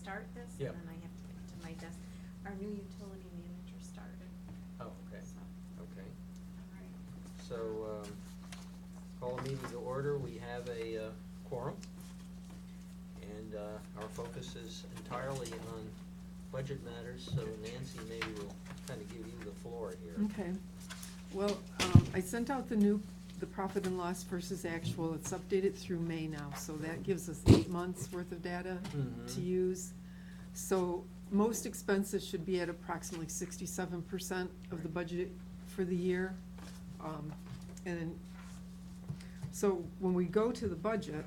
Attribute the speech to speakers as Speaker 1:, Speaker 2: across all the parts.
Speaker 1: start this,
Speaker 2: Yep.
Speaker 1: and then I have to get to my desk. Our new utility manager started,
Speaker 2: Oh, okay,
Speaker 1: so,
Speaker 2: okay.
Speaker 1: all right.
Speaker 2: So, call a meeting to order. We have a quorum. And our focus is entirely on budget matters, so Nancy maybe will kind of give you the floor here.
Speaker 3: Okay. Well, I sent out the profit and loss versus actual. It's updated through May now, so that gives us 8 months' worth of data to use. So most expenses should be at approximately 67% of the budget for the year. And so when we go to the budget,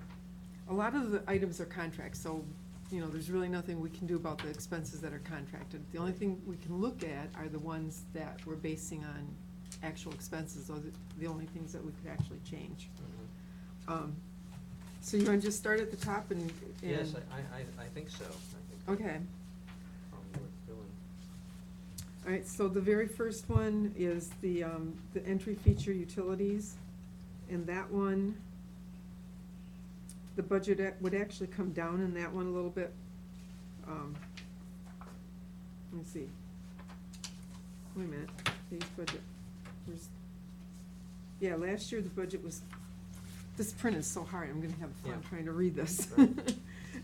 Speaker 3: a lot of the items are contracts, so, you know, there's really nothing we can do about the expenses that are contracted. The only thing we can look at are the ones that we're basing on actual expenses, those are the only things that we could actually change. So you wanna just start at the top and?
Speaker 2: Yes, I think so. I think
Speaker 3: Okay.
Speaker 2: probably worth doing.
Speaker 3: All right, so the very first one is the entry feature utilities, and that one, the budget would actually come down in that one a little bit. Let me see. Wait a minute, base budget, yeah, last year the budget was, this print is so hard, I'm gonna have fun
Speaker 2: Yeah.
Speaker 3: trying to read this.
Speaker 2: Right.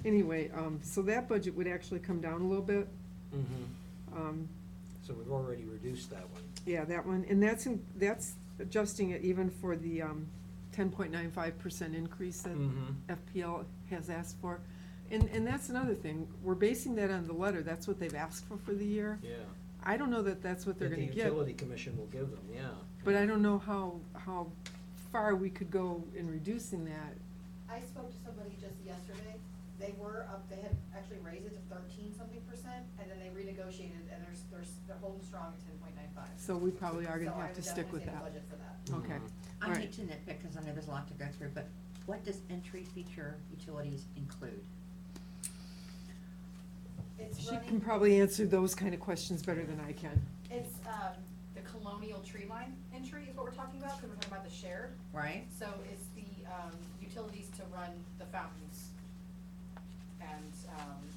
Speaker 3: Anyway, so that budget would actually come down a little bit.
Speaker 2: So we've already reduced that one.
Speaker 3: Yeah, that one, and that's adjusting it even for the 10.95% increase that FPL has asked for. And that's another thing, we're basing that on the letter, that's what they've asked for the year.
Speaker 2: Yeah.
Speaker 3: I don't know that that's what they're
Speaker 2: That
Speaker 3: gonna
Speaker 2: the
Speaker 3: get.
Speaker 2: utility commission will give them, yeah.
Speaker 3: But I don't know how far we could go in reducing that.
Speaker 4: I spoke to somebody just yesterday, they were up, they had actually raised it to 13-something%, and then they renegotiated, and they're holding strong at 10.95.
Speaker 3: So we probably are
Speaker 4: So
Speaker 3: gonna
Speaker 4: I
Speaker 3: have to
Speaker 4: would
Speaker 3: stick with
Speaker 4: definitely
Speaker 3: that.
Speaker 4: say the budget for that.
Speaker 3: Okay.
Speaker 2: Mhm.
Speaker 3: All
Speaker 5: I
Speaker 3: right.
Speaker 5: hate to nitpick, because I know there's a lot to go through, but what does entry feature utilities include?
Speaker 4: It's
Speaker 3: She
Speaker 4: running,
Speaker 3: can probably answer those kind of questions better than I can.
Speaker 4: it's, the colonial tree line entry is what we're talking about, because we're talking about the shared.
Speaker 5: Right?
Speaker 4: So it's the, utilities to run the fountains and,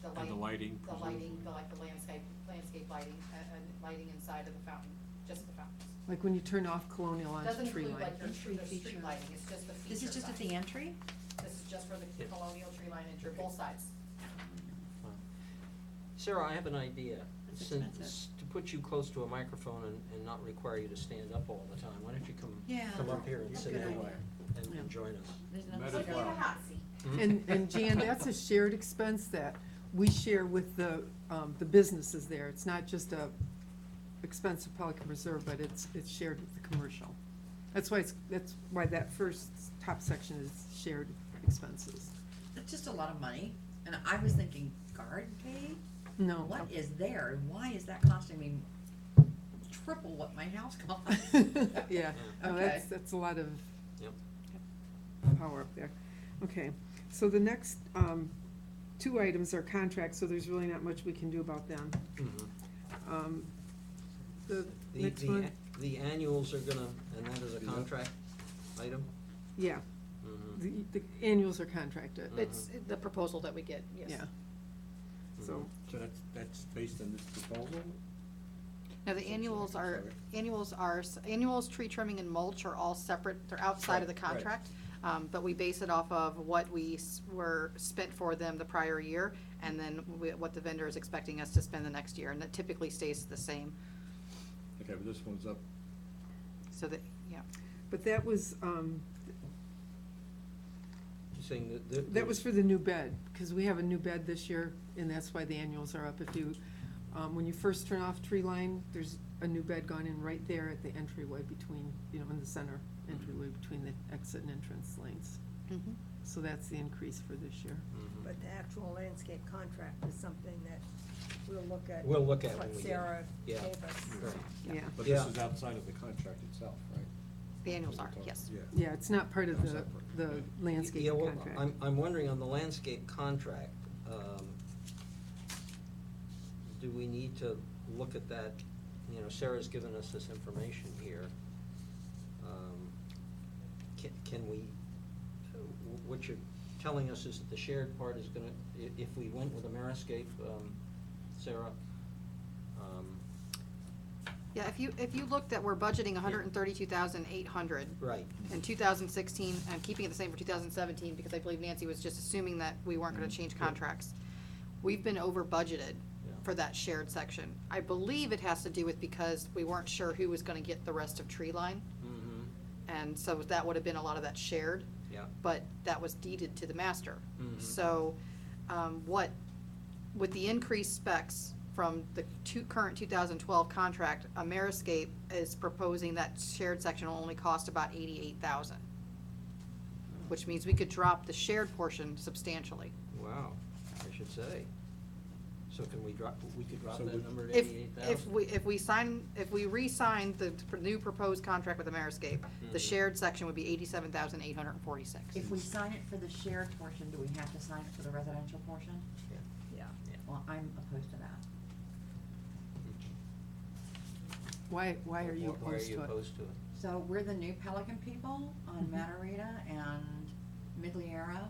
Speaker 4: the light.
Speaker 6: And the lighting,
Speaker 4: The lighting,
Speaker 6: presumably.
Speaker 4: the landscape lighting, and lighting inside of the fountain, just the fountains.
Speaker 3: Like when you turn off Colonial onto
Speaker 4: Doesn't
Speaker 3: tree
Speaker 4: include
Speaker 3: line.
Speaker 4: like your
Speaker 5: Entry
Speaker 4: street
Speaker 5: feature.
Speaker 4: lighting, it's just the feature
Speaker 5: This is just at
Speaker 4: side.
Speaker 5: the entry?
Speaker 4: This is just for the
Speaker 2: Yeah.
Speaker 4: colonial tree line entry, both sides.
Speaker 2: Sarah, I have an idea.
Speaker 5: It's
Speaker 2: Since,
Speaker 5: expensive.
Speaker 2: to put you close to a microphone and not require you to stand up all the time, why don't you
Speaker 5: Yeah,
Speaker 2: come up here and
Speaker 5: that's
Speaker 2: sit
Speaker 5: a
Speaker 2: down
Speaker 5: good idea.
Speaker 2: and
Speaker 3: Yeah.
Speaker 2: join us?
Speaker 5: There's
Speaker 6: Might
Speaker 5: another
Speaker 6: as
Speaker 4: Put me in
Speaker 6: well.
Speaker 4: a hot seat.
Speaker 3: And Jan, that's a shared expense that we share with the businesses there. It's not just a expense of Pelican Reserve, but it's shared with the commercial. That's why that first top section is shared expenses.
Speaker 5: It's just a lot of money, and I was thinking, guard pay?
Speaker 3: No.
Speaker 5: What is there, and why is that costing me triple what my house costs?
Speaker 3: Yeah, no,
Speaker 5: Okay.
Speaker 3: that's a lot of
Speaker 2: Yep.
Speaker 3: power up there. Okay, so the next, two items are contracts, so there's really not much we can do about them.
Speaker 2: Mhm.
Speaker 3: The
Speaker 2: The-
Speaker 3: next
Speaker 2: the-
Speaker 3: one,
Speaker 2: The annuals are gonna, and that is a
Speaker 6: Yeah.
Speaker 2: contract item?
Speaker 3: yeah,
Speaker 2: Mhm.
Speaker 3: the annuals are contracted,
Speaker 4: It's the proposal that we get, yes.
Speaker 3: yeah. So,
Speaker 6: So that's based on this proposal?
Speaker 4: Now, the annuals are,
Speaker 6: Sorry.
Speaker 4: annuals, tree trimming and mulch are all separate, they're outside of the
Speaker 6: Right, right.
Speaker 4: contract. But we base it off of what were spent for them the prior year, and then what the vendor is expecting us to spend the next year, and that typically stays the same,
Speaker 6: Okay, but this one's up,
Speaker 4: so that, yeah.
Speaker 3: but that was,
Speaker 2: You're saying that.
Speaker 3: that was for the new bed, because we have a new bed this year, and that's why the annuals are up. If you, when you first turn off tree line, there's a new bed gone in right there at the entryway between, you know, in the center entryway between the exit and entrance lanes.
Speaker 4: Mhm.
Speaker 3: So that's the increase for this year.
Speaker 2: Mhm.
Speaker 7: But the actual landscape contract is something that we'll look at.
Speaker 2: We'll look at when
Speaker 7: what
Speaker 2: we get it.
Speaker 7: Sarah
Speaker 2: Yeah.
Speaker 7: gave us.
Speaker 2: Right.
Speaker 3: Yeah,
Speaker 6: but
Speaker 2: Yeah.
Speaker 6: this is outside of the contract itself, right?
Speaker 4: The annuals are, yes.
Speaker 6: Yeah.
Speaker 3: yeah, it's not part of
Speaker 6: That's
Speaker 3: the
Speaker 6: separate.
Speaker 3: the landscape
Speaker 2: Yeah, well,
Speaker 3: contract.
Speaker 2: I'm wondering on the landscape contract, do we need to look at that? You know, Sarah's given us this information here. Can we, what should telling us is that the shared part is gonna, if we went with Ameriscape, Sarah,
Speaker 4: Yeah, if you looked at, we're budgeting 132,800.
Speaker 2: right,
Speaker 4: In 2016, I'm keeping it the same for 2017 because I believe Nancy was just assuming that we weren't gonna change contracts. We've been over budgeted
Speaker 2: Yeah.
Speaker 4: for that shared section. I believe it has to do with because we weren't sure who was gonna get the rest of tree line. And so that would have been a lot of that shared.
Speaker 2: yeah.
Speaker 4: But that was deeded to the master.
Speaker 2: Mhm.
Speaker 4: So, with the increased specs from the current 2012 contract, Ameriscape is proposing that shared section will only cost about 88,000, which means we could drop the shared portion substantially.
Speaker 2: Wow, I should say. So can we drop, we could drop
Speaker 6: So
Speaker 2: that
Speaker 6: would-
Speaker 2: number to
Speaker 4: If
Speaker 2: 88,000?
Speaker 4: if we re-sign the new proposed contract with Ameriscape, the
Speaker 2: Mhm.
Speaker 4: shared section would be 87,846.
Speaker 5: If we sign it for the shared portion, do we have to sign it for the residential portion?
Speaker 7: Yeah.
Speaker 5: Well, I'm opposed to that.
Speaker 3: Why are you
Speaker 2: Why are
Speaker 3: opposed
Speaker 2: you
Speaker 3: to it?
Speaker 2: opposed to it?
Speaker 5: So we're the new Pelican people on Matarita and Migliera.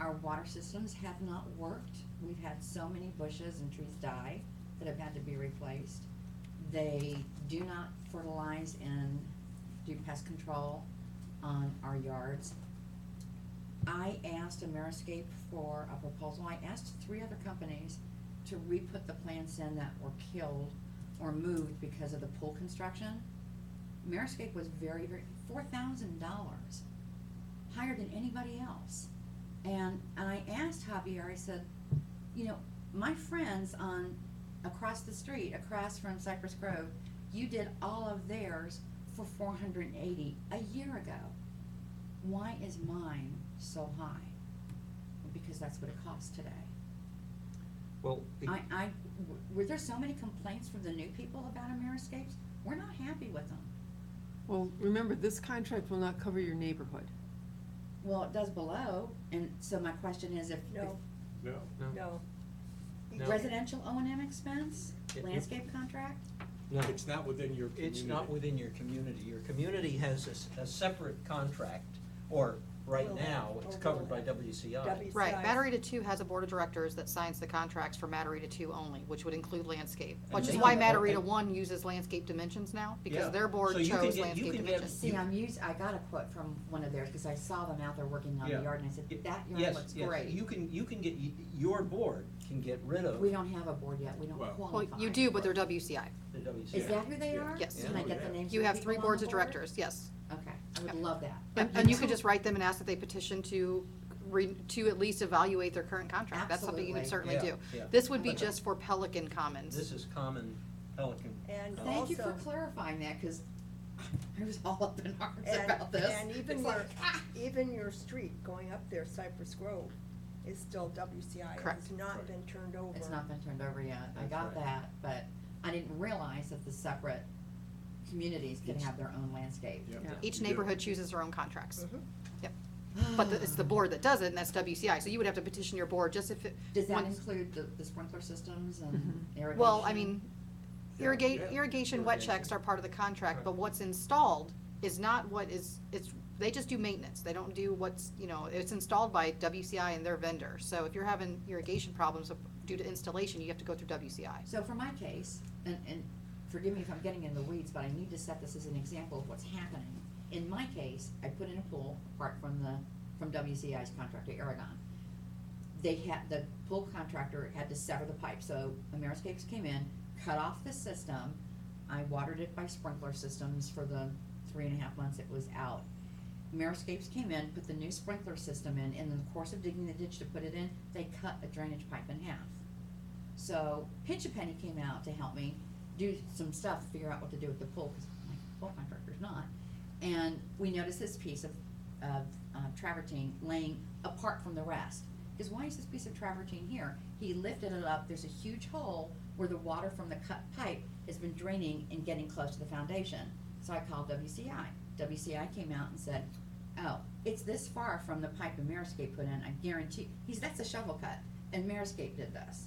Speaker 5: Our water systems have not worked. We've had so many bushes and trees die that have had to be replaced. They do not fertilize and do pest control on our yards. I asked Ameriscape for a proposal. I asked 3 other companies to re-put the plants in that were killed or moved because of the pool construction. Ameriscape was very, $4,000 higher than anybody else. And I asked Javier, I said, you know, my friends across the street, across from Cypress Grove, you did all of theirs for $480 a year ago. Why is mine so high? Because that's what it costs today.
Speaker 2: Well,
Speaker 5: Were there so many complaints from the new people about Ameriscapes? We're not happy with them.
Speaker 3: Well, remember, this contract will not cover your neighborhood.
Speaker 5: Well, it does below, and so my question is if
Speaker 7: No,
Speaker 6: No.
Speaker 7: no.
Speaker 2: No.
Speaker 5: residential O&M expense,
Speaker 2: It-
Speaker 5: landscape contract?
Speaker 2: no.
Speaker 6: It's not within your community.
Speaker 2: It's not within your community. Your community has a separate contract, or right
Speaker 7: Will
Speaker 2: now,
Speaker 7: have,
Speaker 2: it's
Speaker 7: or
Speaker 2: covered
Speaker 7: will
Speaker 2: by
Speaker 7: have.
Speaker 2: WCI.
Speaker 4: Right,
Speaker 7: Besides-
Speaker 4: Matarita 2 has a board of directors that signs the contracts for Matarita 2 only, which would include landscape.
Speaker 2: And
Speaker 4: Which is
Speaker 2: they-
Speaker 4: why
Speaker 2: and-
Speaker 4: Matarita 1 uses landscape dimensions now,
Speaker 2: Yeah.
Speaker 4: because their board
Speaker 2: So you can
Speaker 4: chose
Speaker 2: get- you
Speaker 4: landscape
Speaker 2: can get-
Speaker 4: dimensions.
Speaker 5: See, I got a quote from one of theirs, cause I saw them out there working on the
Speaker 2: Yeah.
Speaker 5: yard, and I said, that yard
Speaker 2: Yes,
Speaker 5: looks
Speaker 2: yes.
Speaker 5: great.
Speaker 2: You can get, your board can get rid of
Speaker 5: We don't have a board yet, we don't
Speaker 6: Well-
Speaker 5: qualify.
Speaker 4: Well, you do, but they're WCI.
Speaker 2: the WCI.
Speaker 5: Is that who they are?
Speaker 4: Yes.
Speaker 5: Can I get the
Speaker 6: Yeah.
Speaker 5: names of
Speaker 4: You
Speaker 5: the
Speaker 4: have 3
Speaker 5: people on
Speaker 4: boards
Speaker 5: the
Speaker 4: of
Speaker 5: board?
Speaker 4: directors, yes.
Speaker 5: Okay, I would
Speaker 4: Yep.
Speaker 5: love that.
Speaker 4: And you could just write them and ask that they petition to at least evaluate their current contract. That's something you can certainly
Speaker 5: Absolutely.
Speaker 4: do.
Speaker 2: Yeah, yeah.
Speaker 4: This would be
Speaker 2: But-
Speaker 4: just for Pelican Commons.
Speaker 2: This is common Pelican.
Speaker 7: And
Speaker 5: Thank you for
Speaker 7: also-
Speaker 5: clarifying that, cause I was all up in arms
Speaker 7: And,
Speaker 5: about this.
Speaker 7: and even
Speaker 5: It's
Speaker 7: your,
Speaker 5: like, ah!
Speaker 7: even your street going up there, Cypress Grove, is still WCI. It
Speaker 4: Correct.
Speaker 7: has not
Speaker 6: Right.
Speaker 7: been turned over.
Speaker 5: It's not been turned over yet, I
Speaker 2: That's
Speaker 5: got
Speaker 2: right.
Speaker 5: that, but I didn't realize that the separate communities could
Speaker 6: Each-
Speaker 5: have their own landscape.
Speaker 6: Yeah.
Speaker 3: Yeah.
Speaker 4: Each
Speaker 6: You do.
Speaker 4: neighborhood chooses their own contracts.
Speaker 7: Mhm.
Speaker 4: Yep. But it's the board that does it, and that's WCI, so you would have to petition your board just if it.
Speaker 5: Does that
Speaker 4: once-
Speaker 5: include the sprinkler systems and
Speaker 3: Mhm.
Speaker 5: irrigation?
Speaker 4: Well, I mean,
Speaker 6: Yeah.
Speaker 4: irrigation wet
Speaker 2: Irrigation.
Speaker 4: checks are part of the contract, but
Speaker 2: Right.
Speaker 4: what's installed is not what is, they just do maintenance, they don't do what's, it's installed by WCI and their vendor. So if you're having irrigation problems due to installation, you have to go through WCI.
Speaker 5: So for my case, and forgive me if I'm getting in the weeds, but I need to set this as an example of what's happening. In my case, I put in a pool apart from WCI's contractor, Aragon. The pool contractor had to sever the pipe, so Ameriscapes came in, cut off the system. I watered it by sprinkler systems for the 3.5 months it was out. Ameriscapes came in, put the new sprinkler system in the course of digging the ditch to put it in, they cut a drainage pipe in half. So Pinch a Penny came out to help me do some stuff, figure out what to do with the pool, because my pool contractor's not. And we noticed this piece of travertine laying apart from the rest. Because why is this piece of travertine here? He lifted it up, there's a huge hole where the water from the cut pipe has been draining and getting close to the foundation. So I called WCI. WCI came out and said, oh, it's this far from the pipe Ameriscape put in, I guarantee. That's a shovel cut, and Ameriscape did this.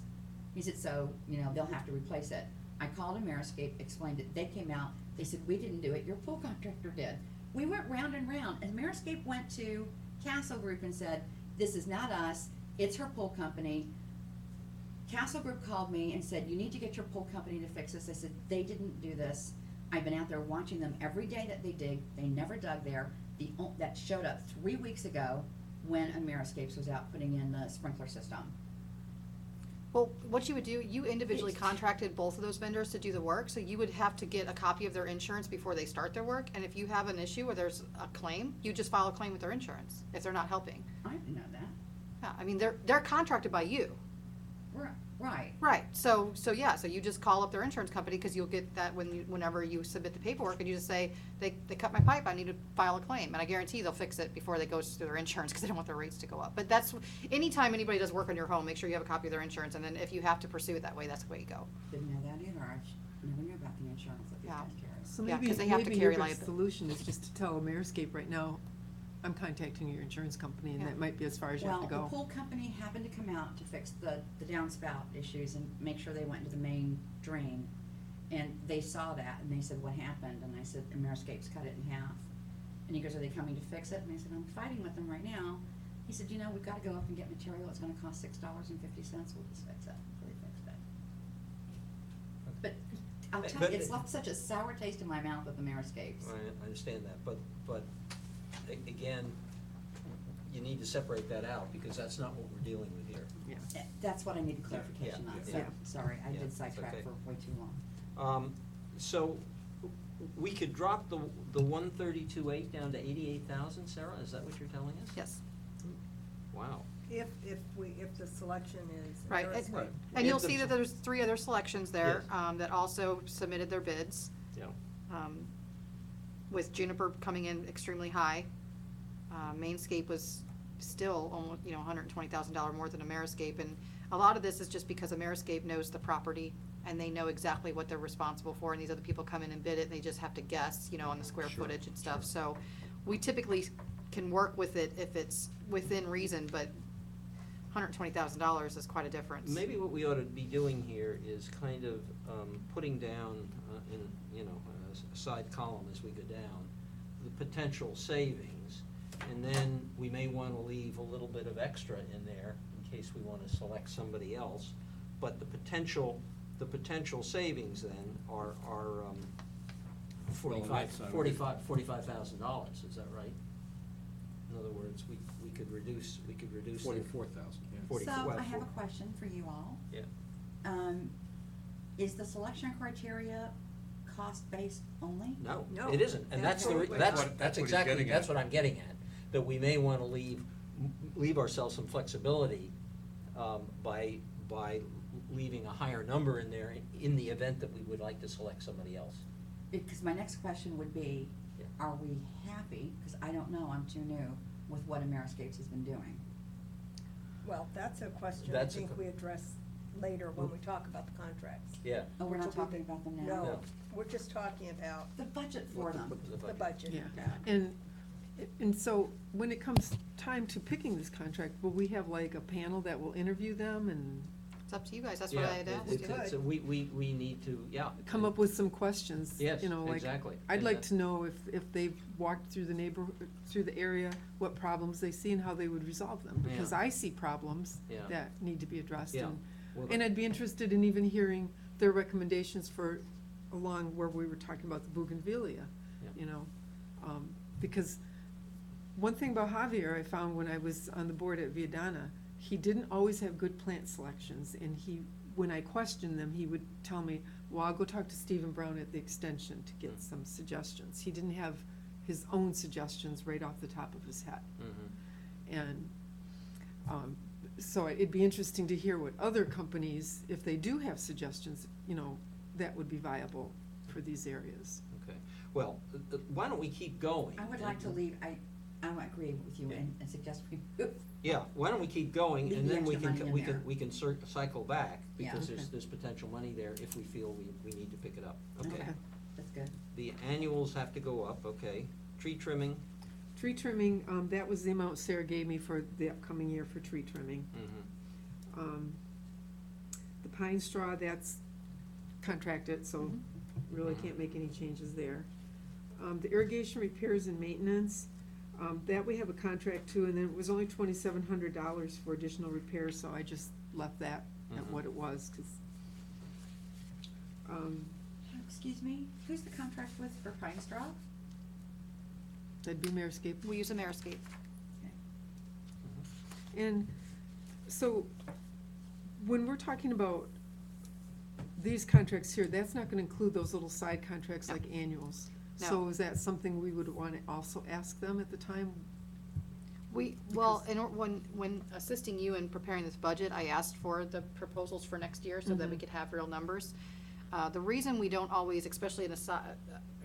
Speaker 5: He said, so, they'll have to replace it. I called Ameriscape, explained it, they came out, they said, we didn't do it, your pool contractor did. We went round and round, and Ameriscape went to Castle Group and said, this is not us, it's her pool company. Castle Group called me and said, you need to get your pool company to fix this. I said, they didn't do this. I've been out there watching them every day that they dig. They never dug there. That showed up 3 weeks ago when Ameriscapes was out putting in the sprinkler system.
Speaker 4: Well, what you would do, you individually contracted both of those vendors to do the work, so you would have to get a copy of their insurance before they start their work, and if you have an issue or there's a claim, you just file a claim with their insurance, if they're not helping.
Speaker 5: I didn't know that.
Speaker 4: Yeah, I mean, they're contracted by you.
Speaker 5: Right.
Speaker 4: Right, so you just call up their insurance company, cause you'll get that whenever you submit the paperwork, and you just say, they cut my pipe, I need to file a claim, and I guarantee they'll fix it before they go through their insurance, cause they don't want their rates to go up. But that's, anytime anybody does work on your home, make sure you have a copy of their insurance, and then if you have to pursue it that way, that's the way you go.
Speaker 5: Didn't know that either. Never knew about the insurance that these
Speaker 4: Yeah.
Speaker 5: guys carry.
Speaker 3: So
Speaker 4: Yeah,
Speaker 3: maybe,
Speaker 4: 'cause they have to
Speaker 3: maybe
Speaker 4: carry
Speaker 3: your best
Speaker 4: liability.
Speaker 3: solution is just to tell Ameriscape right now, I'm contacting your insurance company, and
Speaker 4: Yeah.
Speaker 3: that might be as far as you have to
Speaker 5: Well, the
Speaker 3: go.
Speaker 5: pool company happened to come out to fix the downspout issues and make sure they went into the main drain. And they saw that, and they said, what happened? And I said, Ameriscape's cut it in half. And he goes, are they coming to fix it? And I said, I'm fighting with them right now. He said, we've gotta go up and get material, it's gonna cost $6.50, we'll just fix it. So they fixed it. But I'll tell
Speaker 2: But-
Speaker 5: you, it's left such a sour taste in my mouth with Ameriscapes.
Speaker 2: I understand that, but again, you need to separate that out, because that's not what we're dealing with here.
Speaker 3: Yeah.
Speaker 5: That's what I needed clarification
Speaker 2: Yeah,
Speaker 5: on,
Speaker 2: yeah.
Speaker 5: so,
Speaker 3: Yeah.
Speaker 5: sorry, I
Speaker 2: Yeah,
Speaker 5: did
Speaker 2: it's
Speaker 5: sidetrack
Speaker 2: okay.
Speaker 5: for way too long.
Speaker 2: So, we could drop the 132.8 down to 88,000, Sarah, is that what you're telling us?
Speaker 4: Yes.
Speaker 2: Wow.
Speaker 7: If the selection is.
Speaker 4: Right,
Speaker 7: Ameriscape.
Speaker 2: Right.
Speaker 4: And you'll
Speaker 2: If the-
Speaker 4: see that there's 3 other selections there,
Speaker 2: Yes.
Speaker 4: that also submitted their bids.
Speaker 2: Yeah.
Speaker 4: With Juniper coming in extremely high. Mainscape was still almost, $120,000 more than Ameriscape, and a lot of this is just because Ameriscape knows the property, and they know exactly what they're responsible for, and these other people come in and bid it, and they just have to guess, on the square
Speaker 2: Sure,
Speaker 4: footage and stuff,
Speaker 2: sure.
Speaker 4: so we typically can work with it if it's within reason, but $120,000 is quite a difference.
Speaker 2: Maybe what we ought to be doing here is kind of putting down in, a side column as we go down, the potential savings, and then we may want to leave a little bit of extra in there in case we want to select somebody else. But the potential savings then are
Speaker 6: Well, that's,
Speaker 2: $45,000, is that right? In other words, we could reduce the
Speaker 6: 44,000, yeah.
Speaker 2: 40
Speaker 5: So
Speaker 2: well,
Speaker 5: I have a
Speaker 2: for-
Speaker 5: question for you all.
Speaker 2: Yeah.
Speaker 5: Is the selection criteria cost-based only?
Speaker 2: No,
Speaker 7: No,
Speaker 2: it isn't, and that's
Speaker 7: that's what
Speaker 2: that's
Speaker 6: what he's
Speaker 2: exactly,
Speaker 6: getting
Speaker 2: that's
Speaker 6: at.
Speaker 2: what I'm getting at. That we may wanna leave ourselves some flexibility, by leaving a higher number in there in the event that we would like to select somebody else.
Speaker 5: Because my next question would be,
Speaker 2: Yeah.
Speaker 5: are we happy, because I don't know, I'm too new, with what Ameriscapes has been doing?
Speaker 7: Well, that's a question I
Speaker 2: That's a
Speaker 7: think
Speaker 2: co-
Speaker 7: we address later when we talk about the contracts.
Speaker 2: Yeah.
Speaker 5: Oh, we're not
Speaker 7: Which will be
Speaker 5: talking about them now?
Speaker 7: No, we're just talking about
Speaker 5: The budget for them.
Speaker 7: the budget.
Speaker 3: Yeah, and so when it comes time to picking this contract, will we have like a panel that will interview them and
Speaker 4: It's up to you guys, that's what I had asked.
Speaker 2: It's we need to, yeah.
Speaker 3: come up with some questions?
Speaker 2: Yes,
Speaker 3: Like,
Speaker 2: exactly.
Speaker 3: I'd
Speaker 2: And
Speaker 3: like
Speaker 2: that-
Speaker 3: to know if they've walked through the neighborhood, through the area, what problems they see and how they would resolve them. Because
Speaker 2: Yeah.
Speaker 3: I see problems
Speaker 2: Yeah.
Speaker 3: that need to be addressed.
Speaker 2: Yeah. Well,
Speaker 3: And I'd be interested in even hearing their recommendations for along where we were talking about the bougainvillea,
Speaker 2: Yeah.
Speaker 3: Because one thing about Javier I found when I was on the board at Viadana, he didn't always have good plant selections, and when I questioned them, he would tell me, well, I'll go talk to Stephen Brown at the extension to get some suggestions. He didn't have his own suggestions right off the top of his head.
Speaker 2: Mhm.
Speaker 3: And so it'd be interesting to hear what other companies, if they do have suggestions, that would be viable for these areas.
Speaker 2: Okay, well, why don't we keep going?
Speaker 5: I would like to leave, I agree with you and suggest we move.
Speaker 2: Yeah, why don't we keep going,
Speaker 5: Leave
Speaker 2: and
Speaker 5: the
Speaker 2: then we
Speaker 5: extra
Speaker 2: can,
Speaker 5: money
Speaker 2: we
Speaker 5: in
Speaker 2: can,
Speaker 5: there.
Speaker 2: we can cycle back,
Speaker 5: Yeah.
Speaker 2: because
Speaker 3: Okay.
Speaker 2: there's potential money there if we feel we need to pick it up. Okay.
Speaker 5: That's good.
Speaker 2: The annuals have to go up, okay. Tree trimming,
Speaker 3: Tree trimming, that was the amount Sarah gave me for the upcoming year for tree trimming. The pine straw, that's contracted, so really can't make any changes there. The irrigation repairs and maintenance, That we have a contract to, and then it was only $2,700 for additional repairs, so I just left that at
Speaker 2: Mhm.
Speaker 3: what it was, 'cause,
Speaker 5: Excuse me, who's the contract with for Pine Straw?
Speaker 3: that'd be Marescape.
Speaker 4: We use Ameriscape.
Speaker 3: And so, when we're talking about these contracts here, that's not gonna include those little side contracts
Speaker 4: No.
Speaker 3: like annuals.
Speaker 4: No.
Speaker 3: So is that something we would wanna also ask them at the time?
Speaker 4: Well, when assisting you in preparing this budget, I asked for the proposals for next year so that we
Speaker 3: Mhm.
Speaker 4: could have real numbers. The reason we don't always, especially in a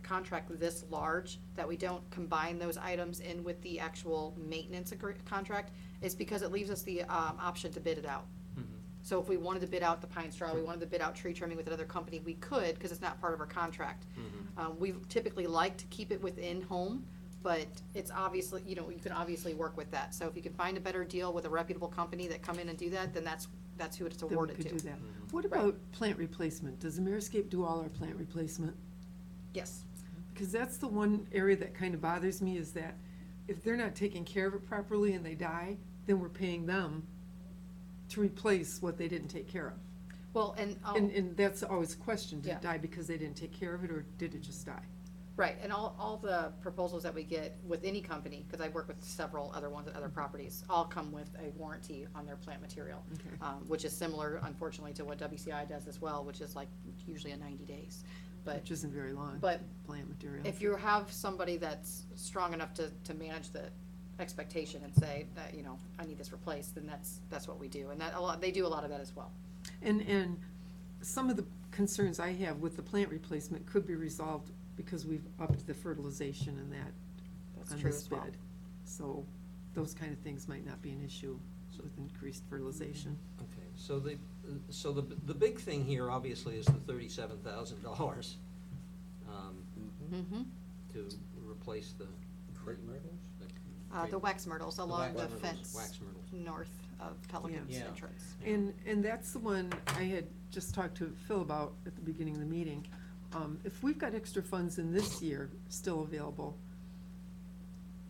Speaker 4: contract this large, that we don't combine those items in with the actual maintenance contract is because it leaves us the option to bid it out.
Speaker 2: Mhm.
Speaker 4: So if we wanted to bid out the pine straw, we wanted to bid out tree trimming with another company, we could, because it's not part of our contract.
Speaker 2: Mhm.
Speaker 4: We typically like to keep it within home, but it's obviously, you can obviously work with that. So if you can find a better deal with a reputable company that come in and do that, then that's who it's
Speaker 3: Then we
Speaker 4: awarded
Speaker 3: could
Speaker 4: to.
Speaker 3: do that.
Speaker 2: Mhm.
Speaker 3: What
Speaker 4: Right.
Speaker 3: about plant replacement? Does Marescape do all our plant replacement?
Speaker 4: Yes,
Speaker 3: Because that's the one area that kind of bothers me, is that if they're not taking care of it properly and they die, then we're paying them to replace what they didn't take care of.
Speaker 4: well, and,
Speaker 3: And that's always a question, did
Speaker 4: Yeah.
Speaker 3: it die because they didn't take care of it, or did it just die?
Speaker 4: right, and all the proposals that we get with any company, because I work with several other ones at other properties, all come with a warranty on their plant material.
Speaker 3: Okay.
Speaker 4: Which is similar, unfortunately, to what WCI does as well, which is like usually a 90 days. But
Speaker 3: Which isn't very long,
Speaker 4: but
Speaker 3: plant material.
Speaker 4: if you have somebody that's strong enough to manage the expectation and say that, I need this replaced, then that's what we do. And they do a lot of that as well.
Speaker 3: And some of the concerns I have with the plant replacement could be resolved because we've upped the fertilization and that
Speaker 4: That's
Speaker 3: on
Speaker 4: true
Speaker 3: this
Speaker 4: as well.
Speaker 3: bed. So those kind of things might not be an issue with increased fertilization.
Speaker 2: Okay, so the big thing here obviously is the $37,000
Speaker 4: Mm-hmm.
Speaker 2: to replace the.
Speaker 6: Crepe myrtles?
Speaker 4: The wax myrtles along the
Speaker 2: wax myrtles,
Speaker 4: fence
Speaker 2: wax myrtles.
Speaker 4: north of Pelican's
Speaker 2: Yeah.
Speaker 4: entrance.
Speaker 3: And that's the one I had just talked to Phil about at the beginning of the meeting. If we've got extra funds in this year still available,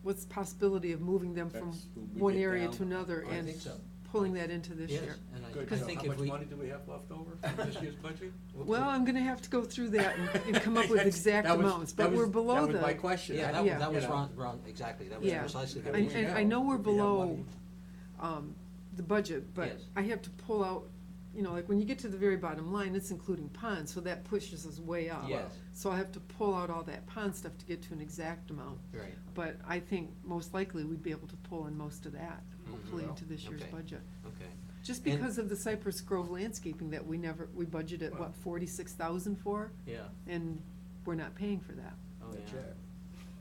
Speaker 3: what's the possibility of moving them from
Speaker 6: That's when we
Speaker 3: one
Speaker 6: get
Speaker 3: area
Speaker 6: down-
Speaker 3: to another
Speaker 2: I
Speaker 3: and
Speaker 2: think so.
Speaker 3: pulling that into this
Speaker 2: Yes,
Speaker 3: year?
Speaker 2: and I
Speaker 6: Good,
Speaker 2: think
Speaker 6: how
Speaker 2: if
Speaker 6: much
Speaker 2: we.
Speaker 6: money do we have left over from this year's budget?
Speaker 3: Well, I'm gonna have to go through that and come up with
Speaker 6: That's-
Speaker 3: exact
Speaker 6: that was-
Speaker 3: amounts,
Speaker 6: that
Speaker 3: but
Speaker 6: was-
Speaker 3: we're below the.
Speaker 6: That was my question.
Speaker 2: Yeah,
Speaker 6: I-
Speaker 2: that
Speaker 3: Yeah.
Speaker 2: that was
Speaker 6: you know.
Speaker 2: wrong, exactly, that was
Speaker 3: Yeah.
Speaker 2: precisely the
Speaker 6: Yeah.
Speaker 2: reason.
Speaker 3: And I know we're
Speaker 6: If we have
Speaker 3: below,
Speaker 6: money.
Speaker 3: the budget, but
Speaker 2: Yes.
Speaker 3: I have to pull out, like when you get to the very bottom line, it's including pond, so that pushes us way up.
Speaker 2: Yes.
Speaker 3: So I have to pull out all that pond stuff to get to an exact amount.
Speaker 2: Right.
Speaker 3: But I think most likely we'd be able to pull in most of that, hopefully
Speaker 2: Mhm.
Speaker 3: into this year's
Speaker 2: Okay.
Speaker 3: budget.
Speaker 2: Okay.
Speaker 3: Just
Speaker 2: And-
Speaker 3: because of the Cypress Grove landscaping that we budgeted,
Speaker 6: Well-
Speaker 3: 46,000 for?
Speaker 2: Yeah.
Speaker 3: And we're not paying for that.
Speaker 2: Oh,
Speaker 6: Not
Speaker 2: yeah.
Speaker 6: yet.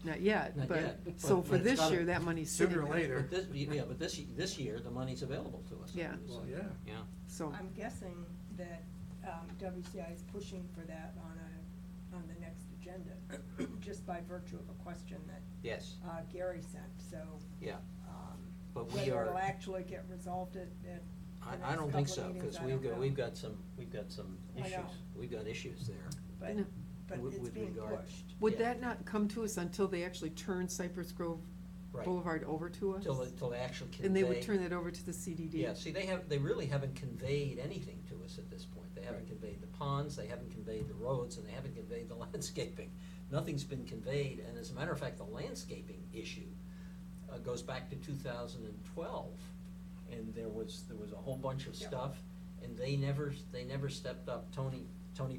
Speaker 3: Not yet,
Speaker 2: Not
Speaker 3: but,
Speaker 2: yet,
Speaker 3: so
Speaker 2: but
Speaker 3: for
Speaker 2: it's
Speaker 3: this
Speaker 2: gotta-
Speaker 3: year, that money's sitting
Speaker 6: Sooner or
Speaker 3: there.
Speaker 6: later.
Speaker 2: But this year, the money's available to us.
Speaker 3: Yeah.
Speaker 6: Well, yeah.
Speaker 2: Yeah.
Speaker 3: So,
Speaker 7: I'm guessing that WCI is pushing for that on the next agenda, just by virtue of a question that
Speaker 2: Yes,
Speaker 7: Gary sent, so.
Speaker 2: yeah. But we
Speaker 7: Whether
Speaker 2: are.
Speaker 7: it'll actually get resolved at the
Speaker 2: I
Speaker 7: next
Speaker 2: don't think
Speaker 7: couple
Speaker 2: so,
Speaker 7: of meetings,
Speaker 2: because
Speaker 7: I don't know.
Speaker 2: we've got some
Speaker 7: I know.
Speaker 2: issues. We've got issues there.
Speaker 7: But,
Speaker 3: No.
Speaker 7: but
Speaker 2: With-
Speaker 7: it's
Speaker 2: with
Speaker 7: being
Speaker 2: regard-
Speaker 7: pushed.
Speaker 3: would
Speaker 2: Yeah.
Speaker 3: that not come to us until they actually turn Cypress Grove
Speaker 2: Right.
Speaker 3: Boulevard over to us?
Speaker 2: Till they actually convey.
Speaker 3: And they would turn that over to the CDD?
Speaker 2: Yeah, see, they really haven't conveyed anything to us at this point. They haven't
Speaker 6: Right.
Speaker 2: conveyed the ponds, they haven't conveyed the roads, and they haven't conveyed the landscaping. Nothing's been conveyed, and as a matter of fact, the landscaping issue goes back to 2012. And there was a whole bunch of
Speaker 7: Yeah.
Speaker 2: stuff, and they never stepped up. Tony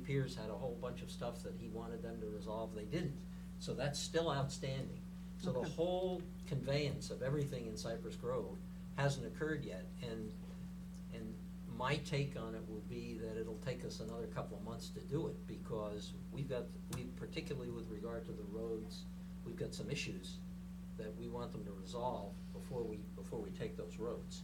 Speaker 2: Pierce had a whole bunch of stuff that he wanted them to resolve, they didn't. So that's still outstanding. So the
Speaker 3: Okay.
Speaker 2: whole conveyance of everything in Cypress Grove hasn't occurred yet, and my take on it will be that it'll take us another couple of months to do it, because particularly with regard to the roads, we've got some issues that we want them to resolve before we take those roads.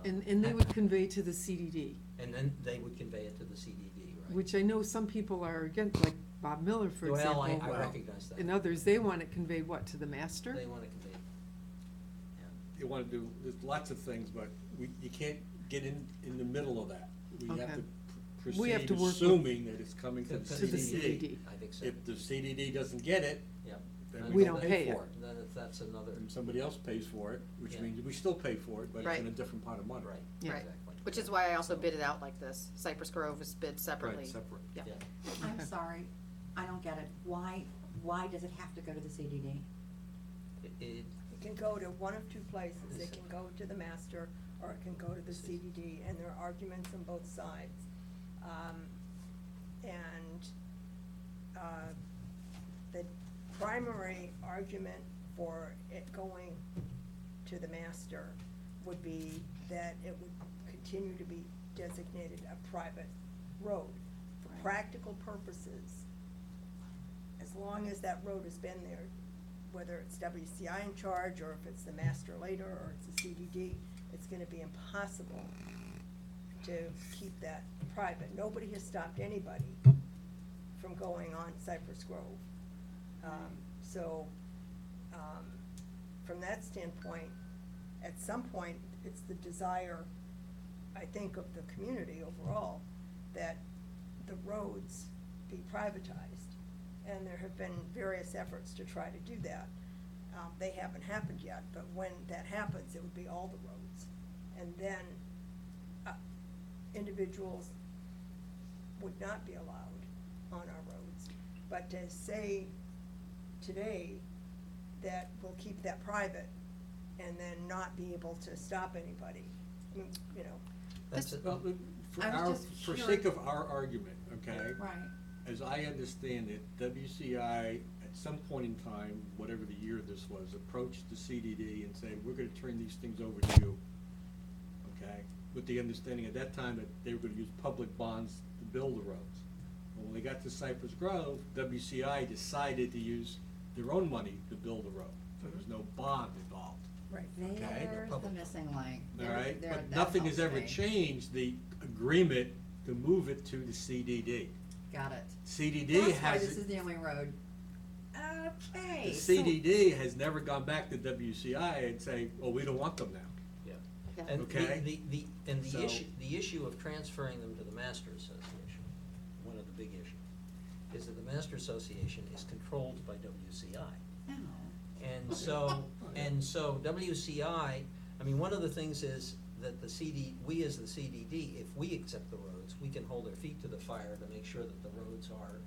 Speaker 3: And they would convey to the CDD,
Speaker 2: And then they would convey it to the CDD, right?
Speaker 3: which I know some people are against, like Bob Miller, for
Speaker 2: Well,
Speaker 3: example.
Speaker 2: I recognize that.
Speaker 3: And others, they want it conveyed, what, to the master?
Speaker 2: They want to convey it.
Speaker 6: You wanna do, there's lots of things, but you can't get in the middle of that. We have
Speaker 3: Okay.
Speaker 6: to
Speaker 3: We have
Speaker 6: proceed
Speaker 3: to work with-
Speaker 6: assuming that it's coming to
Speaker 2: To
Speaker 6: the
Speaker 2: the
Speaker 6: CDD.
Speaker 3: CDD.
Speaker 2: I think so.
Speaker 6: If the CDD doesn't get it,
Speaker 2: Yep.
Speaker 6: then
Speaker 2: Then
Speaker 3: We
Speaker 6: don't
Speaker 3: don't
Speaker 6: pay
Speaker 3: pay
Speaker 6: for
Speaker 3: it.
Speaker 6: it.
Speaker 2: Then that's another,
Speaker 6: and somebody else pays for it, which
Speaker 2: Yeah.
Speaker 6: means we still pay for it, but it's
Speaker 4: Right.
Speaker 6: in a different pot of money.
Speaker 2: right,
Speaker 3: Yeah.
Speaker 4: Right.
Speaker 2: exactly.
Speaker 4: Which is why I also bid it out like this. Cypress Grove is bid separately.
Speaker 6: Right, separate.
Speaker 4: Yeah.
Speaker 2: Yeah.
Speaker 5: I'm
Speaker 3: Okay.
Speaker 5: sorry, I don't get it. Why does it have to go to the CDD?
Speaker 2: It,
Speaker 7: It can go to one of two places. It can go to the master, or it can go to the CDD, and there are arguments on both sides. The primary argument for it going to the master would be that it would continue to be designated a private road. For
Speaker 5: Right.
Speaker 7: practical purposes, as long as that road has been there, whether it's WCI in charge, or if it's the master later, or it's the CDD, it's gonna be impossible to keep that private. Nobody has stopped anybody from going on Cypress Grove. From that standpoint, at some point, it's the desire, I think, of the community overall, that the roads be privatized. And there have been various efforts to try to do that. They haven't happened yet, but when that happens, it would be all the roads. And then, individuals would not be allowed on our roads. But to say today that we'll keep that private and then not be able to stop anybody, I mean, you know,
Speaker 2: that's it.
Speaker 6: Well, for
Speaker 5: I was
Speaker 6: our,
Speaker 5: just
Speaker 6: for
Speaker 5: curious.
Speaker 6: sake of our argument, okay?
Speaker 5: Right.
Speaker 6: As I understand it, WCI, at some point in time, whatever the year this was, approached the CDD and said, we're gonna turn these things over to you, okay? With the understanding at that time that they were gonna use public bonds to build the roads. Well, when they got to Cypress Grove, WCI decided to use their own money to build the road. So there was no bond involved,
Speaker 7: right.
Speaker 6: Okay.
Speaker 5: There's the missing link.
Speaker 6: all
Speaker 5: There-
Speaker 6: right?
Speaker 5: there-
Speaker 6: But
Speaker 5: that
Speaker 6: nothing has
Speaker 5: helps
Speaker 6: ever
Speaker 5: me.
Speaker 6: changed the agreement to move it to the CDD.
Speaker 5: Got it.
Speaker 6: CDD
Speaker 5: That's why
Speaker 6: has.
Speaker 5: this is the only road. Okay.
Speaker 6: The CDD has never gone back to WCI and say, well, we don't want them now.
Speaker 2: Yeah.
Speaker 4: Yeah.
Speaker 2: And
Speaker 6: Okay.
Speaker 2: the
Speaker 6: So-
Speaker 2: issue of transferring them to the Master Association, one of the big issues, is that the Master Association is controlled by WCI.
Speaker 5: No.
Speaker 2: And so WCI, I mean, one of the things is that we as the CDD, if we accept the roads, we can hold our feet to the fire to make sure that the roads are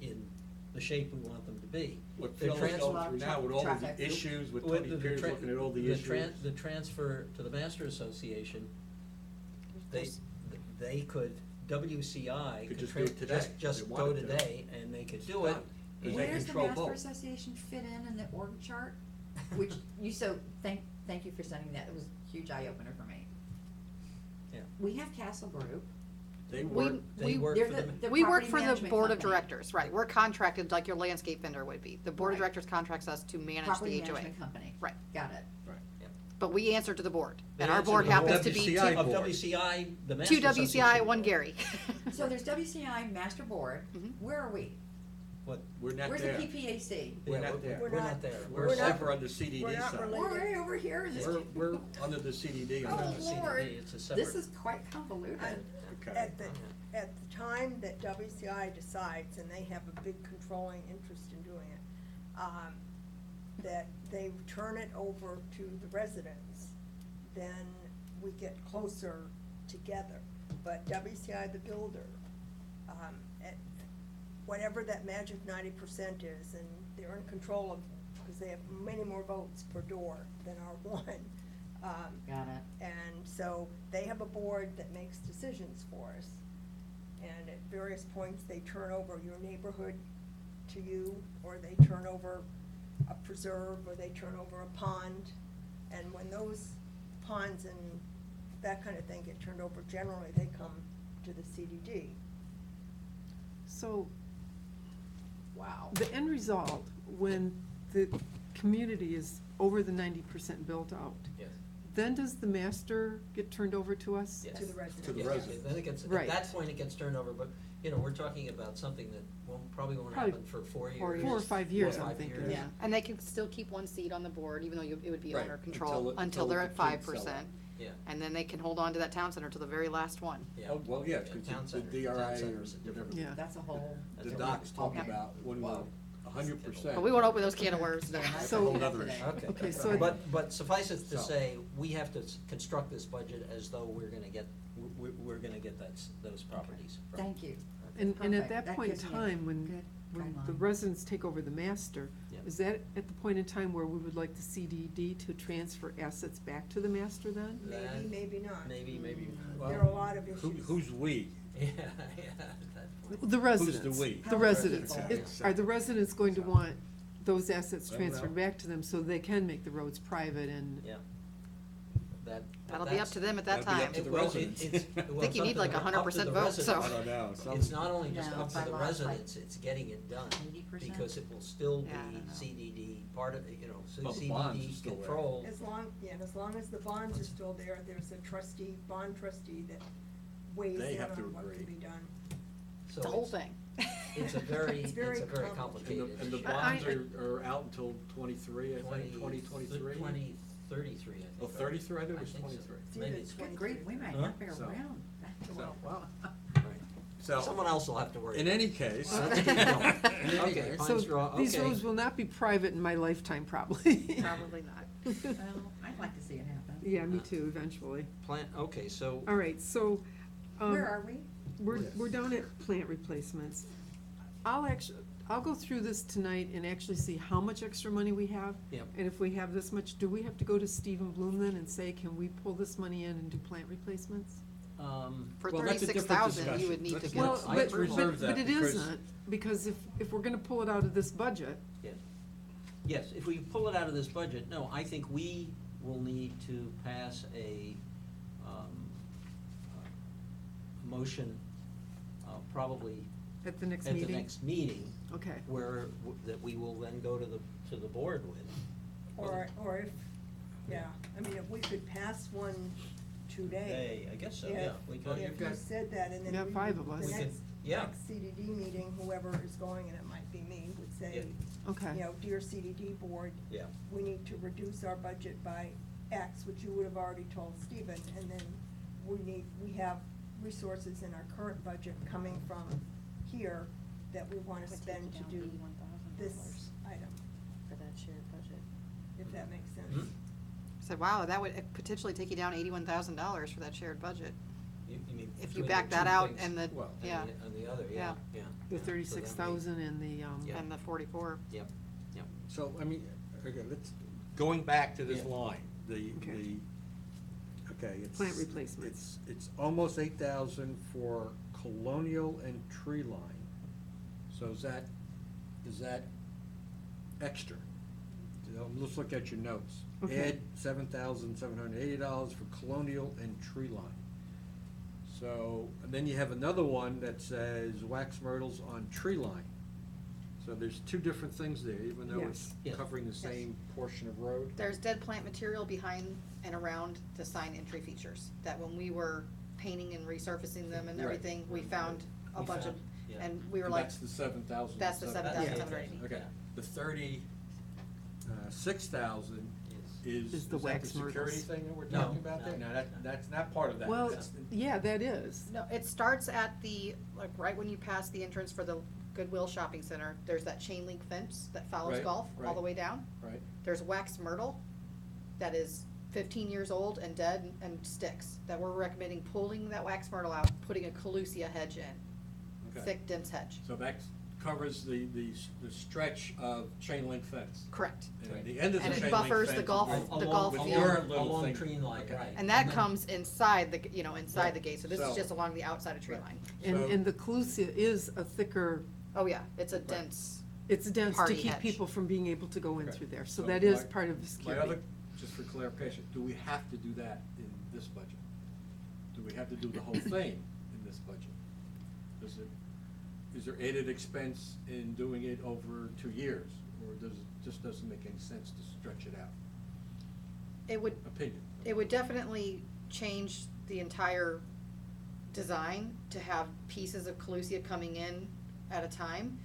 Speaker 2: in the shape we want them to be.
Speaker 6: What
Speaker 2: The
Speaker 6: Phil is
Speaker 2: trans-
Speaker 6: going through now with all of
Speaker 5: Traffic.
Speaker 6: the issues, with
Speaker 2: With
Speaker 6: Tony
Speaker 2: the
Speaker 6: Pierce
Speaker 2: tra-
Speaker 6: looking at all the
Speaker 2: the
Speaker 6: issues.
Speaker 2: The transfer to the Master Association, they could, WCI
Speaker 6: Could
Speaker 2: could
Speaker 6: just do it today, if
Speaker 2: just
Speaker 6: they
Speaker 2: go
Speaker 6: wanted to.
Speaker 2: today, and they could do it.
Speaker 6: Done. 'Cause they
Speaker 5: Where's the
Speaker 6: control
Speaker 5: Master
Speaker 6: both.
Speaker 5: Association fit in the org chart? Which, thank you for sending that, it was a huge eye opener for me.
Speaker 2: Yeah.
Speaker 5: We have Castle Group.
Speaker 6: They
Speaker 4: We-
Speaker 6: work,
Speaker 2: They work
Speaker 5: they're
Speaker 2: for
Speaker 5: the-
Speaker 2: the,
Speaker 5: the
Speaker 4: We work
Speaker 5: property
Speaker 4: for the
Speaker 5: management
Speaker 4: board of
Speaker 5: company.
Speaker 4: directors, right, we're contracted like your landscape vendor would be. The board of
Speaker 5: Right.
Speaker 4: directors contracts us to manage
Speaker 5: Property
Speaker 4: the HOA.
Speaker 5: management company.
Speaker 4: Right.
Speaker 5: Got it.
Speaker 6: right.
Speaker 4: But we answer to the board,
Speaker 2: They
Speaker 4: and our
Speaker 2: answer
Speaker 4: board
Speaker 2: to the
Speaker 4: happens
Speaker 2: board.
Speaker 4: to be
Speaker 6: WCI
Speaker 4: two,
Speaker 2: of
Speaker 6: board.
Speaker 2: WCI, the Master
Speaker 4: two WCI,
Speaker 2: Association.
Speaker 4: one Gary.
Speaker 5: So there's WCI Master Board.
Speaker 4: Mhm.
Speaker 5: Where are we?
Speaker 2: What?
Speaker 6: We're not
Speaker 5: Where's
Speaker 6: there.
Speaker 5: the PPAC?
Speaker 6: We're
Speaker 2: Yeah,
Speaker 6: not there.
Speaker 2: We're not there.
Speaker 6: We're
Speaker 7: not-
Speaker 6: separate on the CDD
Speaker 7: we're not
Speaker 6: side.
Speaker 7: related.
Speaker 5: We're way over here in this.
Speaker 6: We're under the CDD on
Speaker 5: Oh,
Speaker 6: that.
Speaker 2: the CDD,
Speaker 5: Lord.
Speaker 2: it's a separate.
Speaker 5: This is quite convoluted.
Speaker 6: Okay.
Speaker 7: At the time that WCI decides, and they have a big controlling interest in doing it, that they turn it over to the residents, then we get closer together. But WCI, the builder, at whatever that magic 90% is, and they're in control of, because they have many more votes per door than our one.
Speaker 5: Got it.
Speaker 7: And so they have a board that makes decisions for us. And at various points, they turn over your neighborhood to you, or they turn over a preserve, or they turn over a pond. And when those ponds and that kind of thing get turned over, generally, they come to the CDD.
Speaker 3: So,
Speaker 7: Wow.
Speaker 3: the end result, when the community is over the 90% built out,
Speaker 2: Yes.
Speaker 3: then does the master get turned over to us?
Speaker 2: Yes.
Speaker 7: To the residents.
Speaker 6: To the
Speaker 2: Yes,
Speaker 6: residents.
Speaker 2: Then it gets, at
Speaker 3: Right.
Speaker 2: that point, it gets turned over, but, you know, we're talking about something that probably won't
Speaker 3: Probably
Speaker 2: happen for 4 years.
Speaker 3: 4 or 5 years,
Speaker 2: Four or
Speaker 3: I'm
Speaker 2: 5
Speaker 3: thinking.
Speaker 2: years.
Speaker 4: Yeah, and they can still keep one seat on the board, even though it would be
Speaker 6: Right,
Speaker 4: owner
Speaker 6: until
Speaker 4: control,
Speaker 6: it-
Speaker 4: until
Speaker 6: until
Speaker 4: they're
Speaker 6: the
Speaker 4: at 5%.
Speaker 6: complete sellout.
Speaker 2: Yeah.
Speaker 4: And then they can hold on to that town center till the very last one.
Speaker 2: Yeah.
Speaker 6: Oh, well, yeah,
Speaker 2: Yeah,
Speaker 6: because
Speaker 2: town
Speaker 6: the
Speaker 2: center-
Speaker 6: DRI
Speaker 2: town
Speaker 6: or
Speaker 2: center's a different-
Speaker 6: whatever.
Speaker 3: Yeah.
Speaker 5: That's a whole.
Speaker 2: That's
Speaker 6: The
Speaker 2: a
Speaker 6: docs talk
Speaker 5: Okay.
Speaker 6: about when we're
Speaker 5: Whoa.
Speaker 6: 100%.
Speaker 4: But we won't open those can of worms.
Speaker 5: Yeah, that's
Speaker 3: So-
Speaker 5: a whole
Speaker 6: Another
Speaker 5: nother
Speaker 6: issue.
Speaker 5: day.
Speaker 3: Okay, so
Speaker 2: But suffice it to
Speaker 6: So-
Speaker 2: say, we have to construct this budget as though we're gonna get those properties. from-
Speaker 5: Thank you.
Speaker 3: And at
Speaker 5: Perfect.
Speaker 3: that
Speaker 5: That
Speaker 3: point in
Speaker 5: gives me a
Speaker 3: time, when
Speaker 5: good
Speaker 3: the
Speaker 5: guideline.
Speaker 3: residents take over the master,
Speaker 2: Yep.
Speaker 3: is that at the point in time where we would like the CDD to transfer assets back to the master then?
Speaker 7: Maybe,
Speaker 2: That-
Speaker 7: maybe not.
Speaker 2: Maybe,
Speaker 7: There are a lot of
Speaker 6: Who-
Speaker 7: issues.
Speaker 6: Who's we?
Speaker 2: Yeah, at that point.
Speaker 3: The residents.
Speaker 6: the we?
Speaker 3: The residents.
Speaker 5: People.
Speaker 3: Are the residents going to want those assets
Speaker 6: I don't
Speaker 3: transferred
Speaker 6: know.
Speaker 3: back to them so they can make the roads private and?
Speaker 2: Yeah.
Speaker 4: That'll be up to them at that
Speaker 6: That'll be
Speaker 4: time.
Speaker 6: up to the
Speaker 2: Well,
Speaker 6: residents.
Speaker 4: I think you need like 100% vote, so.
Speaker 6: I don't know. Some-
Speaker 2: It's not only just
Speaker 5: No,
Speaker 2: up to
Speaker 5: by
Speaker 2: the
Speaker 5: law, it's like
Speaker 2: residents, it's getting it done,
Speaker 5: 80%?
Speaker 2: because it will still be
Speaker 4: Yeah, I don't know.
Speaker 2: CDD, part of,
Speaker 6: Well, the bonds are
Speaker 2: CDD
Speaker 6: still there.
Speaker 2: control.
Speaker 7: As long as the bonds are still there, there's a trustee, bond trustee that weighs
Speaker 6: They
Speaker 7: in
Speaker 6: have to
Speaker 7: on what
Speaker 6: agree.
Speaker 7: can be done.
Speaker 2: So
Speaker 4: The whole
Speaker 2: it's-
Speaker 4: thing.
Speaker 2: It's a very,
Speaker 7: It's
Speaker 2: it's
Speaker 7: very
Speaker 2: a very
Speaker 6: And
Speaker 2: complicated
Speaker 6: the, and the
Speaker 2: issue.
Speaker 6: bonds
Speaker 3: I-
Speaker 6: are out until 23, I think, 2023?
Speaker 2: 2033, I think.
Speaker 6: Oh, 33? I thought it was
Speaker 2: think so.
Speaker 6: 23.
Speaker 2: Maybe
Speaker 7: It's
Speaker 2: it's
Speaker 5: Good grief, we might
Speaker 6: Huh?
Speaker 5: not be
Speaker 6: So-
Speaker 5: around.
Speaker 6: So-
Speaker 5: Wow.
Speaker 6: So,
Speaker 2: someone else will have to worry.
Speaker 6: in
Speaker 2: about
Speaker 6: any
Speaker 2: it.
Speaker 6: case,
Speaker 2: Let's keep going.
Speaker 6: in any
Speaker 2: Okay,
Speaker 6: case,
Speaker 2: Pine
Speaker 3: So
Speaker 2: Straw,
Speaker 3: these
Speaker 2: okay.
Speaker 3: roads will not be private in my lifetime, probably.
Speaker 4: Probably not.
Speaker 5: Well, I'd like to see it happen.
Speaker 3: Yeah, me too, eventually.
Speaker 2: Okay, so.
Speaker 3: All right, so,
Speaker 5: Where are we?
Speaker 3: we're down at plant replacements. I'll go through this tonight and actually see how much extra money we have.
Speaker 2: Yep.
Speaker 3: And if we have this much, do we have to go to Stephen Bloom then and say, can we pull this money in and do plant replacements?
Speaker 4: For
Speaker 6: Well, that's a different
Speaker 4: 36,000, you would need to
Speaker 6: discussion.
Speaker 4: get.
Speaker 3: Well,
Speaker 6: I
Speaker 3: but,
Speaker 6: reserve
Speaker 3: but
Speaker 6: that
Speaker 3: it
Speaker 6: because-
Speaker 3: isn't, because if we're gonna pull it out of this budget,
Speaker 2: Yes. Yes, if we pull it out of this budget, no, I think we will need to pass a motion, probably
Speaker 3: at the next
Speaker 2: at
Speaker 3: meeting?
Speaker 2: the next meeting,
Speaker 3: Okay,
Speaker 2: where, that we will then go to the board with.
Speaker 7: Or if, yeah, I mean, if we could pass one today.
Speaker 2: I guess so,
Speaker 7: if-
Speaker 2: yeah, we could.
Speaker 7: If you said that, and then
Speaker 3: We have
Speaker 7: we
Speaker 3: 5
Speaker 7: would-
Speaker 3: of us.
Speaker 7: the
Speaker 3: We
Speaker 2: could-
Speaker 7: next,
Speaker 2: yeah.
Speaker 7: next CDD meeting, whoever is going, and it might be me, would say,
Speaker 3: okay.
Speaker 7: you know, dear CDD board,
Speaker 2: Yeah,
Speaker 7: we need to reduce our budget by X, which you would have already told Stephen, and then we have resources in our current budget coming from here that we wanna spend to do this item,
Speaker 1: For that shared budget.
Speaker 7: if that makes sense.
Speaker 2: Mhm.
Speaker 4: Said, wow, that would potentially take you down $81,000 for that shared budget.
Speaker 2: you mean.
Speaker 4: If you
Speaker 2: between
Speaker 4: back
Speaker 2: the
Speaker 4: that
Speaker 2: two
Speaker 4: out
Speaker 2: things,
Speaker 4: and the,
Speaker 6: Well,
Speaker 4: yeah,
Speaker 2: And the other, yeah, yeah.
Speaker 3: The
Speaker 2: yeah. So
Speaker 3: 36,000 and the,
Speaker 2: Yeah.
Speaker 4: and the 44.
Speaker 2: Yep, yep.
Speaker 6: So, I mean, okay, going back to this
Speaker 2: Yeah.
Speaker 6: line,
Speaker 3: Okay.
Speaker 6: it's.
Speaker 3: Plant replacements.
Speaker 6: It's almost 8,000 for colonial and tree line. So is that extra? You know, let's look at your notes.
Speaker 3: Okay.
Speaker 6: Add $7,780 for colonial and tree line. So, and then you have another one that says wax myrtles on tree line. So there's two different things there, even though it's
Speaker 3: Yes.
Speaker 2: Yes.
Speaker 6: covering the same portion of road.
Speaker 4: There's dead plant material behind and around the sign entry features, that when we were painting and resurfacing them and
Speaker 6: Right.
Speaker 4: everything, we found a
Speaker 2: We
Speaker 4: bunch of,
Speaker 2: found- yeah.
Speaker 4: and we were
Speaker 6: And
Speaker 4: like,
Speaker 6: that's the 7,000.
Speaker 4: That's the
Speaker 2: 7,780.
Speaker 6: Okay,
Speaker 2: Yeah.
Speaker 6: the 6,000
Speaker 3: Is
Speaker 6: is
Speaker 3: the
Speaker 6: that
Speaker 3: wax
Speaker 6: security
Speaker 3: myrtles.
Speaker 6: thing that we're
Speaker 2: No,
Speaker 6: talking about there?
Speaker 2: no,
Speaker 6: No,
Speaker 2: no.
Speaker 6: that's not part of that.
Speaker 3: well,
Speaker 6: That's-
Speaker 3: yeah, that is.
Speaker 4: no, it starts at the, like, right when you pass the entrance for the Goodwill Shopping Center, there's that chain link fence that follows
Speaker 6: Right,
Speaker 4: golf all the
Speaker 6: right.
Speaker 4: way down.
Speaker 6: Right,
Speaker 4: There's wax myrtle that is 15 years old and dead and sticks, that we're recommending pulling that wax myrtle out, putting a Calusia hedge in,
Speaker 6: okay.
Speaker 4: thick, dense hedge.
Speaker 6: So that covers the stretch of chain link fence.
Speaker 4: Correct.
Speaker 6: And at the end of the
Speaker 4: And it
Speaker 6: chain link
Speaker 4: buffers
Speaker 6: fence.
Speaker 4: the golf-
Speaker 6: with-
Speaker 4: the
Speaker 2: Along-
Speaker 4: golf
Speaker 6: with
Speaker 4: field.
Speaker 6: your little
Speaker 2: Along
Speaker 6: thing.
Speaker 2: tree line,
Speaker 6: Okay.
Speaker 2: right.
Speaker 4: And that
Speaker 2: then-
Speaker 4: comes inside the, inside the gate, so this is
Speaker 6: So-
Speaker 4: just along the outside of tree
Speaker 6: Right.
Speaker 4: line.
Speaker 3: And,
Speaker 6: So-
Speaker 3: and the Calusia is a thicker,
Speaker 4: Oh, yeah, it's a dense,
Speaker 3: it's dense to
Speaker 4: Hardy
Speaker 3: keep
Speaker 4: hedge.
Speaker 3: people from being able to go in
Speaker 6: Okay.
Speaker 3: through there, so
Speaker 6: So
Speaker 3: that is
Speaker 6: my-
Speaker 3: part of the
Speaker 6: My
Speaker 3: security.
Speaker 6: other, just for clarification, do we have to do that in this budget? Do we have to do the whole thing in this budget? Is there added expense in doing it over 2 years? Or does it just doesn't make any sense to stretch it out?
Speaker 4: it would,
Speaker 6: Opinion.
Speaker 4: it would definitely change the entire design to have pieces of Calusia coming in at a time.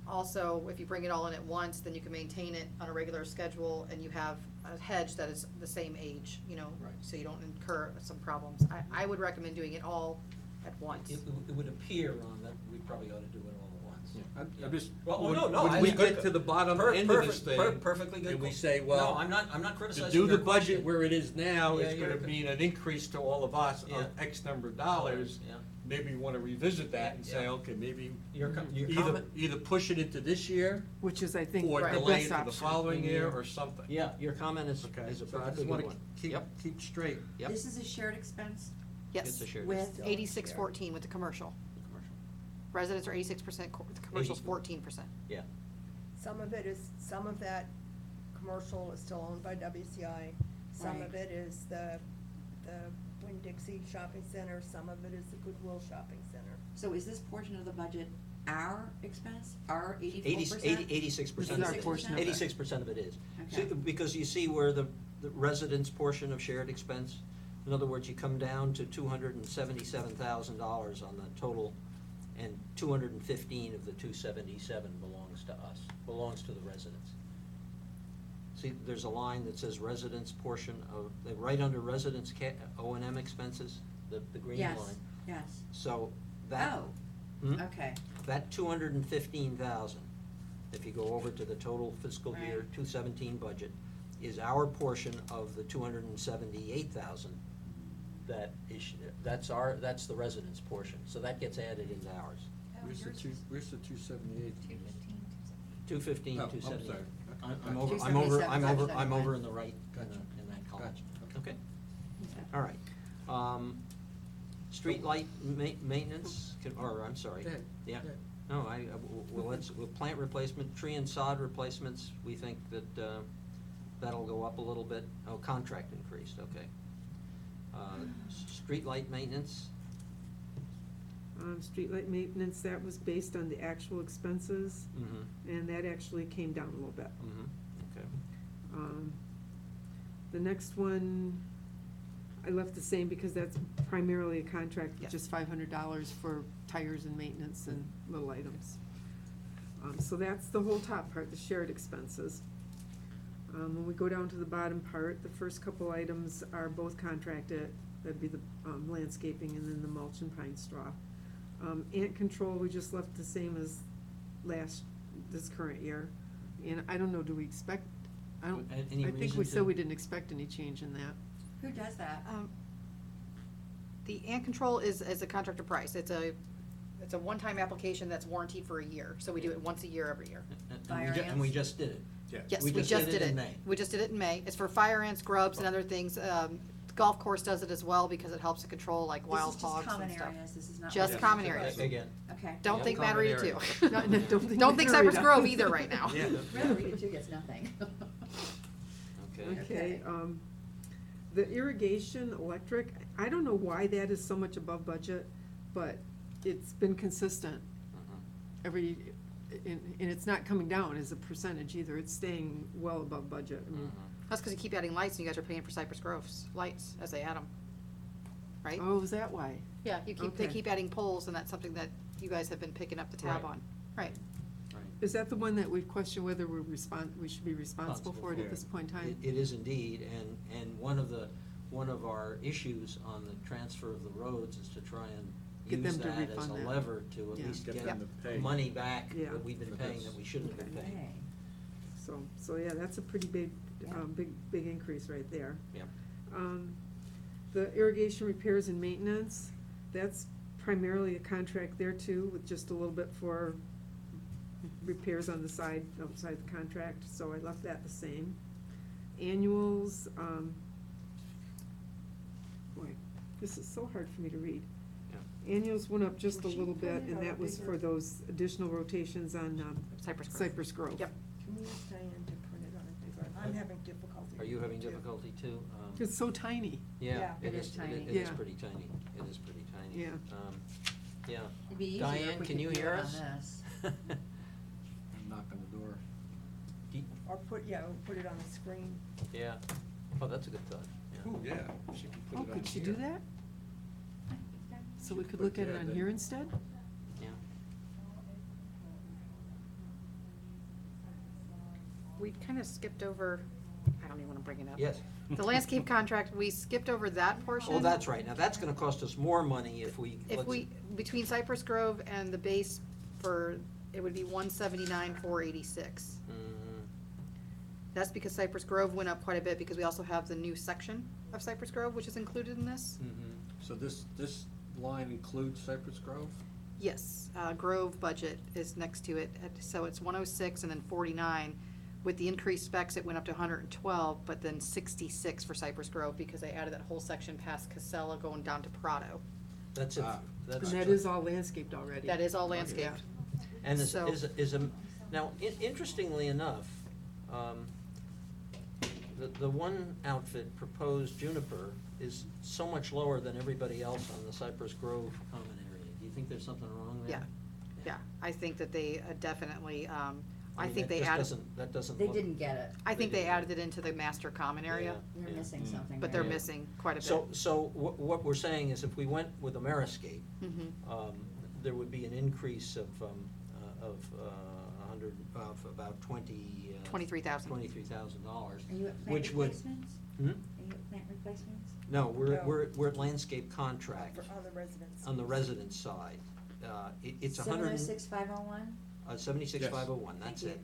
Speaker 4: Also, if you bring it all in at once, then you can maintain it on a regular schedule, and you have a hedge that is the same age, you know,
Speaker 6: Right.
Speaker 4: so you don't incur some problems. I would recommend doing it all at once.
Speaker 2: It would appear on that we probably ought to do it all at once.
Speaker 6: I'm just.
Speaker 2: Well,
Speaker 6: when-
Speaker 2: no, no,
Speaker 6: When
Speaker 2: I
Speaker 6: we
Speaker 2: mean,
Speaker 6: get to the bottom end of this thing.
Speaker 2: Perfectly good.
Speaker 6: And we
Speaker 2: que-
Speaker 6: say, well.
Speaker 2: No, I'm not
Speaker 6: To
Speaker 2: criticizing
Speaker 6: do
Speaker 2: your
Speaker 6: the budget
Speaker 2: question.
Speaker 6: where it is now,
Speaker 2: Yeah,
Speaker 6: it's gonna
Speaker 2: you're-
Speaker 6: mean an increase to all of us
Speaker 2: Yeah.
Speaker 6: of X number of dollars.
Speaker 2: Yeah.
Speaker 6: Maybe you wanna revisit that and say,
Speaker 2: Yeah.
Speaker 6: okay, maybe
Speaker 2: Your
Speaker 6: either,
Speaker 2: comment,
Speaker 6: either push it into this year
Speaker 3: Which is, I think,
Speaker 6: or
Speaker 3: the
Speaker 6: delay
Speaker 3: best
Speaker 6: it to the
Speaker 3: option.
Speaker 6: following year or something.
Speaker 2: yeah, your comment is
Speaker 6: Okay,
Speaker 2: a
Speaker 6: so I
Speaker 2: perfectly
Speaker 6: just
Speaker 2: good
Speaker 6: wanna
Speaker 2: one.
Speaker 6: keep,
Speaker 2: Yep,
Speaker 6: keep straight.
Speaker 2: yep.
Speaker 5: This is a shared expense
Speaker 2: It's
Speaker 4: Yes,
Speaker 2: a shared
Speaker 5: with,
Speaker 7: Still
Speaker 4: 86-14 with the commercial.
Speaker 2: commercial.
Speaker 4: Residents are 86%, the commercial's
Speaker 2: 80.
Speaker 4: 14%.
Speaker 2: Yeah,
Speaker 7: Some of that commercial is still owned by WCI. Some
Speaker 5: Right.
Speaker 7: of it is the Winn-Dixie Shopping Center, some of it is the Goodwill Shopping Center.
Speaker 5: so is this portion of the budget our expense, our
Speaker 2: 86%
Speaker 3: 86%
Speaker 2: of
Speaker 3: our
Speaker 2: it,
Speaker 3: portion of it.
Speaker 2: 86% of it is. See,
Speaker 5: Okay.
Speaker 2: because you see where the residence portion of shared expense, in other words, you come down to $277,000 on the total, and 215 of the 277 belongs to us, belongs to the residents. See, there's a line that says residence portion of, right under residence O&M expenses, the green line.
Speaker 5: Yes, yes.
Speaker 2: So that.
Speaker 5: Oh,
Speaker 2: Hmm?
Speaker 5: okay,
Speaker 2: That 215,000, if you go over to the total fiscal year
Speaker 5: Right.
Speaker 2: 217 budget, is our portion of the 278,000 that is, that's the residence portion, so that gets added into ours.
Speaker 6: Where's the 278?
Speaker 2: 215,
Speaker 6: Oh, I'm
Speaker 2: 278.
Speaker 6: sorry.
Speaker 2: I'm over,
Speaker 5: 277,
Speaker 2: in the right,
Speaker 6: Gotcha.
Speaker 2: in that column.
Speaker 6: Gotcha.
Speaker 2: Okay,
Speaker 5: okay.
Speaker 2: all right. Street light maintenance, I'm sorry.
Speaker 6: Go ahead.
Speaker 2: Yeah.
Speaker 6: Go ahead.
Speaker 2: No, well, plant replacement, tree and sod replacements, we think that, that'll go up a little bit. Oh, contract increased, okay. Street light maintenance,
Speaker 3: Streetlight maintenance, that was based on the actual expenses, and that actually came down a little bit.
Speaker 2: okay.
Speaker 3: The next one, I left the same because that's primarily a contract with
Speaker 4: Yes.
Speaker 3: just $500 for tires and maintenance and little items. So that's the whole top part, the shared expenses. When we go down to the bottom part, the first couple items are both contracted, that'd be the landscaping and then the mulch and pine straw. Ant control, we just left the same as this current year. And I don't know, do we expect,
Speaker 2: Any
Speaker 3: I think
Speaker 2: reason
Speaker 3: we
Speaker 2: to-
Speaker 3: said we didn't expect any change in that.
Speaker 5: Who does that?
Speaker 4: The ant control is a contractor price. It's a one-time application that's warranted for a year, so we do it once a year, every year.
Speaker 2: And we just did it.
Speaker 6: Yeah.
Speaker 4: Yes,
Speaker 2: We
Speaker 4: we
Speaker 2: just
Speaker 4: just
Speaker 2: did
Speaker 4: did
Speaker 2: it
Speaker 4: it.
Speaker 2: in May.
Speaker 4: We just did it in May. It's for fire ants, grubs, and other things. The golf course does it as well because it helps to control like wild
Speaker 5: This is
Speaker 4: hogs
Speaker 5: just common
Speaker 4: and stuff.
Speaker 5: areas, this is not.
Speaker 4: Just
Speaker 5: residential.
Speaker 4: common areas.
Speaker 2: Again,
Speaker 5: Okay.
Speaker 4: Don't
Speaker 2: Yeah,
Speaker 4: think
Speaker 2: common
Speaker 4: Matarita
Speaker 2: area.
Speaker 4: too.
Speaker 3: No, no, don't think
Speaker 4: Don't think
Speaker 3: Matarita.
Speaker 4: Cypress Grove either right now.
Speaker 6: Yeah.
Speaker 5: Rita two gets nothing.
Speaker 2: okay.
Speaker 3: Okay, the irrigation electric, I don't know why that is so much above budget, but it's been consistent and it's not coming down as a percentage either, it's staying well above budget, I mean.
Speaker 4: That's because you keep adding lights and you guys are paying for Cypress Grove's lights as they add them, right?
Speaker 3: Oh, is that why?
Speaker 4: Yeah, they
Speaker 3: Okay.
Speaker 4: keep adding poles and that's something that you guys have been picking up the tab
Speaker 2: Right.
Speaker 4: on. Right.
Speaker 3: Is that the one that we question whether we should be responsible for it
Speaker 6: for
Speaker 3: at
Speaker 6: it.
Speaker 3: this point in time?
Speaker 2: It is indeed, and one of our issues on the transfer of the roads is to try and
Speaker 3: Get
Speaker 2: use
Speaker 3: them to
Speaker 2: that as a
Speaker 3: refund that.
Speaker 2: lever to at
Speaker 3: Yeah.
Speaker 2: least
Speaker 6: Get
Speaker 2: get
Speaker 6: them to pay.
Speaker 2: money back
Speaker 3: Yeah.
Speaker 2: that we've been
Speaker 6: For
Speaker 2: paying
Speaker 6: this.
Speaker 2: that we shouldn't have been paying.
Speaker 5: Okay.
Speaker 3: So yeah, that's a pretty big,
Speaker 5: Yeah.
Speaker 3: big increase right there.
Speaker 2: Yeah.
Speaker 3: The irrigation repairs and maintenance, that's primarily a contract there too, with just a little bit for repairs on the side, outside the contract, so I left that the same. Annuals, boy, this is so hard for me to read.
Speaker 2: Yeah.
Speaker 3: Annuals went up just a
Speaker 7: Well, she
Speaker 3: little bit,
Speaker 7: printed
Speaker 3: and
Speaker 7: out
Speaker 3: that was
Speaker 7: bigger.
Speaker 3: for those additional rotations on,
Speaker 4: Cypress Grove.
Speaker 3: Cypress Grove.
Speaker 4: Yep.
Speaker 7: Can we ask Diane to print it on a bigger, I'm having difficulty.
Speaker 2: Are you
Speaker 7: reading
Speaker 2: having
Speaker 7: too.
Speaker 2: difficulty too?
Speaker 3: It's so tiny.
Speaker 2: Yeah,
Speaker 7: Yeah.
Speaker 5: It is tiny.
Speaker 2: It is
Speaker 3: Yeah.
Speaker 2: pretty tiny, it is pretty tiny.
Speaker 3: Yeah.
Speaker 2: Yeah.
Speaker 5: It'd be easier
Speaker 2: Diane,
Speaker 5: if we
Speaker 2: can
Speaker 5: could
Speaker 2: you
Speaker 5: do
Speaker 2: hear
Speaker 5: it on
Speaker 2: us?
Speaker 5: this.
Speaker 6: Knock on the door.
Speaker 7: Or put it on the screen.
Speaker 2: Yeah, oh, that's a good thought, yeah.
Speaker 6: Ooh, yeah, she can put
Speaker 3: Oh,
Speaker 6: it on
Speaker 3: could she do
Speaker 6: here.
Speaker 3: that? So we
Speaker 6: She
Speaker 3: could
Speaker 6: put
Speaker 3: look at it
Speaker 6: that
Speaker 3: on
Speaker 6: in.
Speaker 3: here instead?
Speaker 2: Yeah.
Speaker 4: We kind of skipped over, I don't even want to bring it up.
Speaker 2: Yes.
Speaker 4: The landscape contract, we skipped over that portion.
Speaker 2: Oh, that's right, now that's gonna cost us more money if we.
Speaker 4: If
Speaker 2: let's-
Speaker 4: we, between Cypress Grove and the base for it would be 179,486.
Speaker 2: Mhm.
Speaker 4: That's because Cypress Grove went up quite a bit, because we also have the new section of Cypress Grove, which is included in this.
Speaker 2: Mhm.
Speaker 6: So this line includes Cypress Grove?
Speaker 4: Yes, Grove budget is next to it, so it's 106 and then 49. With the increased specs, it went up to 112, but then 66 for Cypress Grove, because they added that whole section past Casella going down to Prado.
Speaker 2: That's it,
Speaker 6: Ah.
Speaker 3: And
Speaker 2: that's.
Speaker 3: that is all landscaped already.
Speaker 4: That is all landscaped.
Speaker 2: And
Speaker 4: So-
Speaker 2: now, interestingly enough, the one outfit proposed Juniper is so much lower than everybody else on the Cypress Grove common area. Do you think there's something wrong there?
Speaker 4: Yeah, I think that they definitely, I
Speaker 2: mean,
Speaker 4: think
Speaker 2: that
Speaker 4: they
Speaker 2: just
Speaker 4: added,
Speaker 2: doesn't- That doesn't
Speaker 5: They
Speaker 2: look.
Speaker 5: didn't get it.
Speaker 4: I think
Speaker 2: they
Speaker 4: they
Speaker 2: didn't.
Speaker 4: added it into the master common area,
Speaker 2: Yeah.
Speaker 5: They're missing something.
Speaker 4: but they're
Speaker 5: there.
Speaker 4: missing quite a bit.
Speaker 2: So what we're saying is if we went with Ameriscape,
Speaker 4: Mhm.
Speaker 2: there would be an increase of about
Speaker 4: $23,000.
Speaker 2: $23,000.
Speaker 5: Are you at plant
Speaker 2: which would-
Speaker 5: replacements?
Speaker 2: Hmm?
Speaker 5: Are you at plant replacements?
Speaker 2: No, we're
Speaker 7: No.
Speaker 2: at landscape contract,
Speaker 7: On the residents.
Speaker 2: on the resident side. It's a hundred.
Speaker 5: 706,501?
Speaker 2: 76501, that's
Speaker 5: Thank
Speaker 2: it.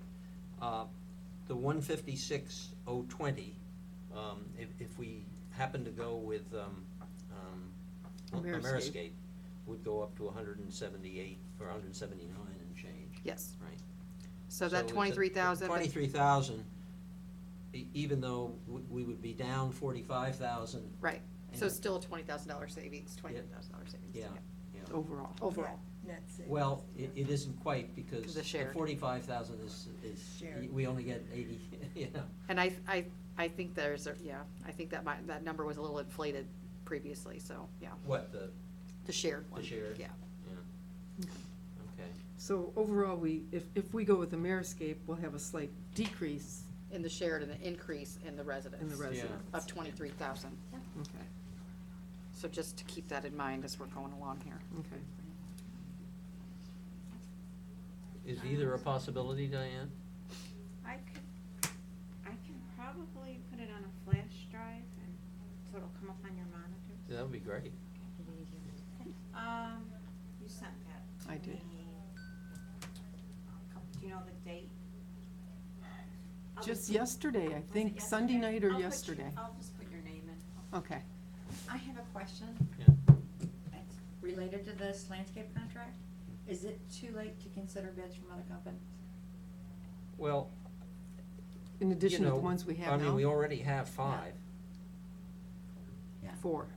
Speaker 2: The 156,020, if we happen to go with
Speaker 3: Ameriscape.
Speaker 2: Ameriscape, would go up to 178 or 179 and change.
Speaker 4: Yes,
Speaker 2: Right.
Speaker 4: so that
Speaker 2: it's a-
Speaker 4: 23,000.
Speaker 2: 23,000, even though we would be down 45,000.
Speaker 4: Right, so
Speaker 2: and-
Speaker 4: it's still a $20,000 savings, $23,000 savings.
Speaker 2: Yeah, yeah.
Speaker 3: Overall.
Speaker 4: Overall.
Speaker 7: Net savings.
Speaker 2: Well, it isn't quite, because
Speaker 4: The
Speaker 2: the
Speaker 4: shared.
Speaker 2: 45,000 is,
Speaker 7: Shared.
Speaker 2: we only get 80, you know.
Speaker 4: And I think there's, I think that number was a little inflated previously, so, yeah,
Speaker 2: What,
Speaker 4: the shared one.
Speaker 2: the shared?
Speaker 4: Yeah.
Speaker 2: Yeah. Okay.
Speaker 3: So overall, if we go with Ameriscape, we'll have a slight decrease
Speaker 4: In the shared and an increase in the residents.
Speaker 3: in the residents.
Speaker 4: Of 23,000.
Speaker 3: Okay,
Speaker 4: So just to keep that in mind as we're going along here.
Speaker 3: okay.
Speaker 2: Is either a possibility, Diane?
Speaker 1: I can probably put it on a flash drive and, so it'll come up on your monitors.
Speaker 2: That would be great.
Speaker 1: You sent that. to
Speaker 3: I did.
Speaker 1: me, do you know the date? I'll
Speaker 3: Just
Speaker 1: just-
Speaker 3: yesterday, I
Speaker 1: was it
Speaker 3: think, Sunday
Speaker 1: yesterday?
Speaker 3: night or
Speaker 1: I'll put
Speaker 3: yesterday.
Speaker 1: I'll just put your name in.
Speaker 3: Okay.
Speaker 5: I have a question.
Speaker 2: Yeah.
Speaker 5: It's related to this landscape contract. Is it too late to consider bids from other companies?
Speaker 2: Well,
Speaker 3: In
Speaker 2: you
Speaker 3: addition to the
Speaker 2: know,
Speaker 3: ones we have
Speaker 2: I
Speaker 3: now?
Speaker 2: mean, we already have 5.
Speaker 5: Yeah.
Speaker 3: 4.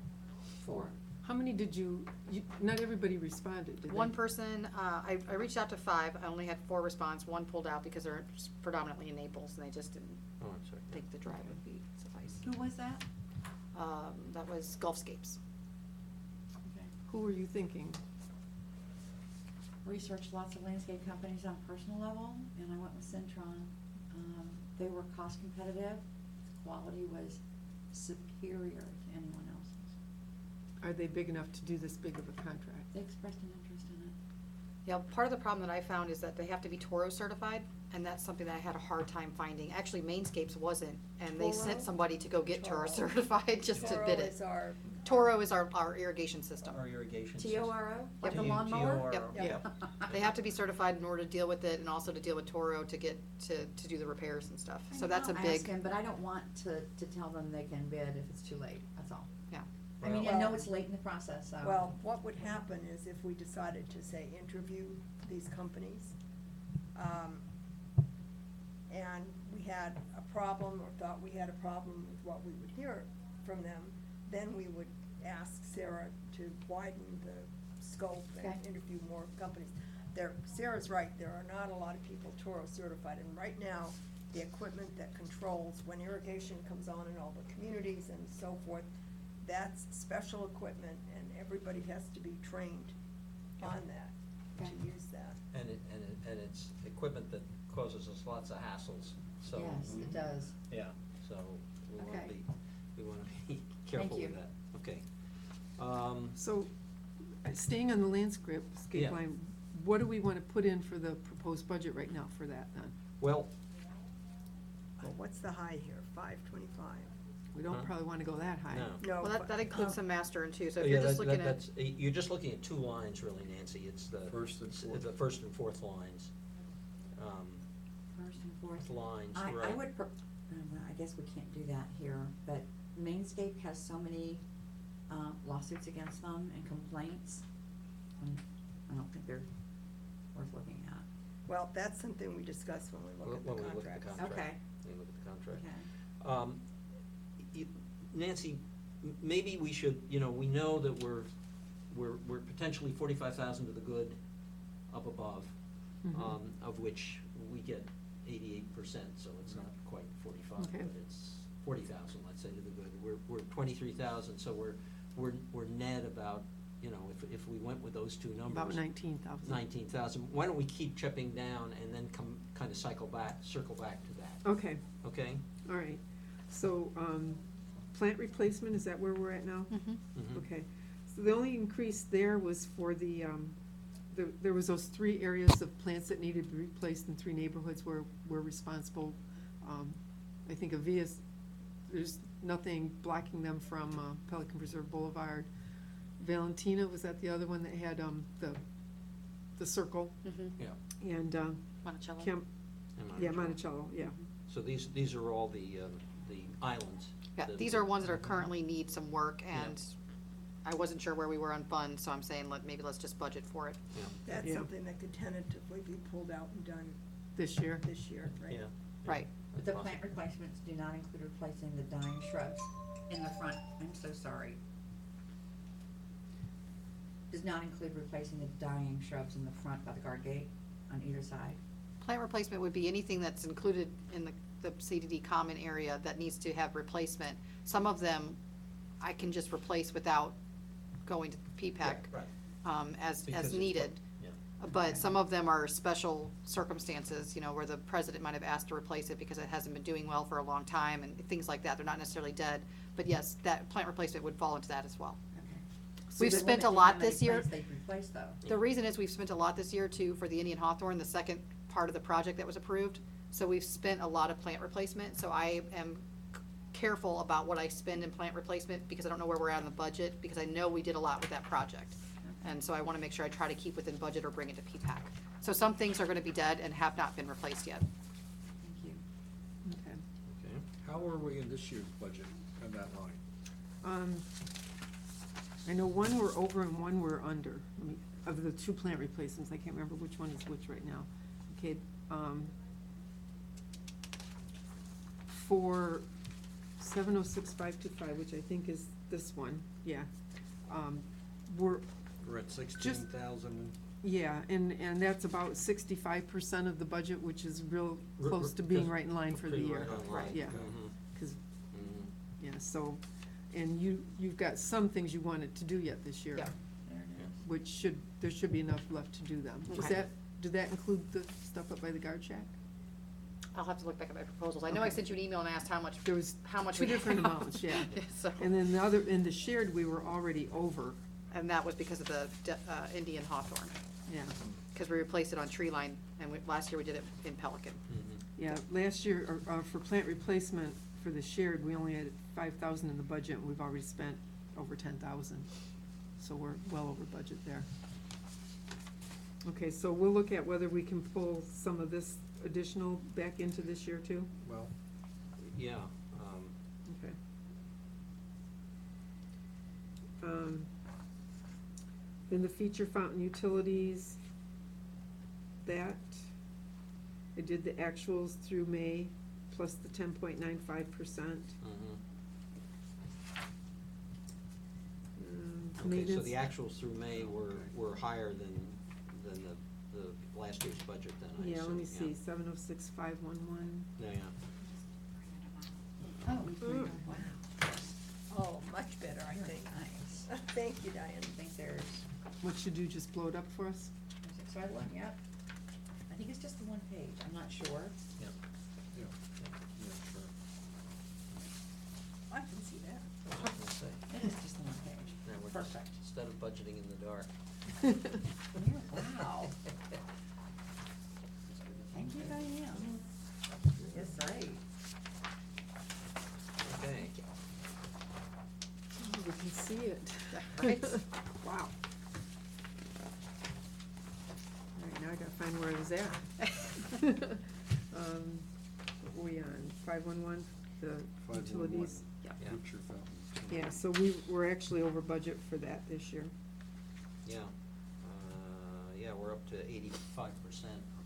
Speaker 5: 4.
Speaker 3: How many did not everybody responded, did they?
Speaker 4: One person, I reached out to 5, I only had 4 response, 1 pulled out because they're predominantly in Naples, and they just didn't
Speaker 2: Oh, I'm sorry.
Speaker 4: think the drive would be suffice.
Speaker 5: Who was that?
Speaker 4: That was Gulfscapes.
Speaker 5: Okay.
Speaker 3: Who were you thinking?
Speaker 5: Researched lots of landscape companies on a personal level, and I went with Centron. They were cost competitive, the quality was superior to anyone else's.
Speaker 3: Are they big enough to do this big of a contract?
Speaker 5: They expressed an interest in it.
Speaker 4: Yeah, part of the problem that I found is that they have to be Toro certified, and that's something that I had a hard time finding. Actually, Mainscapes wasn't, and they
Speaker 7: Toro?
Speaker 4: sent somebody to go get Toro
Speaker 7: Toro.
Speaker 4: certified just to
Speaker 7: Toro
Speaker 4: bid it.
Speaker 7: is our.
Speaker 4: Toro is our irrigation system.
Speaker 2: Our irrigation system.
Speaker 5: TORO, like the
Speaker 4: Yep.
Speaker 5: lawnmower?
Speaker 4: Yep.
Speaker 2: Yep.
Speaker 4: They have to be certified in order to deal with it, and also to deal with Toro to get, to do the repairs and stuff. So that's a
Speaker 5: I'll
Speaker 4: big,
Speaker 5: ask him, but I don't want to tell them they can bid if it's too late, that's all.
Speaker 4: yeah.
Speaker 5: I mean, I
Speaker 7: Well-
Speaker 5: know it's late in the process, so.
Speaker 7: Well, what would happen is if we decided to, say, interview these companies, and we had a problem or thought we had a problem with what we would hear from them, then we would ask Sarah to widen the scope and
Speaker 5: Okay.
Speaker 7: interview more companies. Sarah's right, there are not a lot of people Toro certified, and right now, the equipment that controls when irrigation comes on in all the communities and so forth, that's special equipment, and everybody has to be trained on that, to
Speaker 5: Okay.
Speaker 7: use that.
Speaker 2: And it's equipment that causes us lots of hassles, so.
Speaker 5: Yes, it does.
Speaker 2: Yeah, so we wanna
Speaker 5: Okay.
Speaker 2: we wanna be careful
Speaker 5: you.
Speaker 2: with that, okay.
Speaker 3: So, staying on the landscape
Speaker 2: Yeah.
Speaker 3: line, what do we want to put in for the proposed budget right now for that then?
Speaker 2: Well,
Speaker 7: Well, what's the high here, 525?
Speaker 3: We don't
Speaker 2: Huh?
Speaker 3: probably wanna go that high.
Speaker 2: No.
Speaker 7: No,
Speaker 4: Well,
Speaker 7: but-
Speaker 4: that includes some master and two, so
Speaker 2: Oh,
Speaker 4: if
Speaker 2: yeah,
Speaker 4: you're just
Speaker 2: that-
Speaker 4: looking at,
Speaker 2: that's, you're just looking at two lines really, Nancy, it's the.
Speaker 6: First and
Speaker 2: it's
Speaker 6: fourth.
Speaker 2: The first and fourth lines.
Speaker 5: First and fourth.
Speaker 2: Lines,
Speaker 5: I
Speaker 2: right.
Speaker 5: would, well, I guess we can't do that here, but Mainscape has so many lawsuits against them and complaints. I don't think they're worth looking at.
Speaker 7: well, that's something we discuss when we look at the
Speaker 2: When we look at the
Speaker 7: contracts.
Speaker 2: contract.
Speaker 5: Okay.
Speaker 2: When we look at the contract.
Speaker 5: Okay.
Speaker 2: Nancy, maybe we should, we know that we're potentially 45,000 to the good up above,
Speaker 3: Mhm.
Speaker 2: of which we get 88%, so it's not quite 45,
Speaker 3: Okay.
Speaker 2: but it's 40,000, let's say, to the good. We're 23,000, so we're net about, if we went with those two numbers.
Speaker 3: About 19,000.
Speaker 2: 19,000. Why don't we keep chipping down and then kind of circle back to that,
Speaker 3: Okay,
Speaker 2: okay?
Speaker 3: all right. So, plant replacement, is that where we're at now?
Speaker 4: Mhm.
Speaker 2: Mhm.
Speaker 3: Okay, so the only increase there was for there was those 3 areas of plants that needed to be replaced in 3 neighborhoods where we're responsible. I think Avia's, there's nothing blocking them from Pelican Preserve Boulevard. Valentina, was that the other one that had the circle?
Speaker 4: Mhm.
Speaker 2: Yeah.
Speaker 3: And
Speaker 4: Monticello.
Speaker 3: Kemp,
Speaker 2: And
Speaker 3: yeah,
Speaker 2: Monticello.
Speaker 3: Monticello, yeah.
Speaker 2: So these are all the islands.
Speaker 4: Yeah,
Speaker 2: that-
Speaker 4: these are ones that are currently need some work,
Speaker 2: Yeah.
Speaker 4: and I wasn't sure where we were on funds, so I'm saying maybe let's just budget for it.
Speaker 2: Yeah,
Speaker 7: That's
Speaker 3: Yeah.
Speaker 7: something that could tentatively be pulled out and done
Speaker 3: This year.
Speaker 7: this year, right?
Speaker 2: yeah.
Speaker 4: Right.
Speaker 5: But the plant replacements do not include replacing the dying shrubs in the front. I'm so sorry. Does not include replacing the dying shrubs in the front by the guard gate on either side.
Speaker 4: Plant replacement would be anything that's included in the CDD common area that needs to have replacement. Some of them I can just replace without going to P-PAC,
Speaker 2: Right.
Speaker 4: as
Speaker 2: Because it's
Speaker 4: needed.
Speaker 2: Yeah.
Speaker 4: But some of them are special circumstances, where the president might have asked to replace it because it hasn't been doing well for a long time and things like that. They're not necessarily dead. But yes, that plant replacement would fall into that as well.
Speaker 5: Okay.
Speaker 4: We've
Speaker 5: So
Speaker 4: spent
Speaker 5: the
Speaker 4: a
Speaker 5: limit
Speaker 4: lot
Speaker 5: to how many
Speaker 4: this year.
Speaker 5: plants they've replaced though.
Speaker 4: The reason is we've spent a lot this year too for the Indian Hawthorne, the second part of the project that was approved. So we've spent a lot of plant replacement, so I am careful about what I spend in plant replacement because I don't know where we're at in the budget, because I know we did a lot with that project. And so I wanna make sure I try to keep within budget or bring it to P-PAC. So some things are gonna be dead and have not been replaced yet.
Speaker 5: Thank you.
Speaker 3: Okay.
Speaker 2: Okay.
Speaker 6: How are we in this year's budget on that line?
Speaker 3: I know one we're over and one we're under. Of the 2 plant replacements, I can't remember which one is which right now. Okay, for 706,525, which I think is this one, yeah. We're,
Speaker 6: We're at 16,000.
Speaker 3: yeah, and that's about 65% of the budget, which is real close to being right in line for the
Speaker 2: Pretty
Speaker 3: year.
Speaker 2: right on line.
Speaker 3: Yeah,
Speaker 2: Mhm.
Speaker 3: 'cause,
Speaker 2: Mhm.
Speaker 3: yeah, so, and you've got some things you wanted to do yet this year.
Speaker 4: Yeah.
Speaker 5: There it is.
Speaker 3: Which there should be enough left to do them.
Speaker 4: Okay.
Speaker 3: Did that include the stuff up by the guard shack?
Speaker 4: I'll have to look back at my proposals. I know I
Speaker 3: Okay.
Speaker 4: sent you an email and asked how much
Speaker 3: There was
Speaker 4: we
Speaker 3: 2 different
Speaker 4: have.
Speaker 3: amounts, yeah.
Speaker 4: So,
Speaker 3: And then in the shared, we were already over,
Speaker 4: and that was because of the Indian Hawthorne,
Speaker 3: yeah.
Speaker 4: because we replaced it on tree line, and last year we did it in Pelican.
Speaker 2: Mhm.
Speaker 3: Yeah, last year, for plant replacement for the shared, we only had 5,000 in the budget, and we've already spent over 10,000. So we're well over budget there. Okay, so we'll look at whether we can pull some of this additional back into this year too.
Speaker 6: Well,
Speaker 2: Yeah,
Speaker 3: Okay. Then the feature fountain utilities, that, I did the actuals through May, plus the 10.95%.
Speaker 2: mhm. Okay, so
Speaker 3: Maintenance,
Speaker 2: the actuals through May were higher than the last year's budget then, I assume.
Speaker 3: yeah, let me see, 706,511.
Speaker 2: Yeah, yeah.
Speaker 5: Oh, wow.
Speaker 7: Oh, much better, I
Speaker 5: Very
Speaker 7: think.
Speaker 5: nice.
Speaker 7: Thank you, Diane.
Speaker 5: I think there's,
Speaker 3: What should you just blow it up for us?
Speaker 5: there's 651, yep. I think it's just the one page, I'm not sure.
Speaker 2: Yep.
Speaker 6: yeah, yeah, sure.
Speaker 7: I can see that.
Speaker 2: I was gonna say,
Speaker 5: It is just the one page.
Speaker 2: now we're just,
Speaker 5: Perfect.
Speaker 2: instead of budgeting in the dark.
Speaker 5: Wow. Thank you, Diane. Yes, right.
Speaker 2: Okay,
Speaker 3: we can see it.
Speaker 4: Right?
Speaker 3: Wow. All right, now I gotta find where it was at. What were we on, 511, the
Speaker 6: 511.
Speaker 3: utilities?
Speaker 4: Yeah.
Speaker 2: Yeah.
Speaker 6: Future fountains.
Speaker 3: Yeah, so we're actually over budget for that this year.
Speaker 2: Yeah, yeah, we're up to 85%,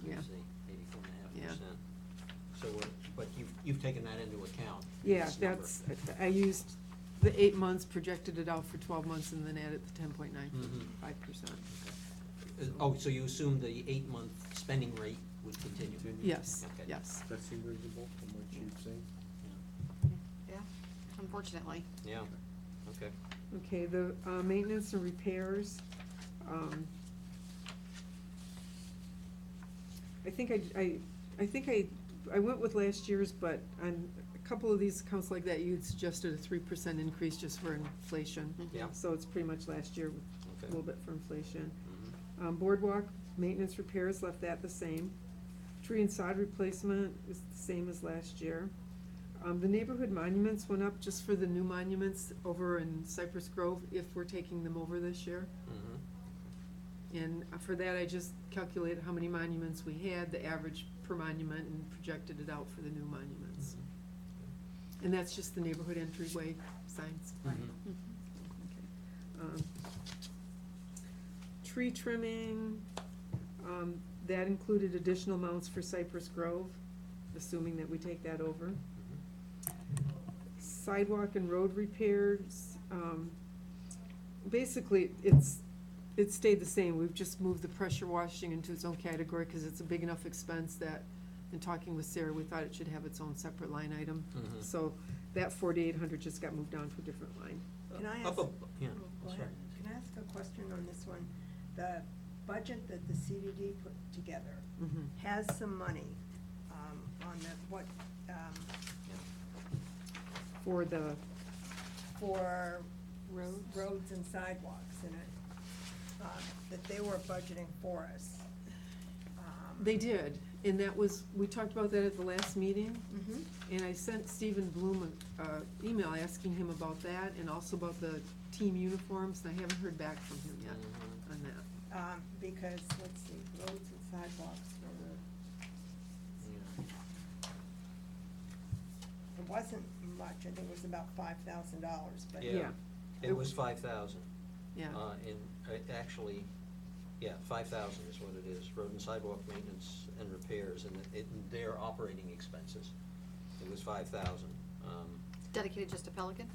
Speaker 3: Yeah.
Speaker 2: let's see, 84.5%.
Speaker 3: Yeah.
Speaker 2: So but you've taken that into account?
Speaker 3: Yeah,
Speaker 2: this number.
Speaker 3: that's, I used the 8 months, projected it out for 12 months, and then added the 10.95%.
Speaker 2: Oh, so you assume the 8-month spending rate would continue?
Speaker 3: Yes,
Speaker 2: Okay.
Speaker 3: yes.
Speaker 6: That seem reasonable from what you've seen?
Speaker 4: Yeah, unfortunately.
Speaker 2: Yeah, okay.
Speaker 3: Okay, the maintenance and repairs, I think I went with last year's, but on a couple of these accounts like that, you'd suggested a 3% increase just for inflation.
Speaker 2: Yeah.
Speaker 3: So it's pretty much last year with a
Speaker 2: Okay.
Speaker 3: little bit for inflation.
Speaker 2: Mhm.
Speaker 3: Boardwalk, maintenance repairs, left that the same. Tree and sod replacement is the same as last year. The neighborhood monuments went up just for the new monuments over in Cypress Grove, if we're taking them over this year.
Speaker 2: Mhm.
Speaker 3: And for that, I just calculated how many monuments we had, the average per monument, and projected it out for the new monuments. And that's just the neighborhood entryway signs.
Speaker 2: Mhm.
Speaker 3: Okay. Tree trimming, that included additional amounts for Cypress Grove, assuming that we take that over. Sidewalk and road repairs, basically, it stayed the same. We've just moved the pressure washing into its own category, cause it's a big enough expense that, in talking with Sarah, we thought it should have its own separate line item.
Speaker 2: Mhm.
Speaker 3: So that 4,800 just got moved down to a different line.
Speaker 7: Can I
Speaker 2: Up
Speaker 7: ask,
Speaker 2: yeah,
Speaker 7: go
Speaker 2: that's
Speaker 7: ahead.
Speaker 2: right.
Speaker 7: Can I ask a question on this one? The budget that the CDD put together
Speaker 3: Mhm.
Speaker 7: has some money, on the, what,
Speaker 3: For the
Speaker 7: for
Speaker 3: roads?
Speaker 7: roads and sidewalks in it, that they were budgeting for us.
Speaker 3: They did, and that was, we talked about that at the last meeting,
Speaker 7: Mhm.
Speaker 3: and I sent Stephen Bloom an email asking him about that, and also about the team uniforms, and I haven't heard back from him yet
Speaker 2: Mhm.
Speaker 3: on that.
Speaker 7: Because, let's see, roads and sidewalks were
Speaker 2: Yeah.
Speaker 7: it wasn't much, I think it was about $5,000, but.
Speaker 2: Yeah, it was 5,000.
Speaker 3: Yeah,
Speaker 2: And actually, yeah, 5,000 is what it is, road and sidewalk maintenance and repairs, and their operating expenses. It was 5,000.
Speaker 4: Dedicated just to Pelican?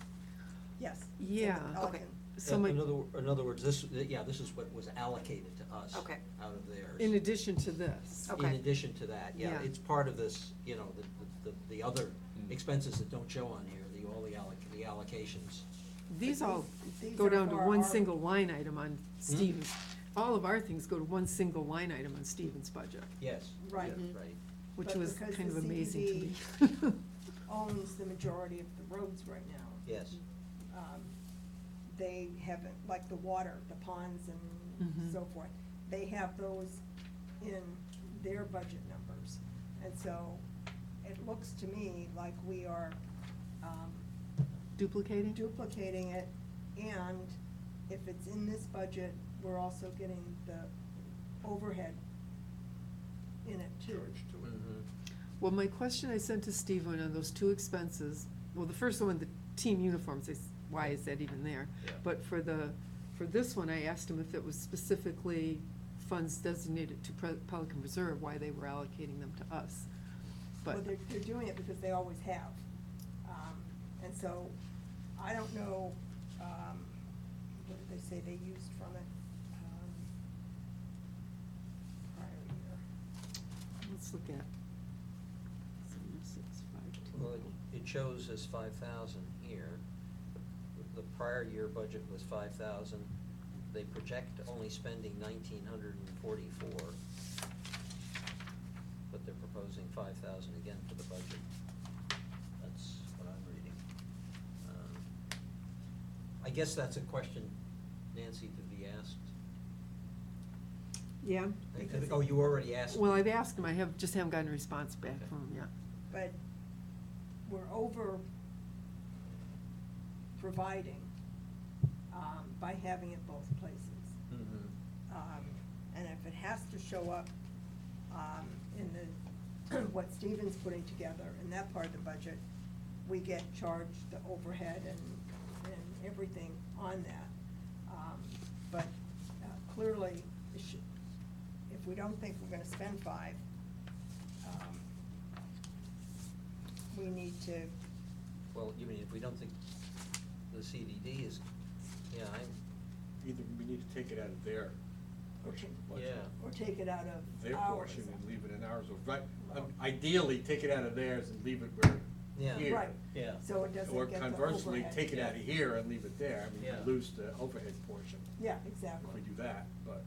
Speaker 7: Yes.
Speaker 3: Yeah.
Speaker 4: Okay.
Speaker 3: so my,
Speaker 2: In other words, this is what was allocated to us.
Speaker 4: Okay.
Speaker 2: Out of theirs.
Speaker 3: in addition to this.
Speaker 4: Okay.
Speaker 2: In addition to that, yeah,
Speaker 3: Yeah.
Speaker 2: it's part of this, you know, the other
Speaker 6: Mm.
Speaker 2: expenses that don't show on here, all the allocations.
Speaker 3: These all
Speaker 7: These
Speaker 3: go
Speaker 7: are
Speaker 3: down to
Speaker 7: for
Speaker 3: one
Speaker 7: our-
Speaker 3: single line item on Stevens. All of our things go to one single line item on Stevens' budget,
Speaker 2: Yes.
Speaker 7: Right.
Speaker 2: yeah,
Speaker 4: Mhm.
Speaker 2: Right.
Speaker 3: which
Speaker 7: But
Speaker 3: was
Speaker 7: because
Speaker 3: kind of
Speaker 7: the
Speaker 3: amazing to me.
Speaker 7: Owns the majority of the roads right now.
Speaker 2: Yes.
Speaker 7: They haven't, like the water, the ponds and
Speaker 3: Mhm.
Speaker 7: so forth, they have those in their budget numbers. And so it looks to me like we are
Speaker 3: Duplicating?
Speaker 7: duplicating it, and if it's in this budget, we're also getting the overhead in it too.
Speaker 6: Charged to it.
Speaker 2: Mhm.
Speaker 3: Well, my question I sent to Stephen on those two expenses, well, the first one, the team uniforms, why is that even there?
Speaker 2: Yeah.
Speaker 3: But for this one, I asked him if it was specifically funds designated to Pelican Reserve, why they were allocating them to us.
Speaker 7: Well,
Speaker 3: But,
Speaker 7: they're doing it because they always have. And so, I don't know, what did they say they used from it, prior year?
Speaker 3: let's look at 7652.
Speaker 2: Well, it shows as 5,000 here. The prior year budget was 5,000. They project only spending 1,944, but they're proposing 5,000 again for the budget. That's what I'm reading. I guess that's a question, Nancy, to be asked.
Speaker 3: Yeah,
Speaker 2: Oh, you already asked.
Speaker 3: well, I've asked him, I just haven't gotten a response back
Speaker 2: Okay.
Speaker 3: from him yet.
Speaker 7: But we're over providing by having it both places. And if it has to show up, in the, what Stephen's putting together in that part of the budget, we get charged the overhead and everything on that. But clearly, if we don't think we're gonna spend 5, we need to,
Speaker 2: Well, you mean if we don't think the CDD is, yeah,
Speaker 6: Either we need to take it out of their portion of the budget.
Speaker 2: Yeah.
Speaker 7: or take it out of
Speaker 6: Their
Speaker 7: ours.
Speaker 6: portion and leave it in ours, or, right, ideally, take it out of theirs and leave it where,
Speaker 2: Yeah.
Speaker 6: here.
Speaker 7: Right,
Speaker 2: yeah.
Speaker 7: so it doesn't
Speaker 6: Or
Speaker 7: get the
Speaker 6: conversely,
Speaker 7: overhead.
Speaker 6: take it out of here and leave it there, I mean,
Speaker 2: Yeah.
Speaker 6: you lose the overhead portion
Speaker 7: Yeah,
Speaker 6: if
Speaker 7: exactly.
Speaker 6: we do that, but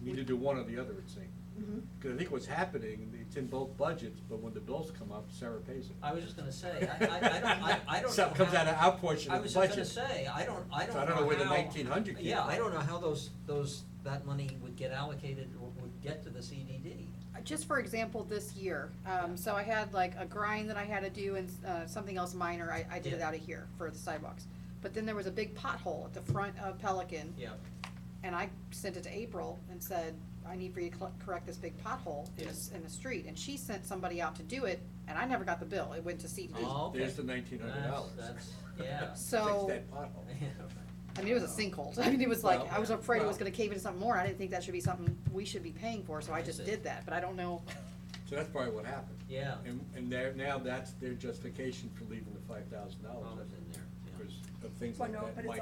Speaker 6: we need to do one or the other, it seems.
Speaker 7: Mhm.
Speaker 6: Because I think what's happening, it's in both budgets, but when the bills come up, Sarah pays it.
Speaker 2: I was just gonna say, I don't know.
Speaker 6: So it comes
Speaker 2: how-
Speaker 6: out of our portion
Speaker 2: I
Speaker 6: of the
Speaker 2: was just
Speaker 6: budget.
Speaker 2: gonna say, I don't know
Speaker 6: So I don't know where the
Speaker 2: how-
Speaker 6: 1900 came
Speaker 2: Yeah, I
Speaker 6: from.
Speaker 2: don't know how that money would get allocated or would get to the CDD.
Speaker 4: Just for example, this year, so I had like a grind that I had to do and, something else minor, I did it
Speaker 2: Yeah.
Speaker 4: out of here for the sidewalks. But then there was a big pothole at the front of Pelican.
Speaker 2: Yeah.
Speaker 4: And I sent it to April and said, I need for you to correct this big pothole in
Speaker 2: Yes.
Speaker 4: the street, and she sent somebody out to do it, and I never got the bill, it went to CDD.
Speaker 2: Oh, okay.
Speaker 6: There's the $1,900.
Speaker 2: That's, yeah.
Speaker 4: So-
Speaker 6: Fix that pothole.
Speaker 2: Yeah.
Speaker 4: I mean, it was a sinkhole, I mean, it was like,
Speaker 2: Well,
Speaker 4: I was afraid it was
Speaker 2: well.
Speaker 4: gonna cave into something more, I didn't think that should be something we should be paying for, so I just
Speaker 2: see.
Speaker 4: did that, but I don't know.
Speaker 6: So that's probably what happened.
Speaker 2: Yeah.
Speaker 6: And now that's their justification for leaving the $5,000.
Speaker 2: Well, it's in there, yeah.
Speaker 6: Because of things
Speaker 7: Well,
Speaker 6: like
Speaker 7: no,
Speaker 6: that
Speaker 7: but
Speaker 6: might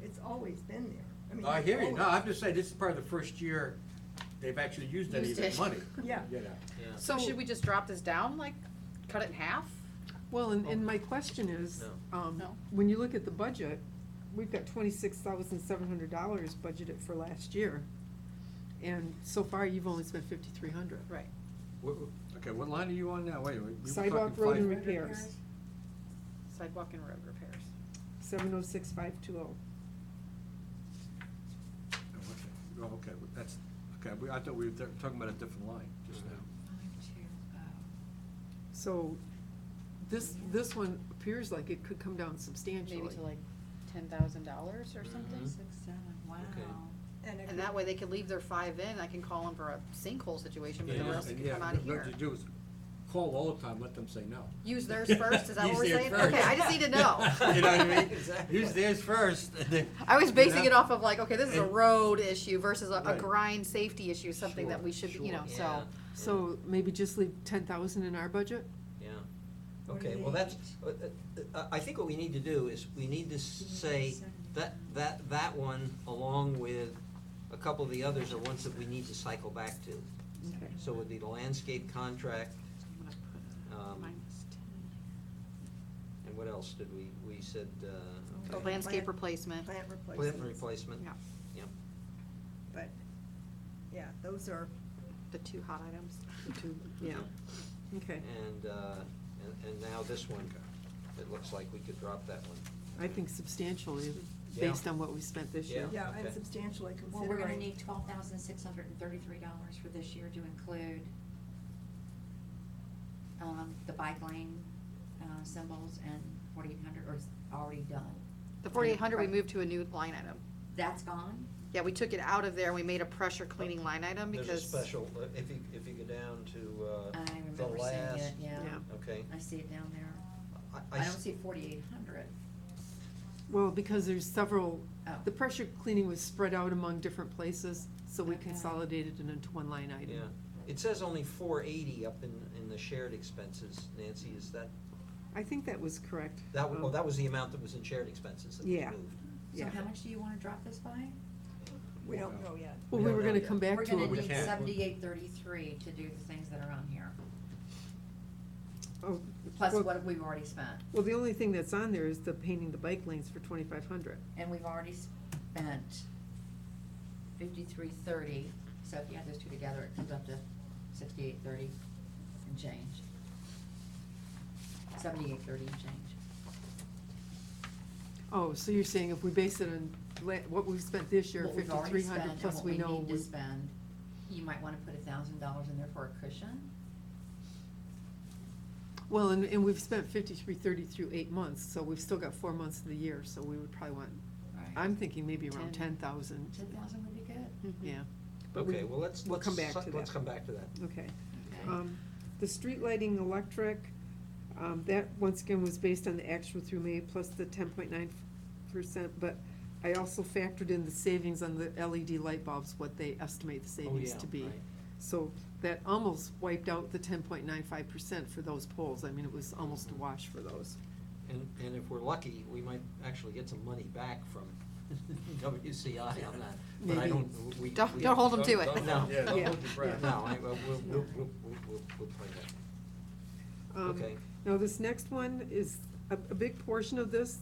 Speaker 7: it's
Speaker 6: happen.
Speaker 7: always been there. I mean,
Speaker 6: I hear you, no,
Speaker 7: always-
Speaker 6: I'm just saying, this is probably the first year they've actually used any of
Speaker 4: Used
Speaker 6: that
Speaker 4: it.
Speaker 6: money.
Speaker 7: Yeah.
Speaker 6: You know.
Speaker 2: Yeah.
Speaker 4: So should we just drop this down, like, cut it in half?
Speaker 3: Well, and my question is,
Speaker 4: No.
Speaker 3: when you look at the budget, we've got $26,700 budgeted for last year. And so far, you've only spent 5,300.
Speaker 4: Right.
Speaker 6: Okay, what line are you on now? Wait, we were
Speaker 3: Sidewalk,
Speaker 6: talking
Speaker 3: road, and
Speaker 6: five-
Speaker 3: repairs,
Speaker 4: Sidewalk and road repairs.
Speaker 3: 706,520.
Speaker 6: Oh, okay, that's, okay, I thought we were talking about a different line just now.
Speaker 3: So, this one appears like it could come down substantially.
Speaker 4: Maybe to like $10,000 or something?
Speaker 2: Mhm.
Speaker 5: 6, 7, wow.
Speaker 2: Okay.
Speaker 7: it
Speaker 4: And
Speaker 7: could-
Speaker 4: that way they could leave their 5 in, I can call them for a sinkhole situation, but the
Speaker 2: Yeah.
Speaker 4: rest
Speaker 6: And
Speaker 4: can
Speaker 6: yeah,
Speaker 4: come out of here.
Speaker 6: What you do is call all the time, let them say no.
Speaker 4: Use theirs first, is that what
Speaker 6: Use
Speaker 4: we're
Speaker 6: theirs
Speaker 4: saying?
Speaker 6: first.
Speaker 4: Okay, I just need to know.
Speaker 6: You know what I mean?
Speaker 2: Exactly.
Speaker 6: Use theirs first. and then-
Speaker 4: I was basing
Speaker 6: you
Speaker 4: it
Speaker 6: know?
Speaker 4: off of like, okay, this is a
Speaker 6: And-
Speaker 4: road issue versus a
Speaker 6: Right.
Speaker 4: grind safety issue, something that
Speaker 6: Sure,
Speaker 4: we should, be, you know,
Speaker 6: sure.
Speaker 4: so.
Speaker 2: Yeah.
Speaker 3: So maybe just leave 10,000 in our budget?
Speaker 2: Yeah,
Speaker 5: What do
Speaker 2: okay,
Speaker 5: they
Speaker 2: well, that's,
Speaker 5: need?
Speaker 2: I think what we need to do is, we need to say that one, along with a couple of the others, are ones that we need to cycle back to.
Speaker 3: Okay.
Speaker 2: So it would be the landscape contract,
Speaker 4: I'm gonna put a
Speaker 2: Um,
Speaker 4: -10.
Speaker 2: and what else did we said,
Speaker 4: Oh,
Speaker 2: okay.
Speaker 4: landscape
Speaker 7: Plant-
Speaker 4: replacement.
Speaker 7: Plant
Speaker 2: Plant
Speaker 7: replacements.
Speaker 2: replacement,
Speaker 4: Yeah.
Speaker 2: yeah.
Speaker 7: But, yeah, those are,
Speaker 4: The 2 hot items.
Speaker 3: The two, yeah, okay.
Speaker 2: And now this one, it looks like we could drop that one.
Speaker 3: I think substantially,
Speaker 2: Yeah.
Speaker 3: based on what we spent this year.
Speaker 7: yeah, and
Speaker 2: Okay.
Speaker 7: substantially
Speaker 5: Well, we're gonna
Speaker 7: considering.
Speaker 5: need $12,633 for this year to include, the bike lane, symbols and 4,800, or it's already done.
Speaker 4: The 4,800 we
Speaker 5: Right.
Speaker 4: moved to a new line item.
Speaker 5: That's gone?
Speaker 4: Yeah, we took it out of there and we made a pressure cleaning line item because.
Speaker 2: There's a special, if you go down to,
Speaker 5: I
Speaker 2: the
Speaker 5: remember seeing
Speaker 2: last.
Speaker 5: it, yeah.
Speaker 2: Okay.
Speaker 5: I see it down there.
Speaker 2: I
Speaker 5: I
Speaker 2: s-
Speaker 5: don't see 4,800.
Speaker 3: Well, because there's several,
Speaker 5: Oh.
Speaker 3: the pressure cleaning was spread out among different places, so we
Speaker 5: Okay.
Speaker 3: consolidated it into one line item.
Speaker 2: Yeah, it says only 480 up in the shared expenses, Nancy, is that,
Speaker 3: I think that was correct.
Speaker 2: that was the amount that was in shared expenses that was
Speaker 3: Yeah.
Speaker 2: moved.
Speaker 5: So
Speaker 3: Yeah.
Speaker 5: how much do you wanna drop this by?
Speaker 7: We don't know yet.
Speaker 3: Well,
Speaker 2: We
Speaker 3: we
Speaker 2: don't
Speaker 3: were
Speaker 2: know
Speaker 3: gonna
Speaker 2: yet.
Speaker 3: come back
Speaker 5: We're
Speaker 3: to
Speaker 5: gonna
Speaker 3: it.
Speaker 6: We
Speaker 5: need
Speaker 6: can't.
Speaker 5: 7833 to do the things that are on here,
Speaker 3: Oh,
Speaker 5: plus
Speaker 3: well-
Speaker 5: what we've already spent.
Speaker 3: Well, the only thing that's on there is the painting the bike lanes for 2,500.
Speaker 5: And we've already spent 5330, so if you add those two together, it comes up to 6830 and change. 7830 and change.
Speaker 3: Oh, so you're saying if we base it on what we've spent this year,
Speaker 5: What we've already
Speaker 3: 5,300,
Speaker 5: spent
Speaker 3: plus
Speaker 5: and
Speaker 3: we
Speaker 5: what
Speaker 3: know.
Speaker 5: we need to spend, you might wanna put $1,000 in there for a cushion.
Speaker 3: Well, and we've spent 5,330 through 8 months, so we've still got 4 months of the year, so we would probably want
Speaker 5: Right.
Speaker 3: I'm thinking maybe around
Speaker 4: 10.
Speaker 3: 10,000.
Speaker 5: 10,000 would be good.
Speaker 3: Yeah. But we-
Speaker 2: Okay, well, let's
Speaker 3: come back to
Speaker 2: let's
Speaker 3: that.
Speaker 2: come back to that.
Speaker 3: Okay.
Speaker 5: Okay.
Speaker 3: The street lighting electric, that once again was based on the actual through May plus the 10.9%, but I also factored in the savings on the LED light bulbs, what they estimate the savings to be.
Speaker 2: Oh, right.
Speaker 3: So that almost wiped out the 10.95% for those poles. I mean, it was almost a wash for those.
Speaker 2: And if we're lucky, we might actually get some money back from WCI on that. But I
Speaker 3: Maybe.
Speaker 2: don't, we.
Speaker 4: Don't-
Speaker 2: we-
Speaker 4: don't hold 'em to it.
Speaker 2: No.
Speaker 6: Yeah, don't
Speaker 3: Yeah.
Speaker 6: hold your breath.
Speaker 2: No, we'll play that. Okay.
Speaker 3: Now, this next one is, a big portion of this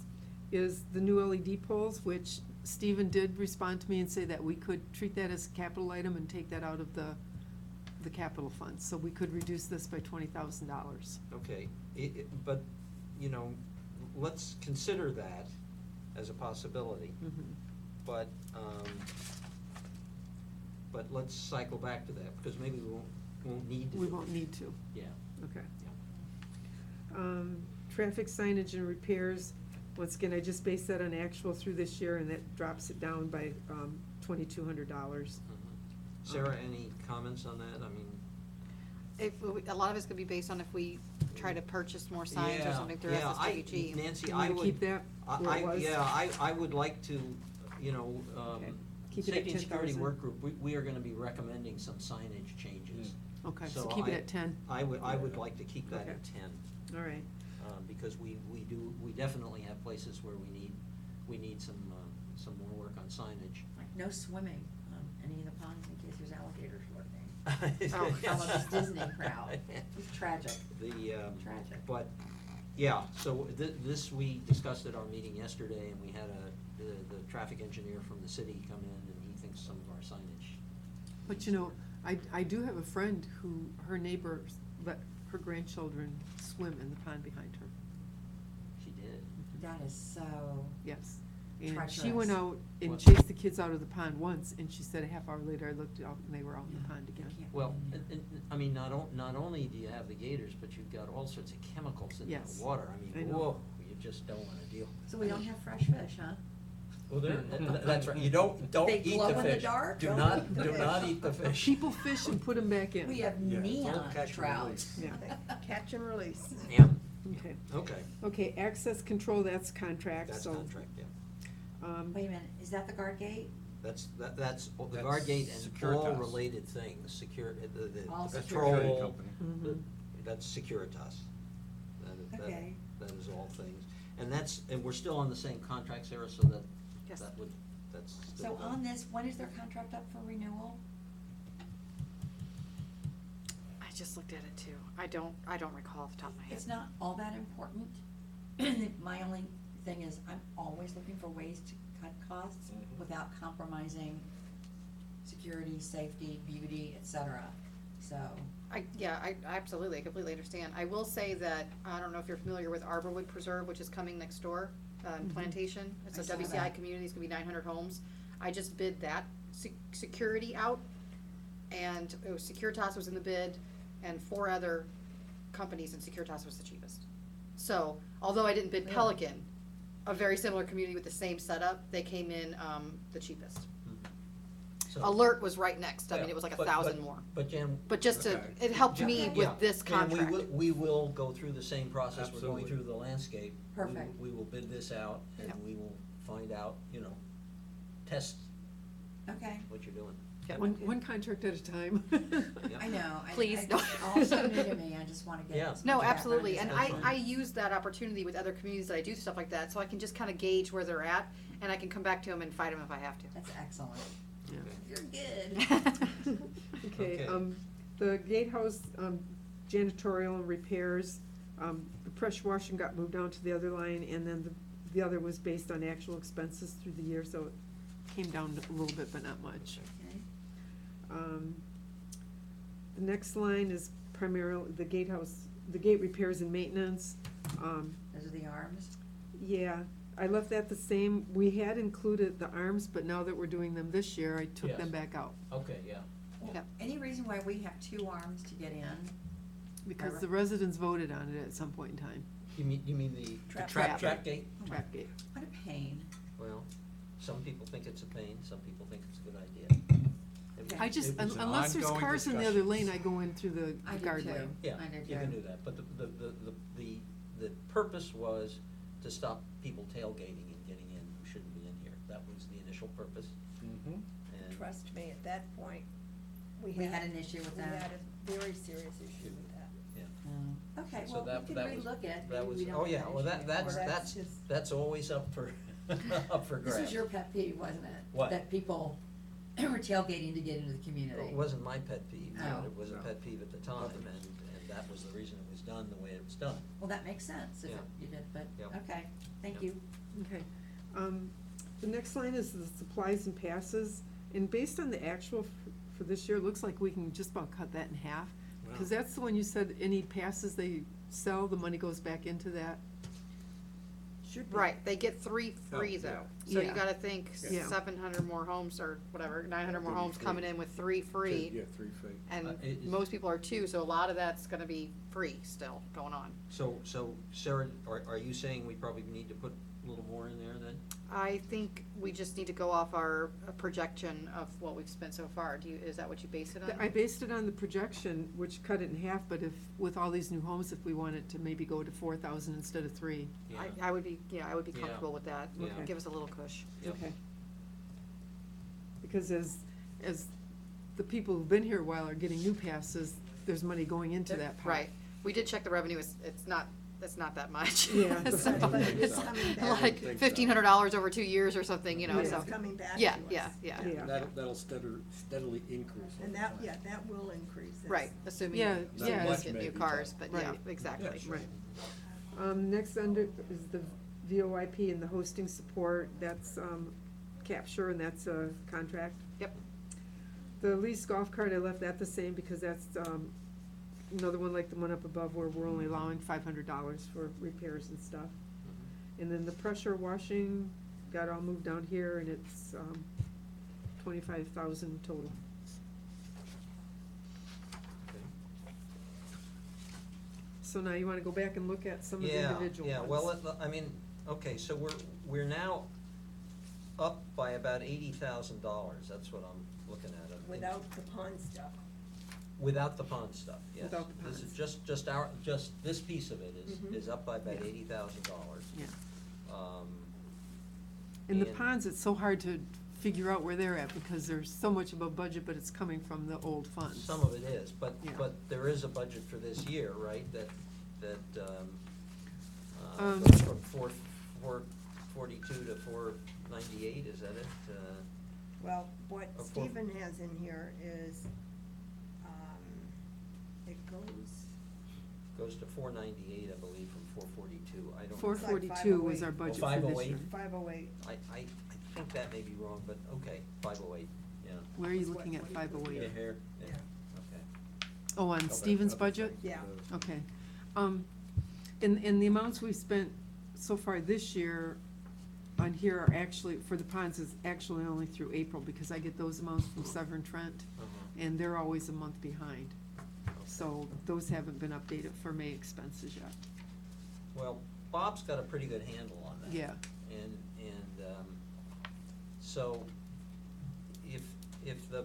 Speaker 3: is the new LED poles, which Stephen did respond to me and say that we could treat that as a capital item and take that out of the capital fund. So we could reduce this by $20,000.
Speaker 2: Okay, but, you know, let's consider that as a possibility. But let's cycle back to that, because maybe we won't need to.
Speaker 3: We
Speaker 2: do it.
Speaker 3: won't need to.
Speaker 2: Yeah.
Speaker 3: Okay.
Speaker 2: Yeah.
Speaker 3: Traffic signage and repairs, once again, I just based that on actual through this year, and that drops it down by $2,200.
Speaker 2: Mhm. Sarah, any comments on that? I mean.
Speaker 4: A lot of it's gonna be based on if we try to purchase more signs or
Speaker 2: Yeah,
Speaker 4: something through
Speaker 2: yeah,
Speaker 4: SSWG.
Speaker 2: Nancy,
Speaker 3: You
Speaker 2: I
Speaker 3: wanna
Speaker 2: would.
Speaker 3: keep that where it was?
Speaker 2: I would like to, you know,
Speaker 3: Okay. Keep it at
Speaker 2: Safety and Security
Speaker 3: 10,000.
Speaker 2: Work Group, we are gonna be recommending some signage changes.
Speaker 3: Okay, so
Speaker 2: So
Speaker 3: keep it
Speaker 2: I-
Speaker 3: at 10.
Speaker 2: I would like to keep that
Speaker 3: Okay.
Speaker 2: at 10.
Speaker 3: All right.
Speaker 2: Because we definitely have places where we need some more work on signage.
Speaker 5: Like no swimming on any of the ponds in case there's alligators lurking.
Speaker 2: Oh,
Speaker 5: Some of this Disney crowd. It's tragic. Tragic.
Speaker 2: But, yeah, so this, we discussed at our meeting yesterday, and we had the traffic engineer from the city come in, and he thinks some of our signage.
Speaker 3: But you know, I do have a friend who, her neighbor let her grandchildren swim in the pond behind her.
Speaker 2: She did.
Speaker 5: That is so,
Speaker 3: Yes. And she went
Speaker 5: Treacherous.
Speaker 3: out and
Speaker 2: What?
Speaker 3: chased the kids out of the pond once, and she said a half hour later, I looked out and they were out in the pond again.
Speaker 5: can't
Speaker 2: Well,
Speaker 5: believe it.
Speaker 2: I mean, not only do you have the gators, but you've got all sorts of chemicals in
Speaker 3: Yes.
Speaker 2: the water. I
Speaker 3: I
Speaker 2: mean,
Speaker 3: know.
Speaker 2: whoa, you just don't wanna deal.
Speaker 5: So we don't have fresh fish, huh?
Speaker 2: Well, that's right, you don't eat the
Speaker 5: They
Speaker 2: fish.
Speaker 5: glow in the dark?
Speaker 2: Do
Speaker 5: Don't
Speaker 2: not,
Speaker 5: eat the
Speaker 2: do
Speaker 5: fish.
Speaker 2: not eat the fish.
Speaker 3: People fish and put them back in.
Speaker 5: We have
Speaker 6: Yeah, it's all
Speaker 5: neon
Speaker 6: catch and
Speaker 5: trout.
Speaker 6: release.
Speaker 3: Yeah.
Speaker 7: Catch and release.
Speaker 2: Yeah,
Speaker 3: Okay.
Speaker 2: okay,
Speaker 3: Okay, access control, that's contract,
Speaker 2: that's
Speaker 3: so.
Speaker 2: contract, yeah.
Speaker 5: Wait a minute, is that the guard gate?
Speaker 2: That's the
Speaker 6: That's
Speaker 2: guard gate and all
Speaker 6: Securitas.
Speaker 2: related things, the
Speaker 5: All
Speaker 2: the
Speaker 5: security
Speaker 2: patrol,
Speaker 6: company.
Speaker 3: Mhm.
Speaker 2: that's Securitas.
Speaker 5: Okay.
Speaker 2: That is all things. And we're still on the same contract, Sarah, so
Speaker 4: Yes.
Speaker 2: that's still
Speaker 5: So
Speaker 2: good.
Speaker 5: on this, when is their contract up for renewal?
Speaker 4: I just looked at it too. I don't recall off the top of my head.
Speaker 5: It's not all that important. My only thing is, I'm always looking for ways to cut costs
Speaker 6: Mhm.
Speaker 5: without compromising security, safety, beauty, et cetera. So,
Speaker 4: I absolutely, I completely understand. I will say that, I don't know if you're familiar with Arborwood Preserve, which is coming next door, Plantation. It's
Speaker 5: I
Speaker 4: a
Speaker 5: saw
Speaker 4: WCI
Speaker 5: that.
Speaker 4: community, it's gonna be 900 homes. I just bid that security out, and it was Securitas was in the bid, and 4 other companies, and Securitas was the cheapest. So, although I didn't bid
Speaker 5: Really?
Speaker 4: Pelican, a very similar community with the same setup, they came in, the cheapest.
Speaker 2: So-
Speaker 4: Alert was right next, I mean,
Speaker 2: Yeah,
Speaker 4: it was like
Speaker 2: but-
Speaker 4: 1,000 more.
Speaker 2: But Jan.
Speaker 4: But just to,
Speaker 6: Okay.
Speaker 4: it helped me
Speaker 2: Yeah,
Speaker 4: with this
Speaker 2: and
Speaker 4: contract.
Speaker 2: we will go through the same process we're going
Speaker 6: Absolutely.
Speaker 2: through the landscape.
Speaker 5: Perfect.
Speaker 2: We will bid this out, and
Speaker 4: Yeah.
Speaker 2: we will find out, test
Speaker 5: okay,
Speaker 2: what you're doing.
Speaker 3: One contract at a time.
Speaker 2: Yeah.
Speaker 5: I know.
Speaker 4: Please,
Speaker 5: It's
Speaker 4: no.
Speaker 5: also new to me, I just wanna
Speaker 2: Yeah.
Speaker 5: get as
Speaker 4: No,
Speaker 5: much background
Speaker 4: absolutely,
Speaker 5: as
Speaker 4: and
Speaker 5: I
Speaker 2: That's
Speaker 5: can.
Speaker 4: I use that opportunity with other communities that I do stuff like that, so I can just kinda gauge where they're at, and I can come back to them and fight them if I have to.
Speaker 5: That's excellent.
Speaker 3: Yeah.
Speaker 5: You're good.
Speaker 3: Okay,
Speaker 2: Okay.
Speaker 3: the gatehouse, janitorial and repairs, the pressure washing got moved down to the other line, and then the other was based on actual expenses through the year, so it came down a little bit, but not much.
Speaker 5: Okay.
Speaker 3: The next line is primarily the gatehouse, the gate repairs and maintenance.
Speaker 5: Those are the arms?
Speaker 3: Yeah, I left that the same. We had included the arms, but now that we're doing them this year, I took them
Speaker 2: Yes.
Speaker 3: back out.
Speaker 2: Okay, yeah.
Speaker 4: Yeah.
Speaker 5: Any reason why we have 2 arms to get in?
Speaker 3: Because
Speaker 5: Right.
Speaker 3: the residents voted on it at some point in time.
Speaker 2: You mean the
Speaker 7: Trap
Speaker 2: trap gate?
Speaker 3: Trap gate.
Speaker 5: What a pain.
Speaker 2: Well, Some people think it's a pain, some people think it's a good idea.
Speaker 3: I just,
Speaker 6: It was an
Speaker 3: unless there's
Speaker 6: ongoing
Speaker 3: cars in the other lane, I go in through the
Speaker 5: I do
Speaker 3: guard
Speaker 5: too.
Speaker 3: lane.
Speaker 2: Yeah,
Speaker 5: I do
Speaker 2: you can
Speaker 5: too.
Speaker 2: do that, but the purpose was to stop people tailgating and getting in who shouldn't be in here. That was the initial purpose,
Speaker 6: Mhm.
Speaker 2: and.
Speaker 7: Trust me, at that point,
Speaker 5: We had an issue with that.
Speaker 7: We had a very serious issue with that.
Speaker 2: Yeah.
Speaker 5: Okay,
Speaker 2: So
Speaker 5: well,
Speaker 2: that-
Speaker 5: we
Speaker 2: that
Speaker 5: can
Speaker 2: was-
Speaker 5: relook at,
Speaker 2: that
Speaker 5: maybe
Speaker 2: was-
Speaker 5: we don't
Speaker 2: oh,
Speaker 5: have
Speaker 2: yeah,
Speaker 5: that
Speaker 2: well,
Speaker 5: issue
Speaker 2: that's,
Speaker 5: anymore.
Speaker 2: that's always up for, up for grabs.
Speaker 5: This was your pet peeve, wasn't it?
Speaker 2: What?
Speaker 5: That people were tailgating to get into the community.
Speaker 2: It wasn't my pet peeve,
Speaker 5: Oh.
Speaker 2: but it was a
Speaker 6: No.
Speaker 2: pet peeve at the time, and that was the reason it was done the way it was done.
Speaker 5: Well, that makes sense if
Speaker 2: Yeah.
Speaker 5: you did, but,
Speaker 2: Yep.
Speaker 5: okay, thank
Speaker 2: Yep.
Speaker 5: you.
Speaker 3: Okay. The next line is the supplies and passes, and based on the actual for this year, it looks like we can just about cut that in half. Because
Speaker 6: Wow.
Speaker 3: that's the one you said, any passes they sell, the money goes back into that.
Speaker 7: Should be.
Speaker 4: Right, they get 3 free
Speaker 6: Oh,
Speaker 4: though,
Speaker 3: yeah.
Speaker 4: so
Speaker 3: Yeah.
Speaker 4: you gotta think
Speaker 3: Yeah.
Speaker 4: 700 more homes or whatever, 900 more
Speaker 6: Three
Speaker 4: homes
Speaker 6: free.
Speaker 4: coming in with 3 free.
Speaker 6: Yeah, 3 free.
Speaker 4: And
Speaker 2: It is-
Speaker 4: most people are 2, so a lot of that's gonna be free still going on.
Speaker 2: So, Sarah, are you saying we probably need to put a little more in there then?
Speaker 4: I think we just need to go off our projection of what we've spent so far. Is that what you base it on?
Speaker 3: I based it on the projection, which cut it in half, but if, with all these new homes, if we wanted to maybe go to 4,000 instead of 3.
Speaker 2: Yeah.
Speaker 4: I would be, I would be
Speaker 2: Yeah.
Speaker 4: comfortable with that.
Speaker 2: Yeah.
Speaker 4: Give us a little push.
Speaker 2: Yep.
Speaker 3: Okay. Because as the people who've been here a while are getting new passes, there's money going into that pot.
Speaker 4: Right. We did check the revenue. It's not that much.
Speaker 3: Yeah.
Speaker 4: So
Speaker 7: But it is
Speaker 4: it's
Speaker 7: coming back.
Speaker 4: like
Speaker 6: I don't think so.
Speaker 4: $1,500 over 2 years or something, you know,
Speaker 7: It's
Speaker 4: so.
Speaker 7: coming back to
Speaker 4: Yeah,
Speaker 7: us.
Speaker 4: yeah.
Speaker 3: Yeah.
Speaker 6: That'll steadily increase over
Speaker 7: And that,
Speaker 6: time.
Speaker 7: yeah, that will increase. That's-
Speaker 4: Right, assuming
Speaker 3: Yeah,
Speaker 4: you
Speaker 3: yeah.
Speaker 4: guys get new
Speaker 6: Maybe,
Speaker 4: cars, but yeah,
Speaker 3: Right.
Speaker 4: exactly.
Speaker 6: Yeah, sure.
Speaker 3: Right. Next under is the VoIP and the hosting support, that's, capture, and that's a contract.
Speaker 4: Yep.
Speaker 3: The leased golf cart, I left that the same because that's, another one like the one up above where we're only allowing $500 for repairs and stuff. And then the pressure washing got all moved down here and it's, 25,000 total.
Speaker 2: Okay.
Speaker 3: So now you wanna go back and look at some of the individual ones?
Speaker 2: Yeah, well, I mean, okay, so we're now up by about $80,000, that's what I'm looking at.
Speaker 7: Without the pond stuff.
Speaker 2: Without the pond stuff, yes.
Speaker 3: Without the
Speaker 2: This is
Speaker 3: ponds.
Speaker 2: just this piece of it
Speaker 3: Mhm.
Speaker 2: is up by about
Speaker 3: Yeah.
Speaker 2: $80,000.
Speaker 3: Yeah. In the
Speaker 2: And-
Speaker 3: ponds, it's so hard to figure out where they're at because there's so much above budget, but it's coming from the old funds.
Speaker 2: Some of it is, but,
Speaker 3: Yeah.
Speaker 2: but there is a budget for this year, right, that,
Speaker 3: Um,
Speaker 2: goes from 442 to 498, is that it?
Speaker 7: Well, what
Speaker 2: Of course.
Speaker 7: Stephen has in here is, it
Speaker 2: Goes to 498, I believe, from 442, I don't.
Speaker 3: 442 was our budget for this
Speaker 2: 508.
Speaker 3: year.
Speaker 7: 508.
Speaker 2: I think that may be wrong, but okay, 508, yeah.
Speaker 3: Where are you
Speaker 7: Is what-
Speaker 3: looking at
Speaker 7: what he
Speaker 3: 508?
Speaker 2: Yeah, here, yeah,
Speaker 7: Yeah.
Speaker 2: okay.
Speaker 3: Oh, on
Speaker 6: Other-
Speaker 3: Stephen's
Speaker 6: other
Speaker 3: budget?
Speaker 6: things,
Speaker 7: Yeah.
Speaker 3: Okay. And the amounts we've spent so far this year on here are actually, for the ponds, is actually only through April, because I get those amounts from Severn Trent,
Speaker 2: Uh-huh.
Speaker 3: and they're always a month behind.
Speaker 2: Okay.
Speaker 3: So those haven't been updated for May expenses yet.
Speaker 2: Well, Bob's got a pretty good handle on that.
Speaker 3: Yeah.
Speaker 2: And, so, if the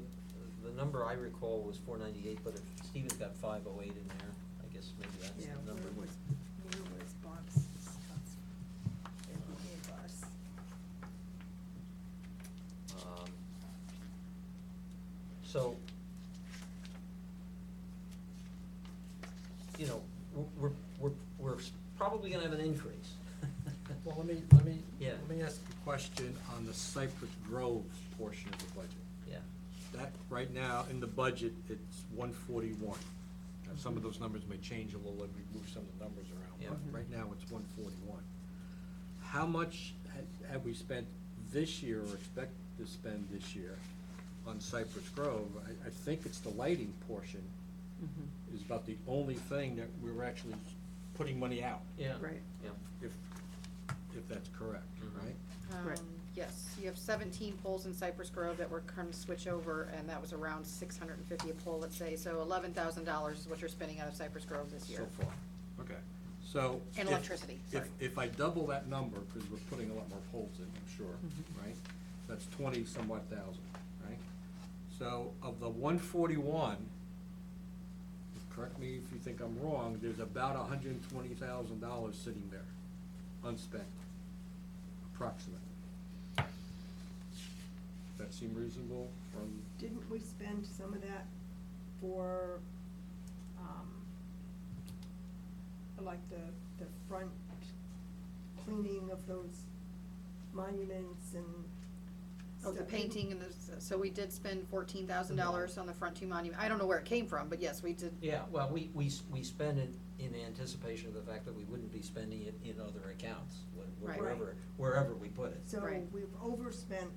Speaker 2: number I recall was 498, but if Stephen's got 508 in there, I guess maybe that's
Speaker 7: Yeah,
Speaker 2: the number.
Speaker 7: where was Bob's stuff that he gave us?
Speaker 2: So, you know, we're probably gonna have an increase.
Speaker 6: Well, let me
Speaker 2: Yeah.
Speaker 6: ask a question on the Cypress Grove portion of the budget.
Speaker 2: Yeah,
Speaker 6: That, right now, in the budget, it's 141. Now, some of those numbers may change a little if we move some of the numbers around,
Speaker 2: Yeah.
Speaker 6: but right now, it's 141. How much have we spent this year or expect to spend this year on Cypress Grove? I think it's the lighting portion
Speaker 3: Mhm.
Speaker 6: is about the only thing that we're actually putting money out,
Speaker 2: yeah.
Speaker 3: Right.
Speaker 2: Yeah.
Speaker 6: if that's correct,
Speaker 2: Mhm.
Speaker 6: right?
Speaker 3: Right.
Speaker 4: Yes, you have 17 poles in Cypress Grove that we're going to switch over, and that was around $650 a pole, let's say, so $11,000 is what you're spending out of Cypress Grove this year.
Speaker 6: So far, okay. So.
Speaker 4: And
Speaker 6: if-
Speaker 4: electricity, sorry.
Speaker 6: If I double that number, because we're putting a lot more poles in, I'm sure, right? That's 20-somewhat thousand, right? So of the 141, correct me if you think I'm wrong, there's about $120,000 sitting there, unspent, approximately. That seem reasonable from?
Speaker 7: Didn't we spend some of that for, like the front cleaning of those monuments and
Speaker 4: Oh, the
Speaker 7: stuff?
Speaker 4: painting and the, so we did spend $14,000 on the front two monument. I don't know where it came from, but yes, we did.
Speaker 2: Yeah, well, we spend it in anticipation of the fact that we wouldn't be spending it in other accounts,
Speaker 4: Right.
Speaker 2: wherever we put it.
Speaker 7: So
Speaker 4: Right.
Speaker 7: we've overspent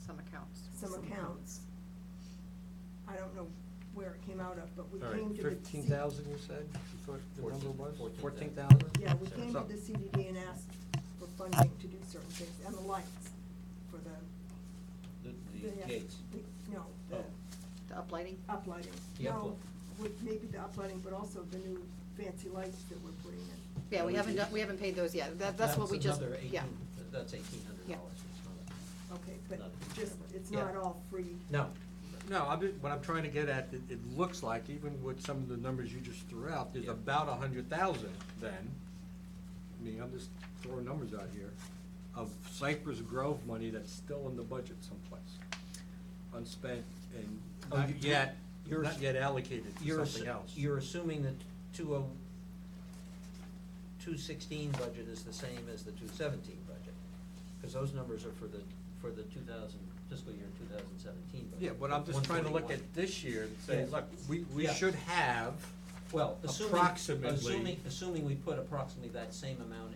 Speaker 4: Some accounts.
Speaker 7: some accounts. I don't know where it came out of, but we
Speaker 6: All
Speaker 7: came
Speaker 6: right,
Speaker 7: to the.
Speaker 6: 15,000 you said, you thought the number was?
Speaker 2: 14,000.
Speaker 6: 14,000?
Speaker 7: Yeah, we came to the CDD and asked for funding to do certain things, and the lights for the.
Speaker 2: The gates.
Speaker 7: No, the
Speaker 2: Oh.
Speaker 4: The uplighting?
Speaker 7: uplighting.
Speaker 2: The
Speaker 7: No, with maybe the uplighting, but also the new fancy lights that we're putting in.
Speaker 4: Yeah, we haven't paid those yet. That's what we just,
Speaker 2: another
Speaker 4: yeah.
Speaker 2: That's $1,800.
Speaker 4: Yeah.
Speaker 2: It's
Speaker 7: Okay, but
Speaker 2: Not-
Speaker 7: just, it's
Speaker 2: Yeah.
Speaker 7: not all free.
Speaker 2: not-
Speaker 6: No, what I'm trying to get at, it looks like, even with some of the numbers you just threw out, there's
Speaker 2: Yeah.
Speaker 6: about 100,000 then, I mean, I'm just throwing numbers out here, of Cypress Grove money that's still in the budget someplace, unspent and
Speaker 2: Oh,
Speaker 6: not
Speaker 2: you-
Speaker 6: yet,
Speaker 2: you're-
Speaker 6: not yet allocated to
Speaker 2: You're
Speaker 6: something else.
Speaker 2: You're assuming that 216 budget is the same as the 217 budget, because those numbers are for the 2000, fiscal year 2017 budget.
Speaker 6: Yeah, but I'm just trying to look
Speaker 2: 141.
Speaker 6: at this year and say,
Speaker 2: Yeah.
Speaker 6: look, we
Speaker 2: Yeah.
Speaker 6: should have,
Speaker 2: Well,
Speaker 6: approximately-
Speaker 2: assuming we put approximately that same amount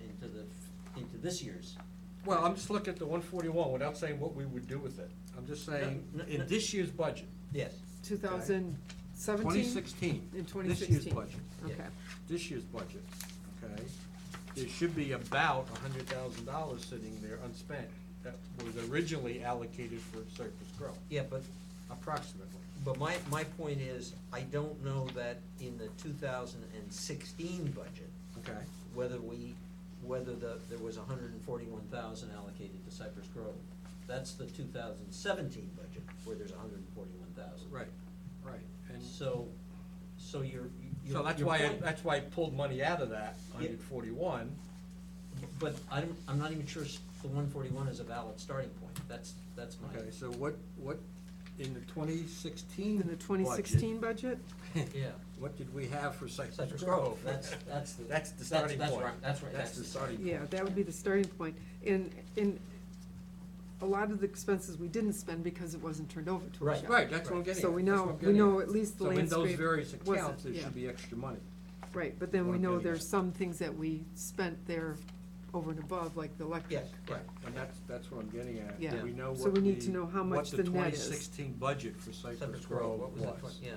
Speaker 2: into this year's.
Speaker 6: well, I'm just looking at the 141 without saying what we would do with it. I'm just saying,
Speaker 2: No, no,
Speaker 6: in
Speaker 2: no.
Speaker 6: this year's budget,
Speaker 2: Yes.
Speaker 3: 2017?
Speaker 6: 2016.
Speaker 3: In
Speaker 6: This year's
Speaker 3: 2016.
Speaker 6: budget.
Speaker 3: Okay.
Speaker 6: This year's budget, okay? There should be about $100,000 sitting there unspent that was originally allocated for Cypress Grove,
Speaker 2: Yeah, but
Speaker 6: approximately.
Speaker 2: my point is, I don't know that in the 2016 budget,
Speaker 6: Okay.
Speaker 2: whether there was 141,000 allocated to Cypress Grove. That's the 2017 budget, where there's 141,000.
Speaker 6: Right. And
Speaker 2: So you're.
Speaker 6: so that's
Speaker 2: your
Speaker 6: why,
Speaker 2: point-
Speaker 6: that's why I pulled money out of that, 141.
Speaker 2: But I'm not even sure the 141 is a valid starting point. That's my.
Speaker 6: Okay, so what, in the 2016
Speaker 3: In the 2016 budget?
Speaker 2: Yeah.
Speaker 6: What did we have for Cypress
Speaker 2: Cypress
Speaker 6: Grove?
Speaker 2: Grove, that's the.
Speaker 6: That's the starting
Speaker 2: that's
Speaker 6: point.
Speaker 2: right, That's right.
Speaker 6: That's the starting point.
Speaker 3: Yeah, that would be the starting point. In a lot of the expenses we didn't spend because it wasn't turned over to us
Speaker 2: Right.
Speaker 3: yet.
Speaker 6: Right, that's what I'm getting at.
Speaker 3: So we
Speaker 6: That's what
Speaker 3: know,
Speaker 6: I'm
Speaker 3: we
Speaker 6: getting
Speaker 3: know
Speaker 6: at.
Speaker 3: at least the
Speaker 6: So in
Speaker 3: landscape.
Speaker 6: those various
Speaker 3: wasn't-
Speaker 6: accounts, there
Speaker 3: yeah.
Speaker 6: should be extra money.
Speaker 3: Right, but then
Speaker 6: what
Speaker 3: we
Speaker 6: I'm
Speaker 3: know
Speaker 6: getting
Speaker 3: there's
Speaker 6: at.
Speaker 3: some things that we spent there over and above, like the electric.
Speaker 2: Yes.
Speaker 6: Right, and that's what I'm getting at.
Speaker 3: Yeah.
Speaker 6: We know
Speaker 3: So
Speaker 6: what
Speaker 3: we need to know how much the net is.
Speaker 6: What the 2016 budget for Cypress
Speaker 2: Cypress
Speaker 6: Grove
Speaker 2: Grove, what was that?
Speaker 6: was.
Speaker 2: Yeah.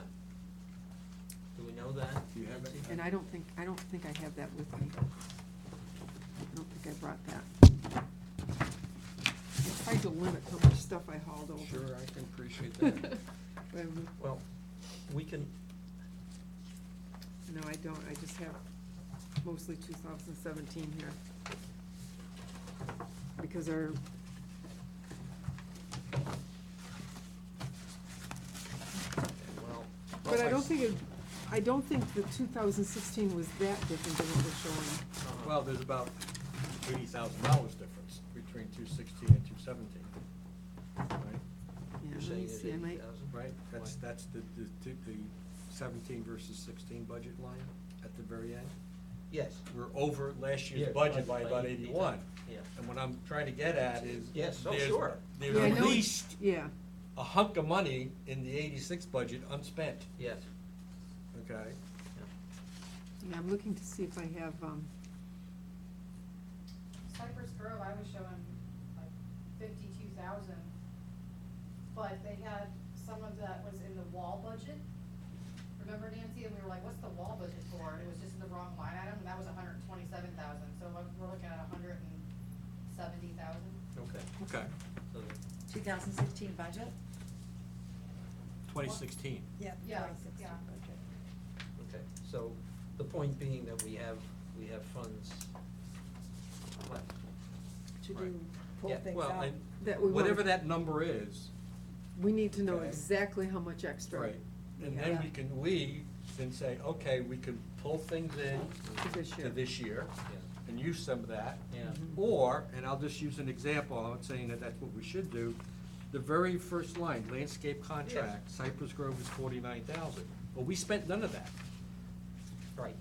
Speaker 2: Do we know that?
Speaker 6: Do you have it?
Speaker 3: And I don't think I have that with me. I don't think I brought that. I tried to limit how much stuff I hauled over.
Speaker 6: Sure, I can appreciate that.
Speaker 2: Well, we can,
Speaker 3: No, I don't, I just have mostly 2017 here. Because our,
Speaker 2: well,
Speaker 3: but I don't think the 2016 was that different than what we're showing.
Speaker 6: Well, there's about $80,000 difference between 216 and 217, right?
Speaker 3: Yeah,
Speaker 2: you're
Speaker 3: let
Speaker 2: saying
Speaker 3: me
Speaker 2: it's
Speaker 3: see, I might,
Speaker 2: 80,000?
Speaker 6: Right, that's
Speaker 2: Why?
Speaker 6: the 17 versus 16 budget line at the very end.
Speaker 2: Yes.
Speaker 6: We're over last year's
Speaker 2: Yeah,
Speaker 6: budget by
Speaker 2: by
Speaker 6: about
Speaker 2: 80,
Speaker 6: 81.
Speaker 2: yeah.
Speaker 6: And what I'm trying to get at is.
Speaker 2: Yes, oh,
Speaker 6: there's-
Speaker 2: sure.
Speaker 6: There's
Speaker 3: Yeah, I
Speaker 6: at
Speaker 3: know it's-
Speaker 6: least
Speaker 3: yeah,
Speaker 6: a hunk of money in the 86 budget unspent,
Speaker 2: Yes.
Speaker 6: okay?
Speaker 3: yeah, I'm looking to see if I have,
Speaker 4: Cypress Grove, I was showing like 52,000, but they had, some of that was in the wall budget. Remember, Nancy, and we were like, what's the wall budget for? And it was just in the wrong line item, and that was 127,000, so we're looking at 170,000.
Speaker 2: Okay.
Speaker 6: Okay.
Speaker 2: So
Speaker 5: 2016 budget?
Speaker 6: 2016.
Speaker 7: Yeah,
Speaker 4: Yeah,
Speaker 7: 2016
Speaker 4: yeah.
Speaker 7: budget.
Speaker 2: Okay, so the point being that we have we have funds left.
Speaker 7: To
Speaker 2: Right.
Speaker 7: do, pull
Speaker 2: Yeah,
Speaker 7: things
Speaker 6: Well,
Speaker 7: out.
Speaker 6: and
Speaker 3: That we
Speaker 6: whatever
Speaker 3: wanna-
Speaker 6: that number is,
Speaker 3: We need to know
Speaker 6: Okay.
Speaker 3: exactly how much extra.
Speaker 6: right, and then
Speaker 7: Yeah.
Speaker 6: we can say, okay, we can pull things in
Speaker 3: To this
Speaker 6: to
Speaker 3: year.
Speaker 6: this year
Speaker 2: Yeah.
Speaker 6: and use some of that.
Speaker 2: Yeah.
Speaker 3: Mhm.
Speaker 6: Or, and I'll just use an example, I'm not saying that that's what we should do, the very first line, landscape contract, Cypress Grove is 49,000. Well, we spent none of that,
Speaker 2: Right.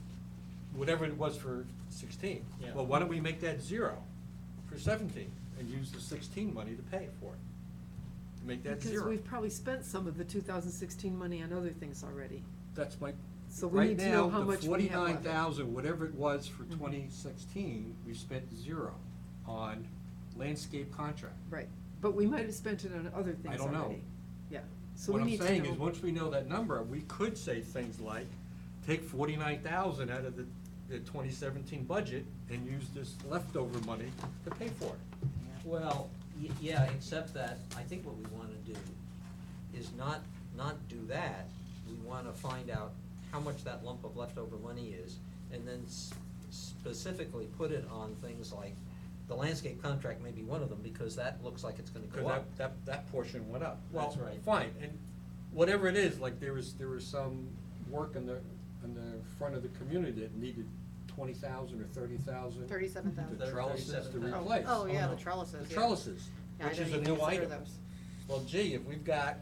Speaker 6: whatever it was for 16.
Speaker 2: Yeah.
Speaker 6: Well, why don't we make that 0 for 17 and use the 16 money to pay for it? Make that 0.
Speaker 3: Because we've probably spent some of the 2016 money on other things already.
Speaker 6: That's my,
Speaker 3: So we
Speaker 6: right
Speaker 3: need to know how
Speaker 6: now, the
Speaker 3: much we have left.
Speaker 6: 49,000, whatever it was for
Speaker 3: Mhm.
Speaker 6: 2016, we spent 0 on landscape contract.
Speaker 3: Right, but we might have spent it on other things
Speaker 6: don't
Speaker 3: already.
Speaker 6: know.
Speaker 3: Yeah, so we
Speaker 6: What
Speaker 3: need
Speaker 6: I'm
Speaker 3: to know.
Speaker 6: saying is, once we know that number, we could say things like, take 49,000 out of the 2017 budget and use this leftover money to pay for it.
Speaker 2: Well, yeah, except that I think what we wanna do is not do that. We wanna find out how much that lump of leftover money is, and then specifically put it on things like, the landscape contract may be one of them, because that looks like it's gonna go
Speaker 6: Because
Speaker 2: up.
Speaker 6: that portion went up.
Speaker 2: That's
Speaker 6: Well,
Speaker 2: right.
Speaker 6: fine, and whatever it is, like there was some work in the front of the community that needed 20,000 or 30,000.
Speaker 4: 37,000.
Speaker 6: The trellises to
Speaker 2: 37,000.
Speaker 6: replace.
Speaker 4: Oh, yeah,
Speaker 2: Oh,
Speaker 4: the
Speaker 2: no.
Speaker 4: trellises,
Speaker 6: The
Speaker 4: yeah.
Speaker 6: trellises,
Speaker 4: Yeah, I
Speaker 6: which
Speaker 4: didn't
Speaker 6: is a
Speaker 4: even
Speaker 6: new
Speaker 4: consider
Speaker 6: item.
Speaker 4: those.
Speaker 6: Well, gee, if we've got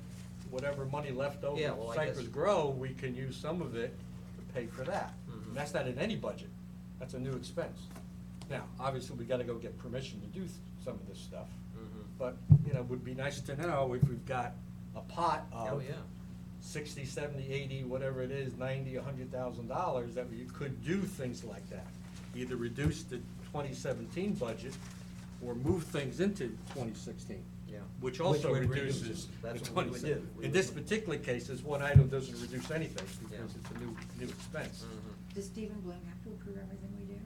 Speaker 6: whatever money left over
Speaker 2: Yeah,
Speaker 6: in
Speaker 2: well, I guess-
Speaker 6: Cypress Grove, we can use some of it to pay for that.
Speaker 2: Mhm.
Speaker 6: And that's not in any budget, that's a new expense. Now, obviously, we gotta go get permission to do some of this stuff.
Speaker 2: Mhm.
Speaker 6: But, it would be nice to know if we've got a pot
Speaker 2: Oh,
Speaker 6: of
Speaker 2: yeah.
Speaker 6: 60, 70, 80, whatever it is, 90, $100,000, that we could do things like that. Either reduce the 2017 budget or move things into 2016.
Speaker 2: Yeah.
Speaker 6: Which also
Speaker 2: would
Speaker 6: reduces the
Speaker 2: That's what we would do.
Speaker 6: 27.
Speaker 2: We
Speaker 6: In
Speaker 2: would-
Speaker 6: this particular case, this one item doesn't reduce anything because
Speaker 2: Yeah.
Speaker 6: it's a new expense.
Speaker 2: Mhm.
Speaker 5: Does Stephen Bloom have to approve everything we do?